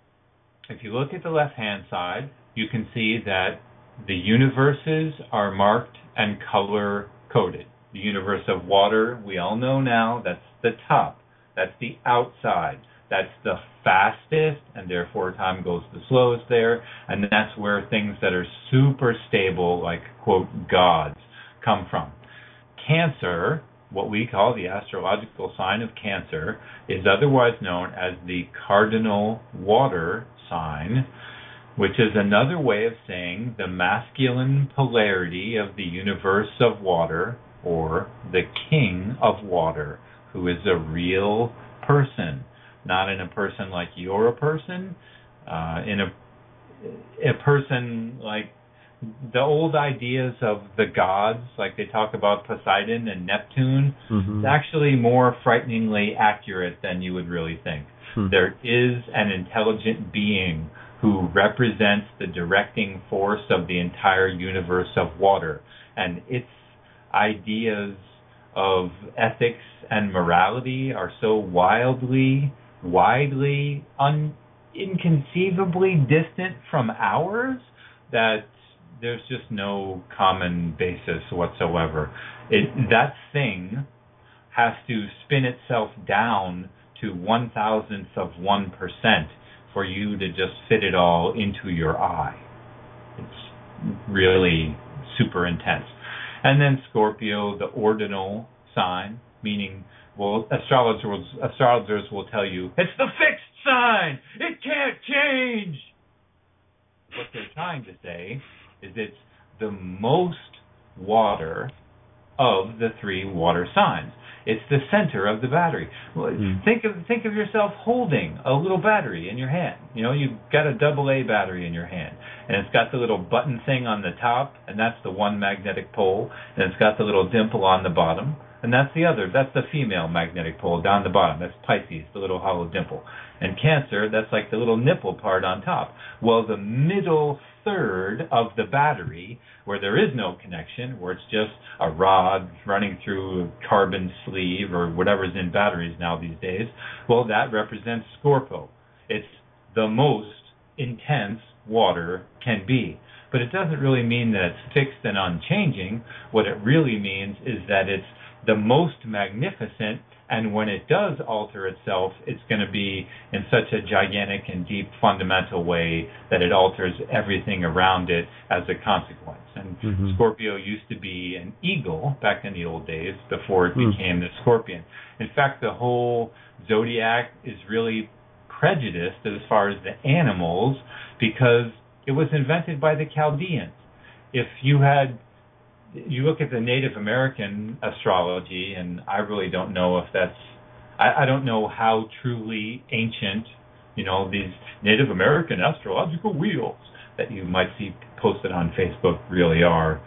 S2: if you look at the left-hand side, you can see that the universes are marked and color-coded. The universe of water, we all know now, that's the top. That's the outside. That's the fastest, and therefore time goes the slowest there. And that's where things that are super stable, like, quote, gods, come from. Cancer, what we call the astrological sign of Cancer, is otherwise known as the cardinal water sign, which is another way of saying the masculine polarity of the universe of water, or the king of water, who is a real person, not in a person like you're a person, in a person like the old ideas of the gods, like they talk about Poseidon and Neptune, is actually more frighteningly accurate than you would really think. There is an intelligent being who represents the directing force of the entire universe of water, and its ideas of ethics and morality are so widely, inconceivably distant from ours that there's just no common basis whatsoever. That thing has to spin itself down to 0.001% for you to just fit it all into your eye. It's really super intense. And then Scorpio, the ordinal sign, meaning, well, astrologers will tell you, it's the fixed sign, it can't change. What they're trying to say is it's the most water of the 3 water signs. It's the center of the battery. Think of yourself holding a little battery in your hand. You've got a AA battery in your hand, and it's got the little button thing on the top, and that's the one magnetic pole, and it's got the little dimple on the bottom, and that's the female magnetic pole down the bottom. That's Pisces, the little hollow dimple. And Cancer, that's like the little nipple part on top. Well, the middle third of the battery, where there is no connection, where it's just a rod running through a carbon sleeve or whatever's in batteries now these days, well, that represents Scorpio. It's the most intense water can be. But it doesn't really mean that it's fixed and unchanging. What it really means is that it's the most magnificent, and when it does alter itself, it's going to be in such a gigantic and deep fundamental way that it alters everything around it as a consequence. And Scorpio used to be an eagle back in the old days before it became the scorpion. In fact, the whole zodiac is really prejudiced as far as the animals because it was invented by the Chaldeans. If you look at the Native American astrology, and I really don't know if that's, I don't know how truly ancient, these Native American astrological wheels that you might see posted on Facebook really are.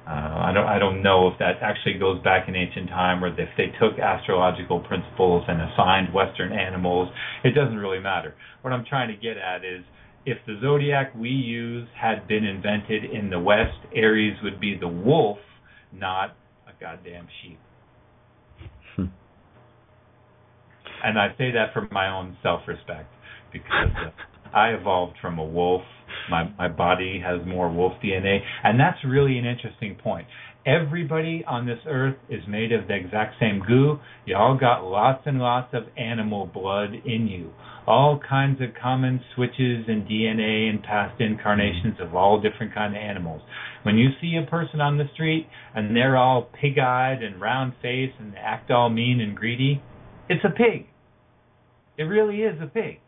S2: I don't know if that actually goes back in ancient time, or if they took astrological principles and assigned Western animals. It doesn't really matter. What I'm trying to get at is, if the zodiac we use had been invented in the West, Aries would be the wolf, not a goddamn sheep. And I say that for my own self-respect, because I evolved from a wolf. My body has more wolf DNA, and that's really an interesting point. Everybody on this earth is made of the exact same goo. You all got lots and lots of animal blood in you. All kinds of common switches in DNA and past incarnations of all different kind of animals. When you see a person on the street and they're all pig-eyed and round-faced and they act all mean and greedy, it's a pig. It really is a pig.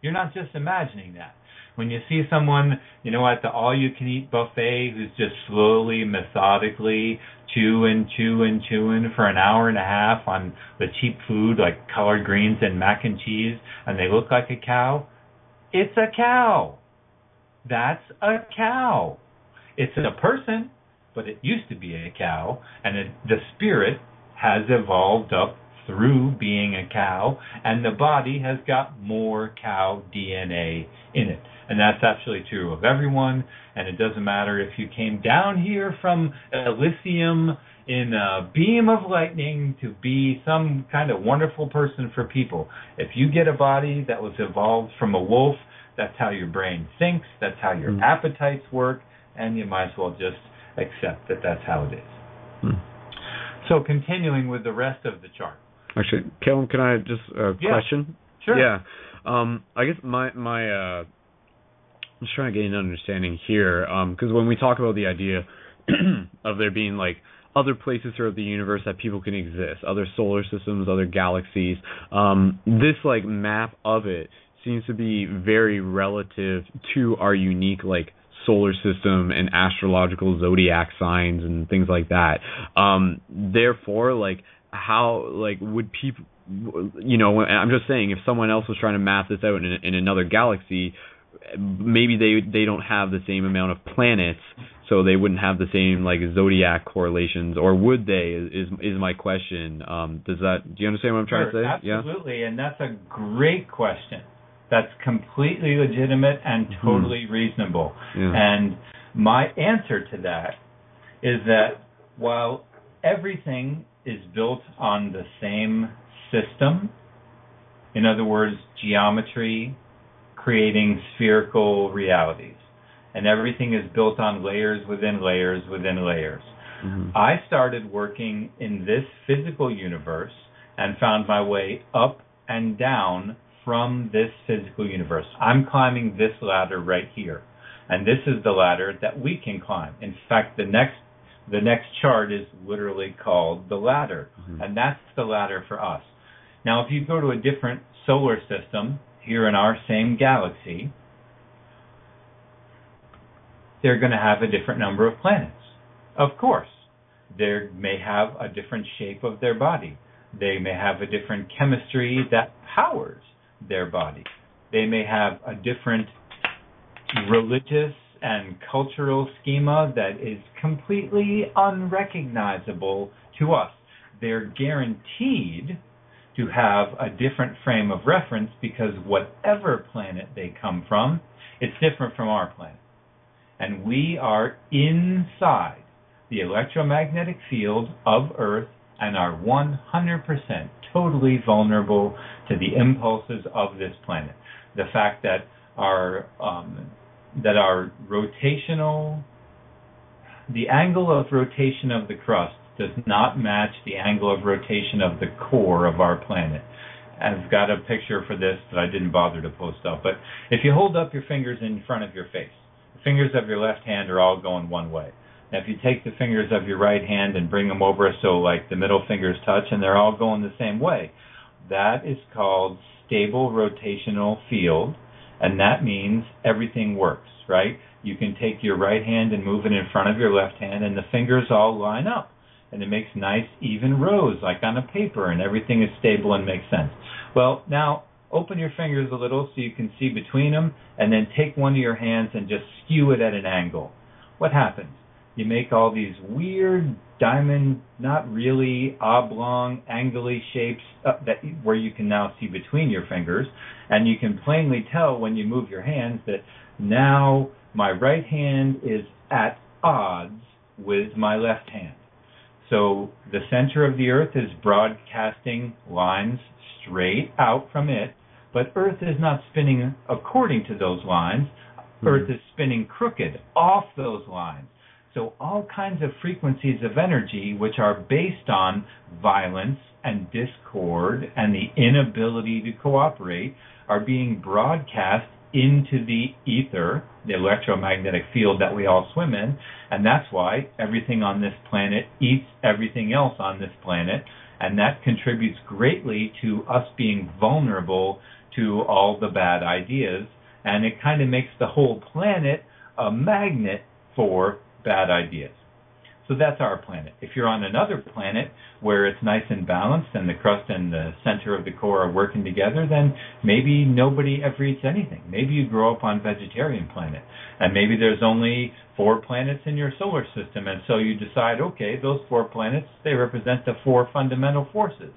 S2: You're not just imagining that. When you see someone, at the all-you-can-eat buffet who's just slowly, methodically chewing for an hour and a half on the cheap food like collard greens and mac and cheese, and they look like a cow, it's a cow. That's a cow. It's a person, but it used to be a cow, and the spirit has evolved up through being a cow, and the body has got more cow DNA in it. And that's absolutely true of everyone, and it doesn't matter if you came down here from Elysium in a beam of lightning to be some kind of wonderful person for people. If you get a body that was evolved from a wolf, that's how your brain thinks, that's how your appetites work, and you might as well just accept that that's how it is. So continuing with the rest of the chart.
S1: Actually, Calum, can I just question?
S2: Sure.
S1: Yeah. I guess my I'm just trying to get an understanding here, because when we talk about the idea of there being like other places throughout the universe that people can exist, other solar systems, other galaxies, this like map of it seems to be very relative to our unique like solar system and astrological zodiac signs and things like that. Therefore, like how like would people, I'm just saying, if someone else was trying to map this out in another galaxy, maybe they don't have the same amount of planets, so they wouldn't have the same like zodiac correlations, or would they? Is my question. Do you understand what I'm trying to say?
S2: Absolutely, yeah? And that's a great question. That's completely legitimate and totally reasonable. Yeah. And my answer to that is that while everything is built on the same system, in other words, geometry, creating spherical realities, and everything is built on layers within layers within layers. I started working in this physical universe and found my way up and down from this physical universe. I'm climbing this ladder right here, and this is the ladder that we can climb. In fact, the next The next chart is literally called the ladder, and that's the ladder for us. Now, if you go to a different solar system here in our same galaxy, they're going to have a different number of planets. Of course, they may have a different shape of their body. They may have a different chemistry that powers their body. They may have a different religious and cultural schema that is completely unrecognizable to us. They're guaranteed to have a different frame of reference because whatever planet they come from, it's different from our planet. And we are inside the electromagnetic field of Earth and are 100% totally vulnerable to the impulses of this planet. The fact that our rotational, the angle of rotation of the crust does not match the angle of rotation of the core of our planet. I've got a picture for this that I didn't bother to post up, but if you hold up your fingers in front of your face, the fingers of your left hand are all going one way. Now, if you take the fingers of your right hand and bring them over so like the middle fingers touch and they're all going the same way, that is called stable rotational field, and that means everything works, right? You can take your right hand and move it in front of your left hand and the fingers all line up, and it makes nice even rows like on a paper, and everything is stable and makes sense. Well, now open your fingers a little so you can see between them, and then take one of your hands and just skew it at an angle. What happens? You make all these weird diamond, not really oblong, angly shapes where you can now see between your fingers, and you can plainly tell when you move your hands that now my right hand is at odds with my left hand. So the center of the Earth is broadcasting lines straight out from it, but Earth is not spinning according to those lines. Earth is spinning crooked off those lines. So all kinds of frequencies of energy, which are based on violence and discord and the inability to cooperate, are being broadcast into the ether, the electromagnetic field that we all swim in, and that's why everything on this planet eats everything else on this planet, and that contributes greatly to us being vulnerable to all the bad ideas, and it kind of makes the whole planet a magnet for bad ideas. So that's our planet. If you're on another planet where it's nice and balanced and the crust and the center of the core are working together, then maybe nobody ever eats anything. Maybe you grow up on a vegetarian planet, and maybe there's only 4 planets in your solar system, and so you decide, okay, those 4 planets, they represent the 4 fundamental forces.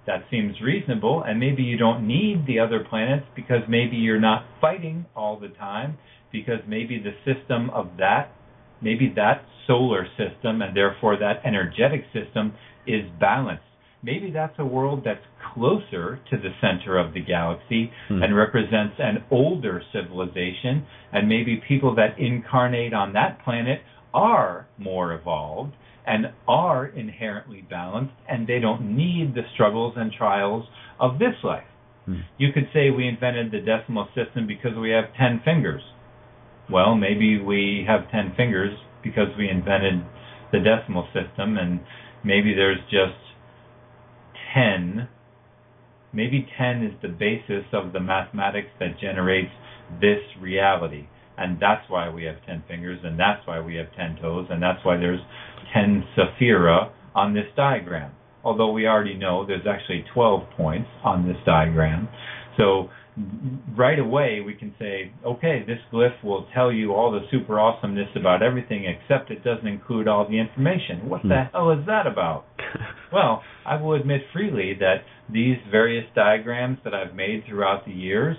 S2: That seems reasonable, and maybe you don't need the other planets because maybe you're not fighting all the time, because maybe the system of that, maybe that solar system and therefore that energetic system is balanced. Maybe that's a world that's closer to the center of the galaxy and represents an older civilization, and maybe people that incarnate on that planet are more evolved and are inherently balanced, and they don't need the struggles and trials of this life. You could say we invented the decimal system because we have 10 fingers. Well, maybe we have 10 fingers because we invented the decimal system, and maybe there's just 10. Maybe 10 is the basis of the mathematics that generates this reality, and that's why we have 10 fingers, and that's why we have 10 toes, and that's why there's 10 sephira on this diagram. Although we already know there's actually 12 points on this diagram. So right away we can say, okay, this glyph will tell you all the super awesomeness about everything, except it doesn't include all the information. What the hell is that about? Well, I will admit freely that these various diagrams that I've made throughout the years,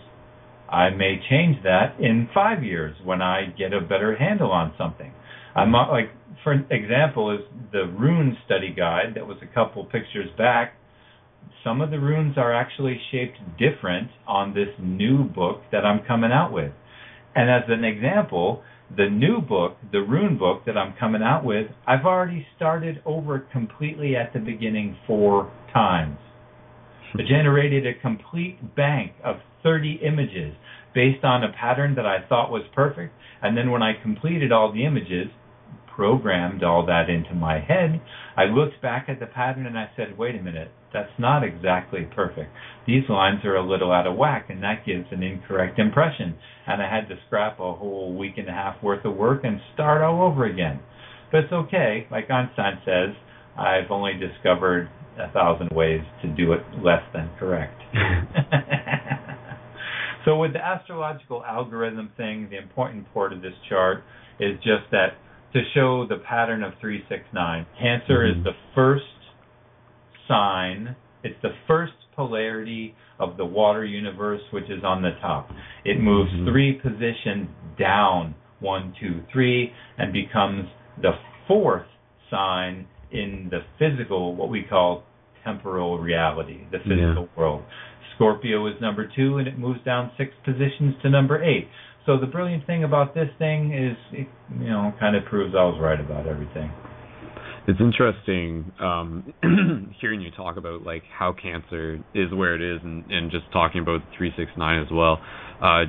S2: I may change that in 5 years when I get a better handle on something. I'm not, like, for example, is the Rune study guide that was a couple pictures back. Some of the runes are actually shaped different on this new book that I'm coming out with. And as an example, the new book, the Rune book that I'm coming out with, I've already started over completely at the beginning 4 times. I generated a complete bank of 30 images based on a pattern that I thought was perfect, and then when I completed all the images, programmed all that into my head, I looked back at the pattern and I said, wait a minute, that's not exactly perfect. These lines are a little out of whack, and that gives an incorrect impression. And I had to scrap a whole week and a half worth of work and start all over again. But it's okay. Like Einstein says, I've only discovered 1,000 ways to do it less than correct. So with the astrological algorithm thing, the important part of this chart is just that to show the pattern of 369. Cancer is the first sign. It's the first polarity of the water universe, which is on the top. It moves 3 positions down, 1, 2, 3, and becomes the 4th sign in the physical, what we call temporal reality, the physical world. Scorpio is number 2, and it moves down 6 positions to number 8. So the brilliant thing about this thing is, it, kind of proves I was right about everything.
S1: It's interesting hearing you talk about like how Cancer is where it is, and just talking about 369 as well.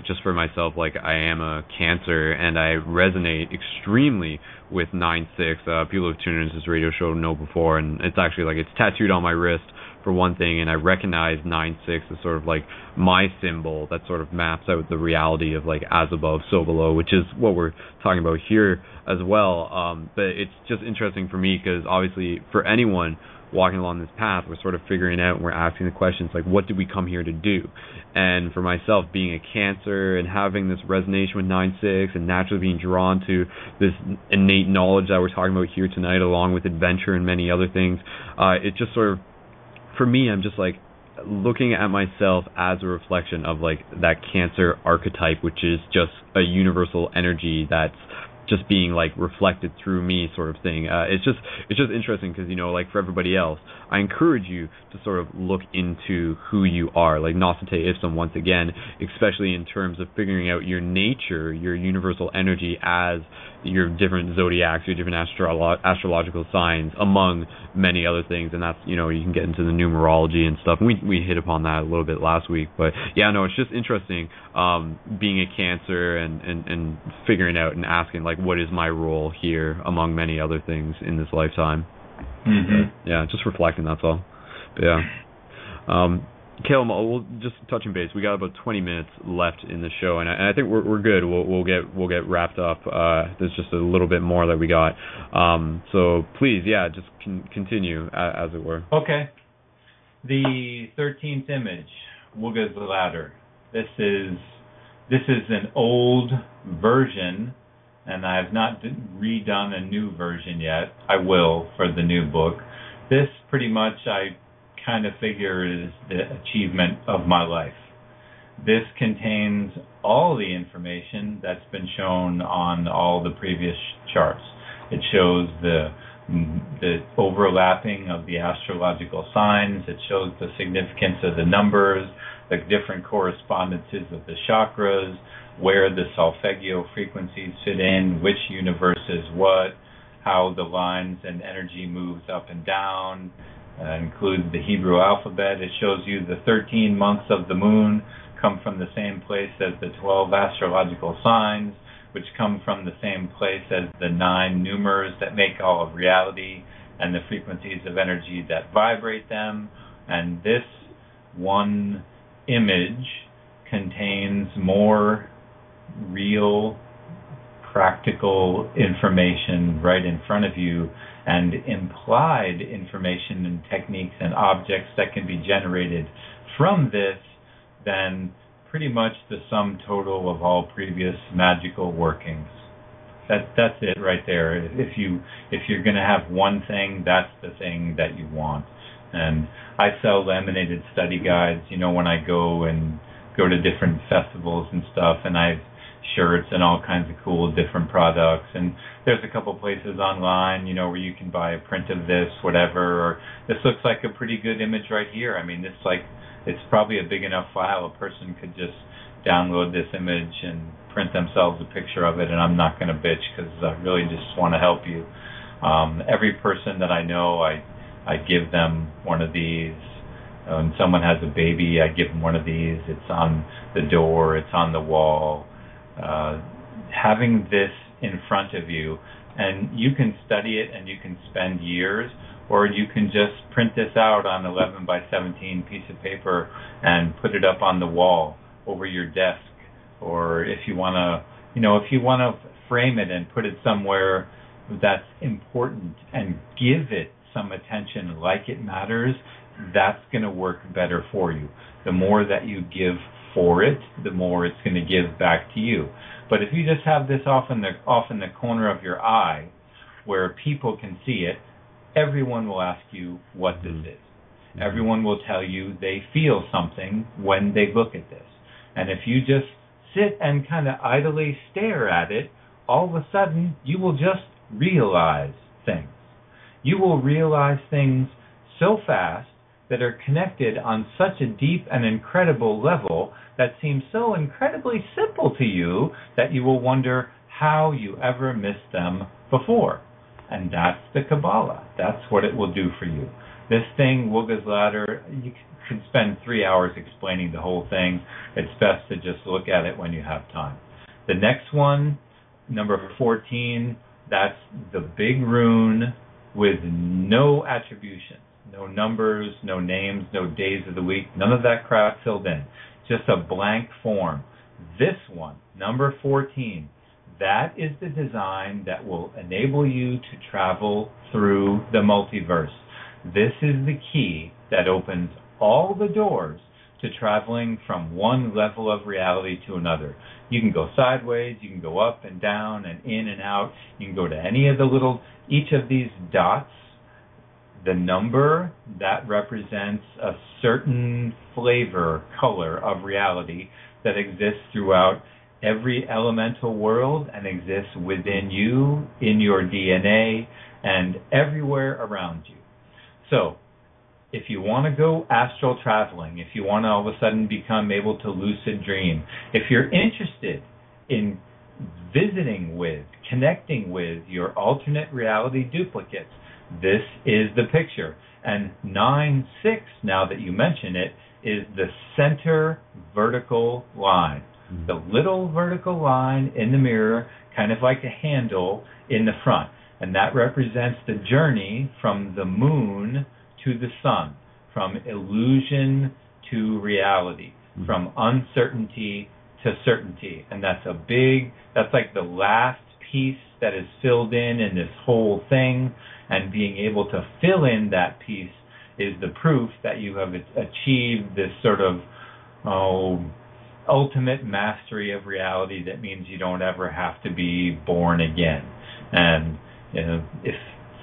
S1: Just for myself, like I am a Cancer, and I resonate extremely with 96. People who've tuned into this radio show know before, and it's actually like it's tattooed on my wrist for one thing, and I recognize 96 as sort of like my symbol that sort of maps out the reality of like as above, so below, which is what we're talking about here as well. But it's just interesting for me because obviously for anyone walking along this path, we're sort of figuring out and we're asking the questions like, what did we come here to do? And for myself, being a Cancer and having this resonation with 96 and naturally being drawn to this innate knowledge that we're talking about here tonight, along with adventure and many other things, it just sort of, for me, I'm just like looking at myself as a reflection of like that Cancer archetype, which is just a universal energy that's just being like reflected through me, sort of thing. It's just interesting because like for everybody else, I encourage you to sort of look into who you are, like Nosate Ipsum once again, especially in terms of figuring out your nature, your universal energy as your different zodiacs, your different astrological signs, among many other things. And that's, you can get into the numerology and stuff. And we hit upon that a little bit last week. But yeah, no, it's just interesting being a Cancer and figuring out and asking, like, what is my role here among many other things in this lifetime? Yeah, just reflecting, that's all. But yeah. Calum, we'll just touching base. We got about 20 minutes left in the show, and I think we're good. We'll get wrapped up. There's just a little bit more that we got. So please, yeah, just continue as it were.
S2: Okay. The 13th image, Wugga's Ladder. This is an old version, and I have not redone a new version yet. I will for the new book. This pretty much I kind of figure is the achievement of my life. This contains all the information that's been shown on all the previous charts. It shows the overlapping of the astrological signs. It shows the significance of the numbers, the different correspondences of the chakras, where the solfeggio frequencies fit in, which universe is what, how the lines and energy moves up and down. Includes the Hebrew alphabet. It shows you the 13 months of the moon come from the same place as the 12 astrological signs, which come from the same place as the 9 numerals that make all of reality and the frequencies of energy that vibrate them. And this one image contains more real, practical information right in front of you, and implied information and techniques and objects that can be generated from this than pretty much the sum total of all previous magical workings. That's it right there. If you're going to have one thing, that's the thing that you want. And I sell laminated study guides, when I go to different festivals and stuff, and I've shirts and all kinds of cool different products, and there's a couple places online where you can buy a print of this, whatever, or this looks like a pretty good image right here. I mean, it's probably a big enough file a person could just download this image and print themselves a picture of it, and I'm not going to bitch because I really just want to help you. Every person that I know, I give them one of these. When someone has a baby, I give them one of these. It's on the door, it's on the wall. Having this in front of you, and you can study it and you can spend years, or you can just print this out on 11 by 17 piece of paper and put it up on the wall over your desk, or if you want to frame it and put it somewhere that's important and give it some attention like it matters, that's going to work better for you. The more that you give for it, the more it's going to give back to you. But if you just have this off in the corner of your eye where people can see it, everyone will ask you what this is. Everyone will tell you they feel something when they look at this. And if you just sit and kind of idly stare at it, all of a sudden you will just realize things. You will realize things so fast that are connected on such a deep and incredible level that seem so incredibly simple to you that you will wonder how you ever missed them before. And that's the Qabalah. That's what it will do for you. This thing, Wugga's Ladder, you could spend 3 hours explaining the whole thing. It's best to just look at it when you have time. The next one, number 14, that's the big rune with no attribution. No numbers, no names, no days of the week, none of that crap filled in. Just a blank form. This one, number 14, that is the design that will enable you to travel through the multiverse. This is the key that opens all the doors to traveling from one level of reality to another. You can go sideways, you can go up and down and in and out. You can go to any of each of these dots. The number, that represents a certain flavor, color of reality that exists throughout every elemental world and exists within you, in your DNA, and everywhere around you. So, if you want to go astral traveling, if you want to all of a sudden become able to lucid dream, if you're interested in visiting with, connecting with your alternate reality duplicates, this is the picture. And 9-6, now that you mention it, is the center vertical line. The little vertical line in the mirror, kind of like a handle in the front. And that represents the journey from the moon to the sun, from illusion to reality, from uncertainty to certainty. And that's like the last piece that is filled in this whole thing. And being able to fill in that piece is the proof that you have achieved this sort of ultimate mastery of reality that means you don't ever have to be born again. And if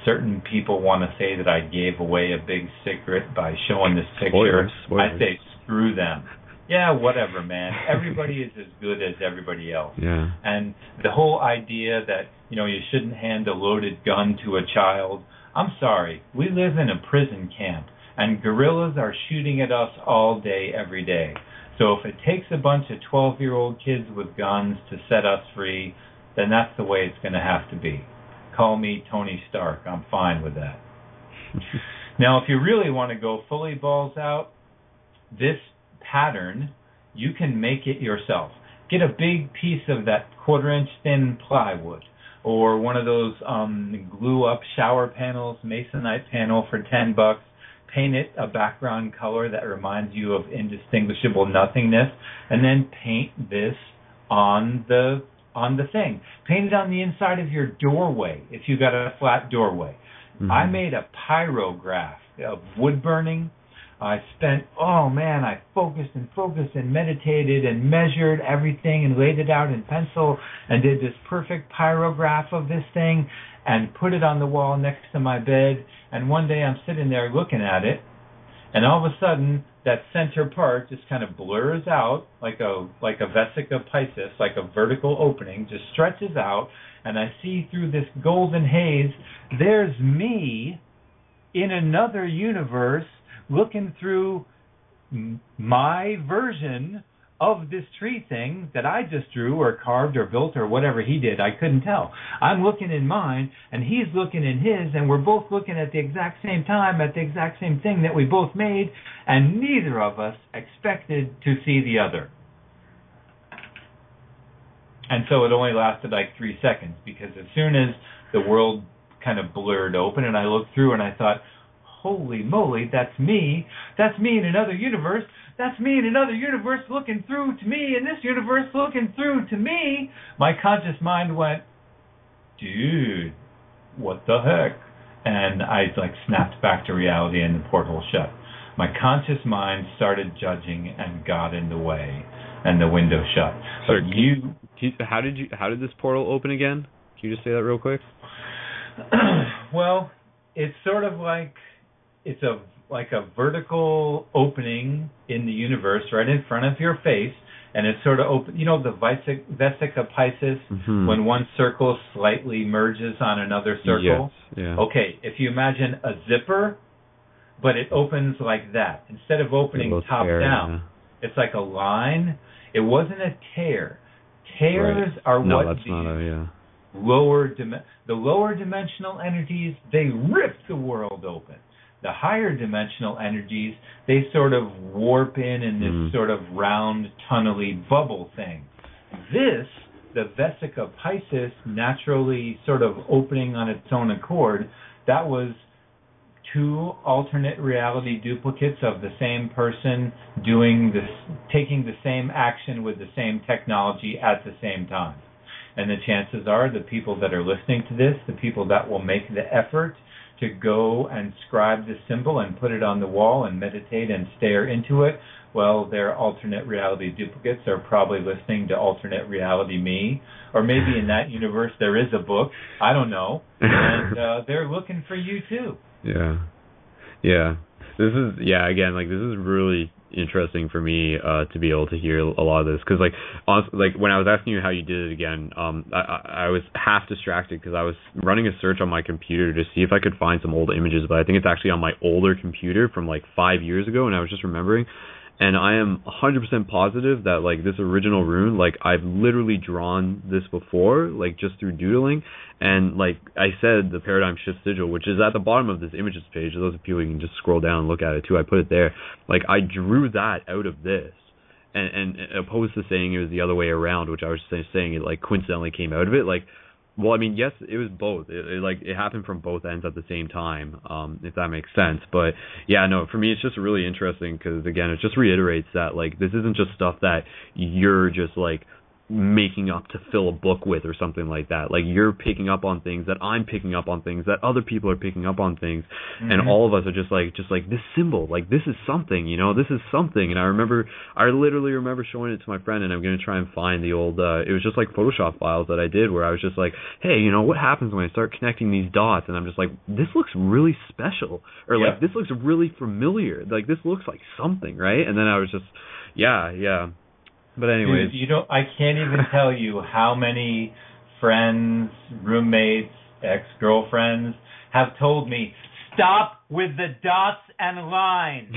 S2: certain people want to say that I gave away a big secret by showing this picture,
S1: Spoilers.
S2: I say screw them. Yeah, whatever, man. Everybody is as good as everybody else.
S1: Yeah.
S2: And the whole idea that, you shouldn't hand a loaded gun to a child. I'm sorry. We live in a prison camp, and guerrillas are shooting at us all day, every day. So if it takes a bunch of 12-year-old kids with guns to set us free, then that's the way it's going to have to be. Call me Tony Stark. I'm fine with that. Now, if you really want to go fully balls out, this pattern, you can make it yourself. Get a big piece of that 1/4-inch thin plywood, or one of those glue-up shower panels, masonite panel for $10. Paint it a background color that reminds you of indistinguishable nothingness, and then paint this on the thing. Paint it on the inside of your doorway if you got a flat doorway. I made a pyrograph of wood burning. I focused and meditated and measured everything and laid it out in pencil and did this perfect pyrograph of this thing and put it on the wall next to my bed. And one day I'm sitting there looking at it, and all of a sudden that center part just kind of blurs out like a vesica piscis, like a vertical opening, just stretches out, and I see through this golden haze, there's me in another universe looking through my version of this tree thing that I just drew or carved or built or whatever he did. I couldn't tell. I'm looking in mine, and he's looking in his, and we're both looking at the exact same time at the exact same thing that we both made, and neither of us expected to see the other. And so it only lasted like 3 seconds, because as soon as the world kind of blurred open and I looked through and I thought, holy moly, that's me. That's me in another universe. That's me in another universe looking through to me, in this universe looking through to me. My conscious mind went, dude, what the heck? And I like snapped back to reality and the portal shut. My conscious mind started judging and got in the way, and the window shut.
S1: But how did this portal open again? Can you just say that real quick?
S2: Well, it's sort of like it's a vertical opening in the universe right in front of your face, and it's sort of open. You know the Vesica Piscis, when one circle slightly merges on another circle?
S1: Yes, yeah.
S2: Okay, if you imagine a zipper, but it opens like that. Instead of opening top down, it's like a line. It wasn't a tear. Tears are what the lower dimensional energies, they rip the world open. The higher dimensional energies, they sort of warp in this sort of round, tunnely bubble thing. This, the Vesica Piscis, naturally sort of opening on its own accord, that was 2 alternate reality duplicates of the same person doing this, taking the same action with the same technology at the same time. And the chances are the people that are listening to this, the people that will make the effort to go and scribe the symbol and put it on the wall and meditate and stare into it, well, their alternate reality duplicates are probably listening to alternate reality me. Or maybe in that universe there is a book, I don't know, and they're looking for you too.
S1: Yeah. This is really interesting for me to be able to hear a lot of this, because honestly, when I was asking you how you did it again, I was half distracted because I was running a search on my computer to see if I could find some old images, but I think it's actually on my older computer from 5 years ago, and I was just remembering. And I am 100% positive that this original rune, I've literally drawn this before, just through doodling. And I said, the Paradigm Shift Sigil, which is at the bottom of this images page. Those of people, you can just scroll down and look at it too. I put it there. I drew that out of this. And opposed to saying it was the other way around, which I was saying it coincidentally came out of it. Well, I mean, yes, it was both. It happened from both ends at the same time, if that makes sense. But yeah, no, for me, it's just really interesting because, again, it just reiterates that this isn't just stuff that you're just making up to fill a book with or something like that. You're picking up on things that I'm picking up on things that other people are picking up on things, and all of us are just like this symbol, this is something, this is something. And I literally remember showing it to my friend, and I'm gonna try and find the old it was just Photoshop files that I did where I was just hey, what happens when I start connecting these dots? And I'm just this looks really special, or this looks really familiar, this looks like something, right? And then I was just yeah. But anyways,
S2: dude, I can't even tell you how many friends, roommates, ex-girlfriends have told me, stop with the dots and lines.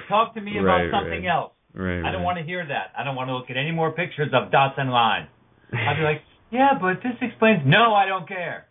S2: Talk to me about something else. I don't want to hear that. I don't want to look at any more pictures of dots and lines. I'd be like, yeah, but this explains. No, I don't care.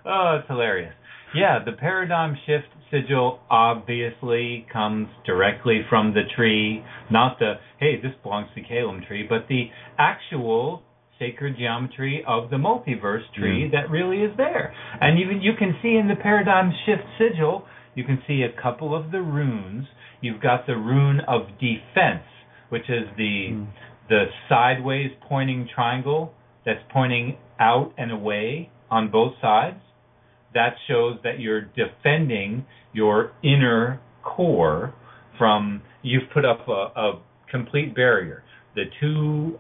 S2: Oh, it's hilarious. Yeah, the Paradigm Shift Sigil obviously comes directly from the tree, not the, hey, this belongs to the Calum tree, but the actual sacred geometry of the multiverse tree that really is there. And even you can see in the Paradigm Shift Sigil, you can see a couple of the runes. You've got the rune of defense, which is the sideways pointing triangle that's pointing out and away on both sides. That shows that you're defending your inner core from, you've put up a complete barrier. The 2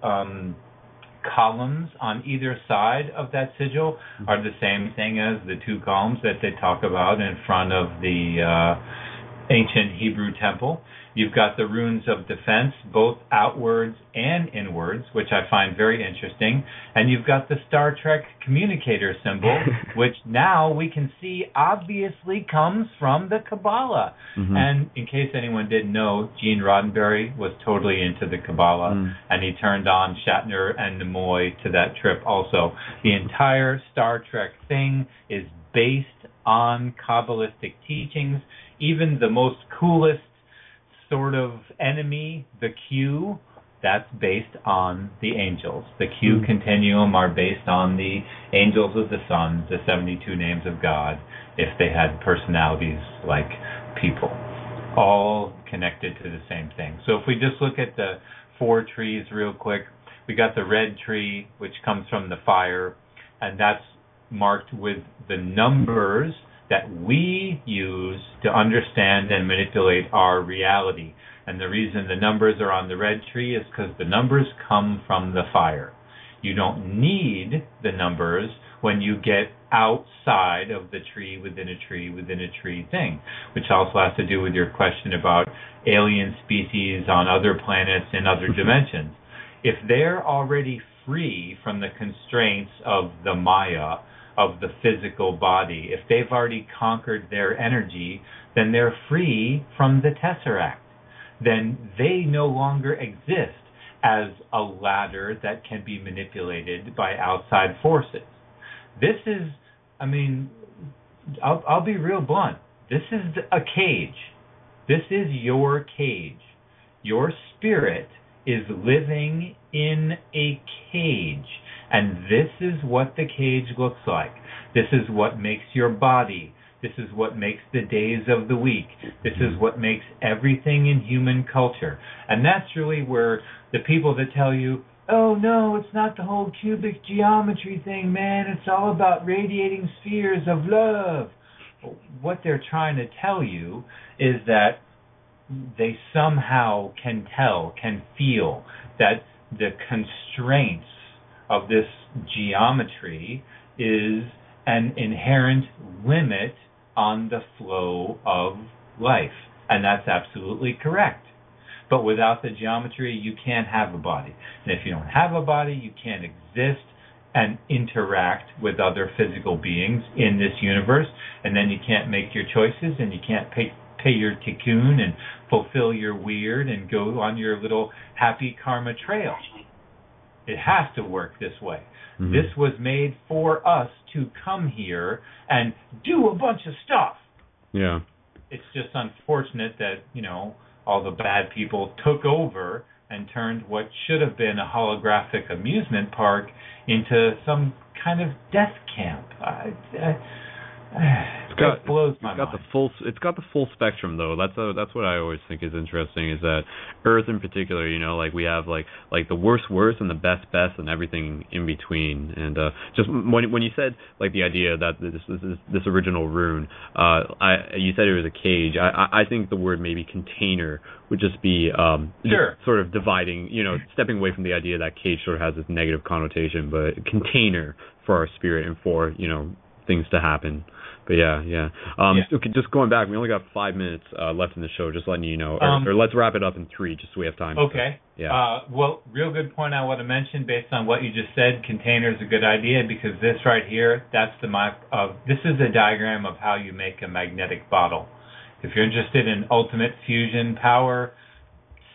S2: columns on either side of that sigil are the same thing as the 2 columns that they talk about in front of the ancient Hebrew temple. You've got the runes of defense, both outwards and inwards, which I find very interesting. And you've got the Star Trek communicator symbol, which now we can see obviously comes from the Qabalah. And in case anyone didn't know, Gene Roddenberry was totally into the Qabalah, and he turned on Shatner and Nimoy to that trip also. The entire Star Trek thing is based on Kabbalistic teachings. Even the most coolest sort of enemy, the Q, that's based on the angels. The Q continuum are based on the angels of the sun, the 72 names of God, if they had personalities like people, all connected to the same thing. So if we just look at the 4 trees real quick, we got the red tree, which comes from the fire, and that's marked with the numbers that we use to understand and manipulate our reality. And the reason the numbers are on the red tree is because the numbers come from the fire. You don't need the numbers when you get outside of the tree, within a tree, within a tree thing, which also has to do with your question about alien species on other planets in other dimensions. If they're already free from the constraints of the Maya, of the physical body, if they've already conquered their energy, then they're free from the Tesseract. Then they no longer exist as a ladder that can be manipulated by outside forces. This is, I mean, I'll be real blunt. This is a cage. This is your cage. Your spirit is living in a cage. And this is what the cage looks like. This is what makes your body. This is what makes the days of the week. This is what makes everything in human culture. And that's really where the people that tell you, oh no, it's not the whole cubic geometry thing, man. It's all about radiating spheres of love. What they're trying to tell you is that they somehow can tell, can feel that the constraints of this geometry is an inherent limit on the flow of life. And that's absolutely correct. But without the geometry, you can't have a body. And if you don't have a body, you can't exist and interact with other physical beings in this universe. And then you can't make your choices, and you can't pay your tikkun and fulfill your weird and go on your little happy karma trail. It has to work this way. Mm-hmm. This was made for us to come here and do a bunch of stuff.
S1: Yeah.
S2: It's just unfortunate that, all the bad people took over and turned what should have been a holographic amusement park into some kind of death camp. It blows my mind.
S1: It's got the full spectrum, though. That's what I always think is interesting, is that Earth in particular, like we have like the worst and the best and everything in between. And just when you said like the idea that this original rune, you said it was a cage. I think the word maybe container would just be
S2: sure.
S1: Just sort of dividing, stepping away from the idea that cage sort of has this negative connotation, but container for our spirit and for things to happen. But yeah. Okay, just going back, we only got 5 minutes left in the show, just letting you know. Or let's wrap it up in 3, just so we have time.
S2: Okay.
S1: So,
S2: well, real good point I want to mention based on what you just said. Container is a good idea because this right here, this is a diagram of how you make a magnetic bottle. If you're interested in ultimate fusion power,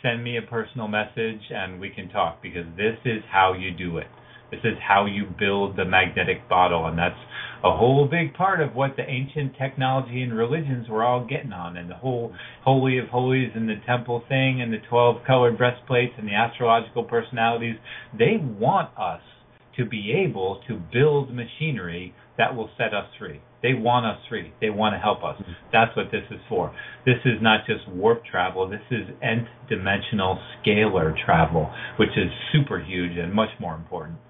S2: send me a personal message and we can talk, because this is how you do it. This is how you build the magnetic bottle, and that's a whole big part of what the ancient technology and religions were all getting on, and the whole Holy of Holies and the temple thing and the 12 colored breastplates and the astrological personalities. They want us to be able to build machinery that will set us free. They want us free. They want to help us. That's what this is for. This is not just warp travel. This is nth dimensional scalar travel, which is super huge and much more important.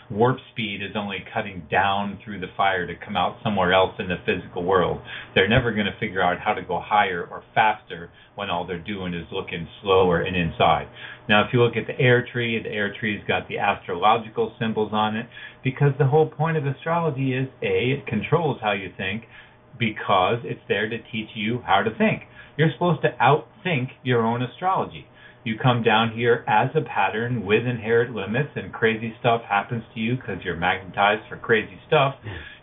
S2: Warp speed is only cutting down through the fire to come out somewhere else in the physical world. They're never going to figure out how to go higher or faster when all they're doing is looking slower and inside. Now, if you look at the air tree's got the astrological symbols on it, because the whole point of astrology is, it controls how you think, because it's there to teach you how to think. You're supposed to outthink your own astrology. You come down here as a pattern with inherent limits, and crazy stuff happens to you because you're magnetized for crazy stuff.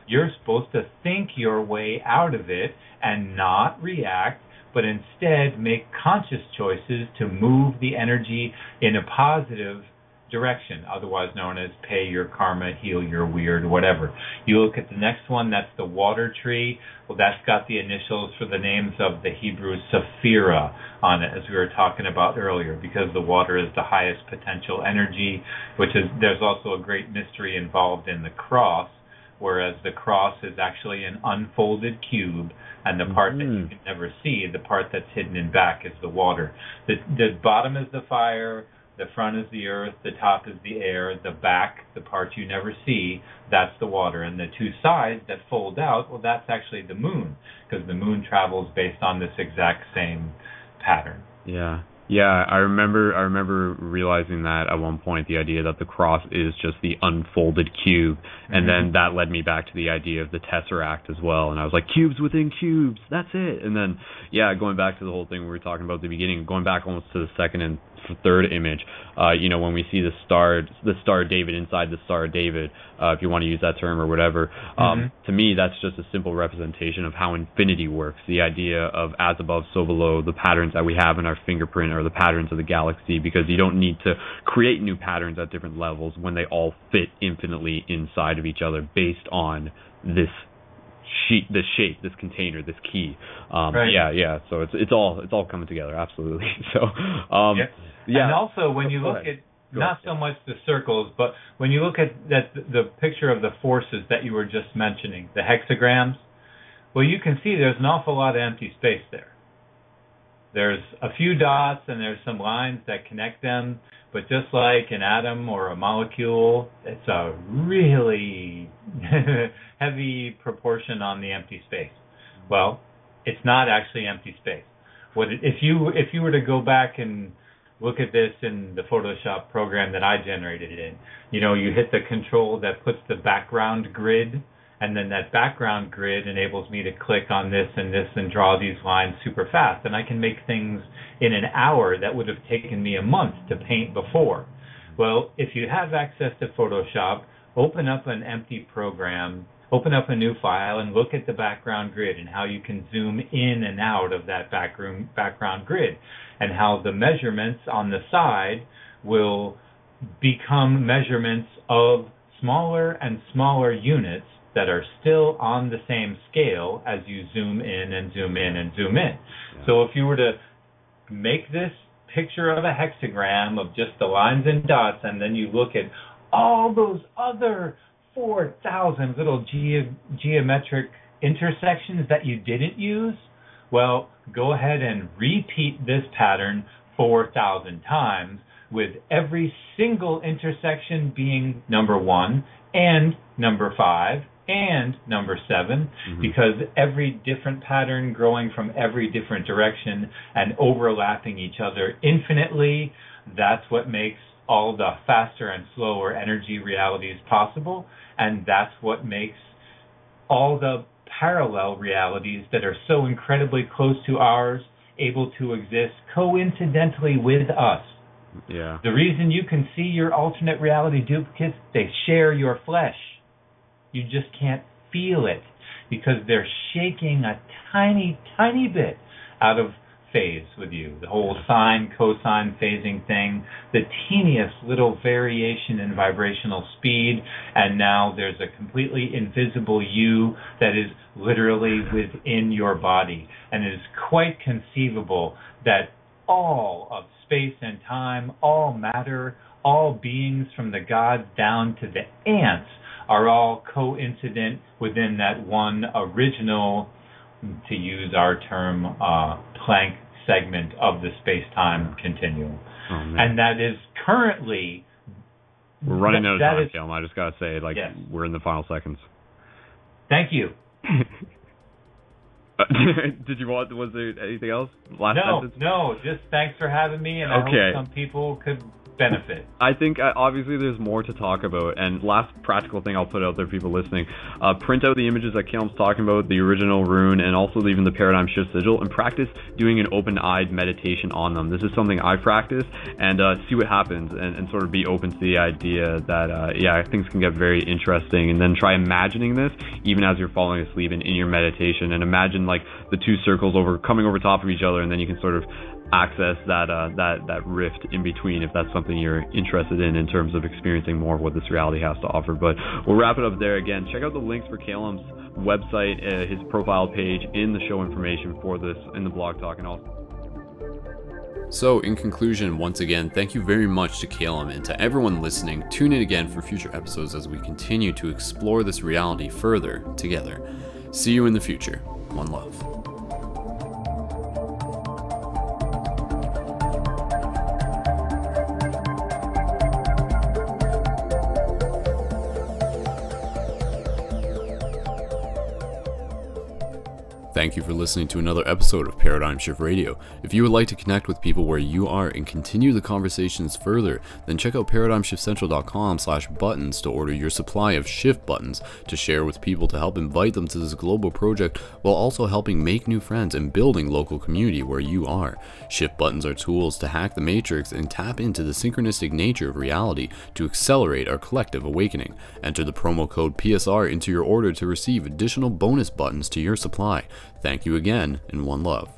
S2: You're supposed to think your way out of it and not react, but instead make conscious choices to move the energy in a positive direction, otherwise known as pay your karma, heal your weird, whatever. You look at the next one, that's the water tree. Well, that's got the initials for the names of the Hebrew Sephira on it, as we were talking about earlier, because the water is the highest potential energy, there's also a great mystery involved in the cross, whereas the cross is actually an unfolded cube, and the part that you can never see, the part that's hidden in back, is the water. The bottom is the fire, the front is the earth, the top is the air, the back, the part you never see, that's the water. And the two sides that fold out, well, that's actually the moon, because the moon travels based on this exact same pattern.
S1: Yeah, I remember realizing that at one point, the idea that the cross is just the unfolded cube, and then that led me back to the idea of the tesseract as well, and I was like, cubes within cubes, that's it. And then, going back to the whole thing we were talking about at the beginning, going back almost to the second and third image, when we see the Star of David inside the Star of David, if you want to use that term or whatever, to me that's just a simple representation of how infinity works, the idea of as above, so below, the patterns that we have in our fingerprint or the patterns of the galaxy, because you don't need to create new patterns at different levels when they all fit infinitely inside of each other based on this shape, this container, this key.
S2: Right.
S1: So it's all coming together, absolutely. So
S2: and also when you look at not so much the circles, but when you look at the picture of the forces that you were just mentioning, the hexagrams, well, you can see there's an awful lot of empty space there. There's a few dots and there's some lines that connect them, but just like an atom or a molecule, it's a really heavy proportion on the empty space. Well, it's not actually empty space. If you were to go back and look at this in the Photoshop program that I generated it in, you hit the control that puts the background grid, and then that background grid enables me to click on this and draw these lines super fast. And I can make things in an hour that would have taken me a month to paint before. Well, if you have access to Photoshop, open up an empty program, open up a new file, and look at the background grid and how you can zoom in and out of that background grid, and how the measurements on the side will become measurements of smaller and smaller units that are still on the same scale as you zoom in and zoom in and zoom in. Yeah. So if you were to make this picture of a hexagram of just the lines and dots, and then you look at all those other 4,000 little geometric intersections that you didn't use, well, go ahead and repeat this pattern 4,000 times, with every single intersection being number 1 and number 5 and number 7, because every different pattern growing from every different direction and overlapping each other infinitely, that's what makes all the faster and slower energy realities possible, and that's what makes all the parallel realities that are so incredibly close to ours able to exist coincidentally with us.
S1: Yeah.
S2: The reason you can see your alternate reality duplicates, they share your flesh. You just can't feel it because they're shaking a tiny, tiny bit out of phase with you. The whole sine, cosine phasing thing, the teeniest little variation in vibrational speed, and now there's a completely invisible you that is literally within your body. And it is quite conceivable that all of space and time, all matter, all beings from the gods down to the ants are all coincident within that one original, to use our term, Planck segment of the space-time continuum.
S1: Oh,
S2: and that is currently...
S1: We're running out of time, Calum. I just got to say,
S2: yes.
S1: We're in the final seconds.
S2: Thank you.
S1: Did you want, was there anything else? Last sentence?
S2: No, just thanks for having me, and I hope some people could benefit.
S1: I think obviously there's more to talk about, and last practical thing I'll put out there, people listening, print out the images that Calum's talking about, the original Rune, and also even the Paradigm Shift Sigil, and practice doing an open-eyed meditation on them. This is something I practice, and see what happens, and sort of be open to the idea that, things can get very interesting, and then try imagining this even as you're falling asleep and in your meditation, and imagine like the two circles coming over top of each other, and then you can sort of access that rift in between if that's something you're interested in terms of experiencing more of what this reality has to offer. But we'll wrap it up there. Again, check out the links for Calum's website, his profile page in the show information for this in the blog talk, and all. So, in conclusion, once again, thank you very much to Calum, and to everyone listening. Tune in again for future episodes as we continue to explore this reality further together. See you in the future. One love. Thank you for listening to another episode of Paradigm Shift Radio. If you would like to connect with people where you are and continue the conversations further, then check out ParadigmShiftCentral.com/buttons to order your supply of shift buttons to share with people to help invite them to this global project, while also helping make new friends and building local community where you are. Shift buttons are tools to hack the matrix and tap into the synchronistic nature of reality to accelerate our collective awakening. Enter the promo code PSR into your order to receive additional bonus buttons to your supply. Thank you again, and one love.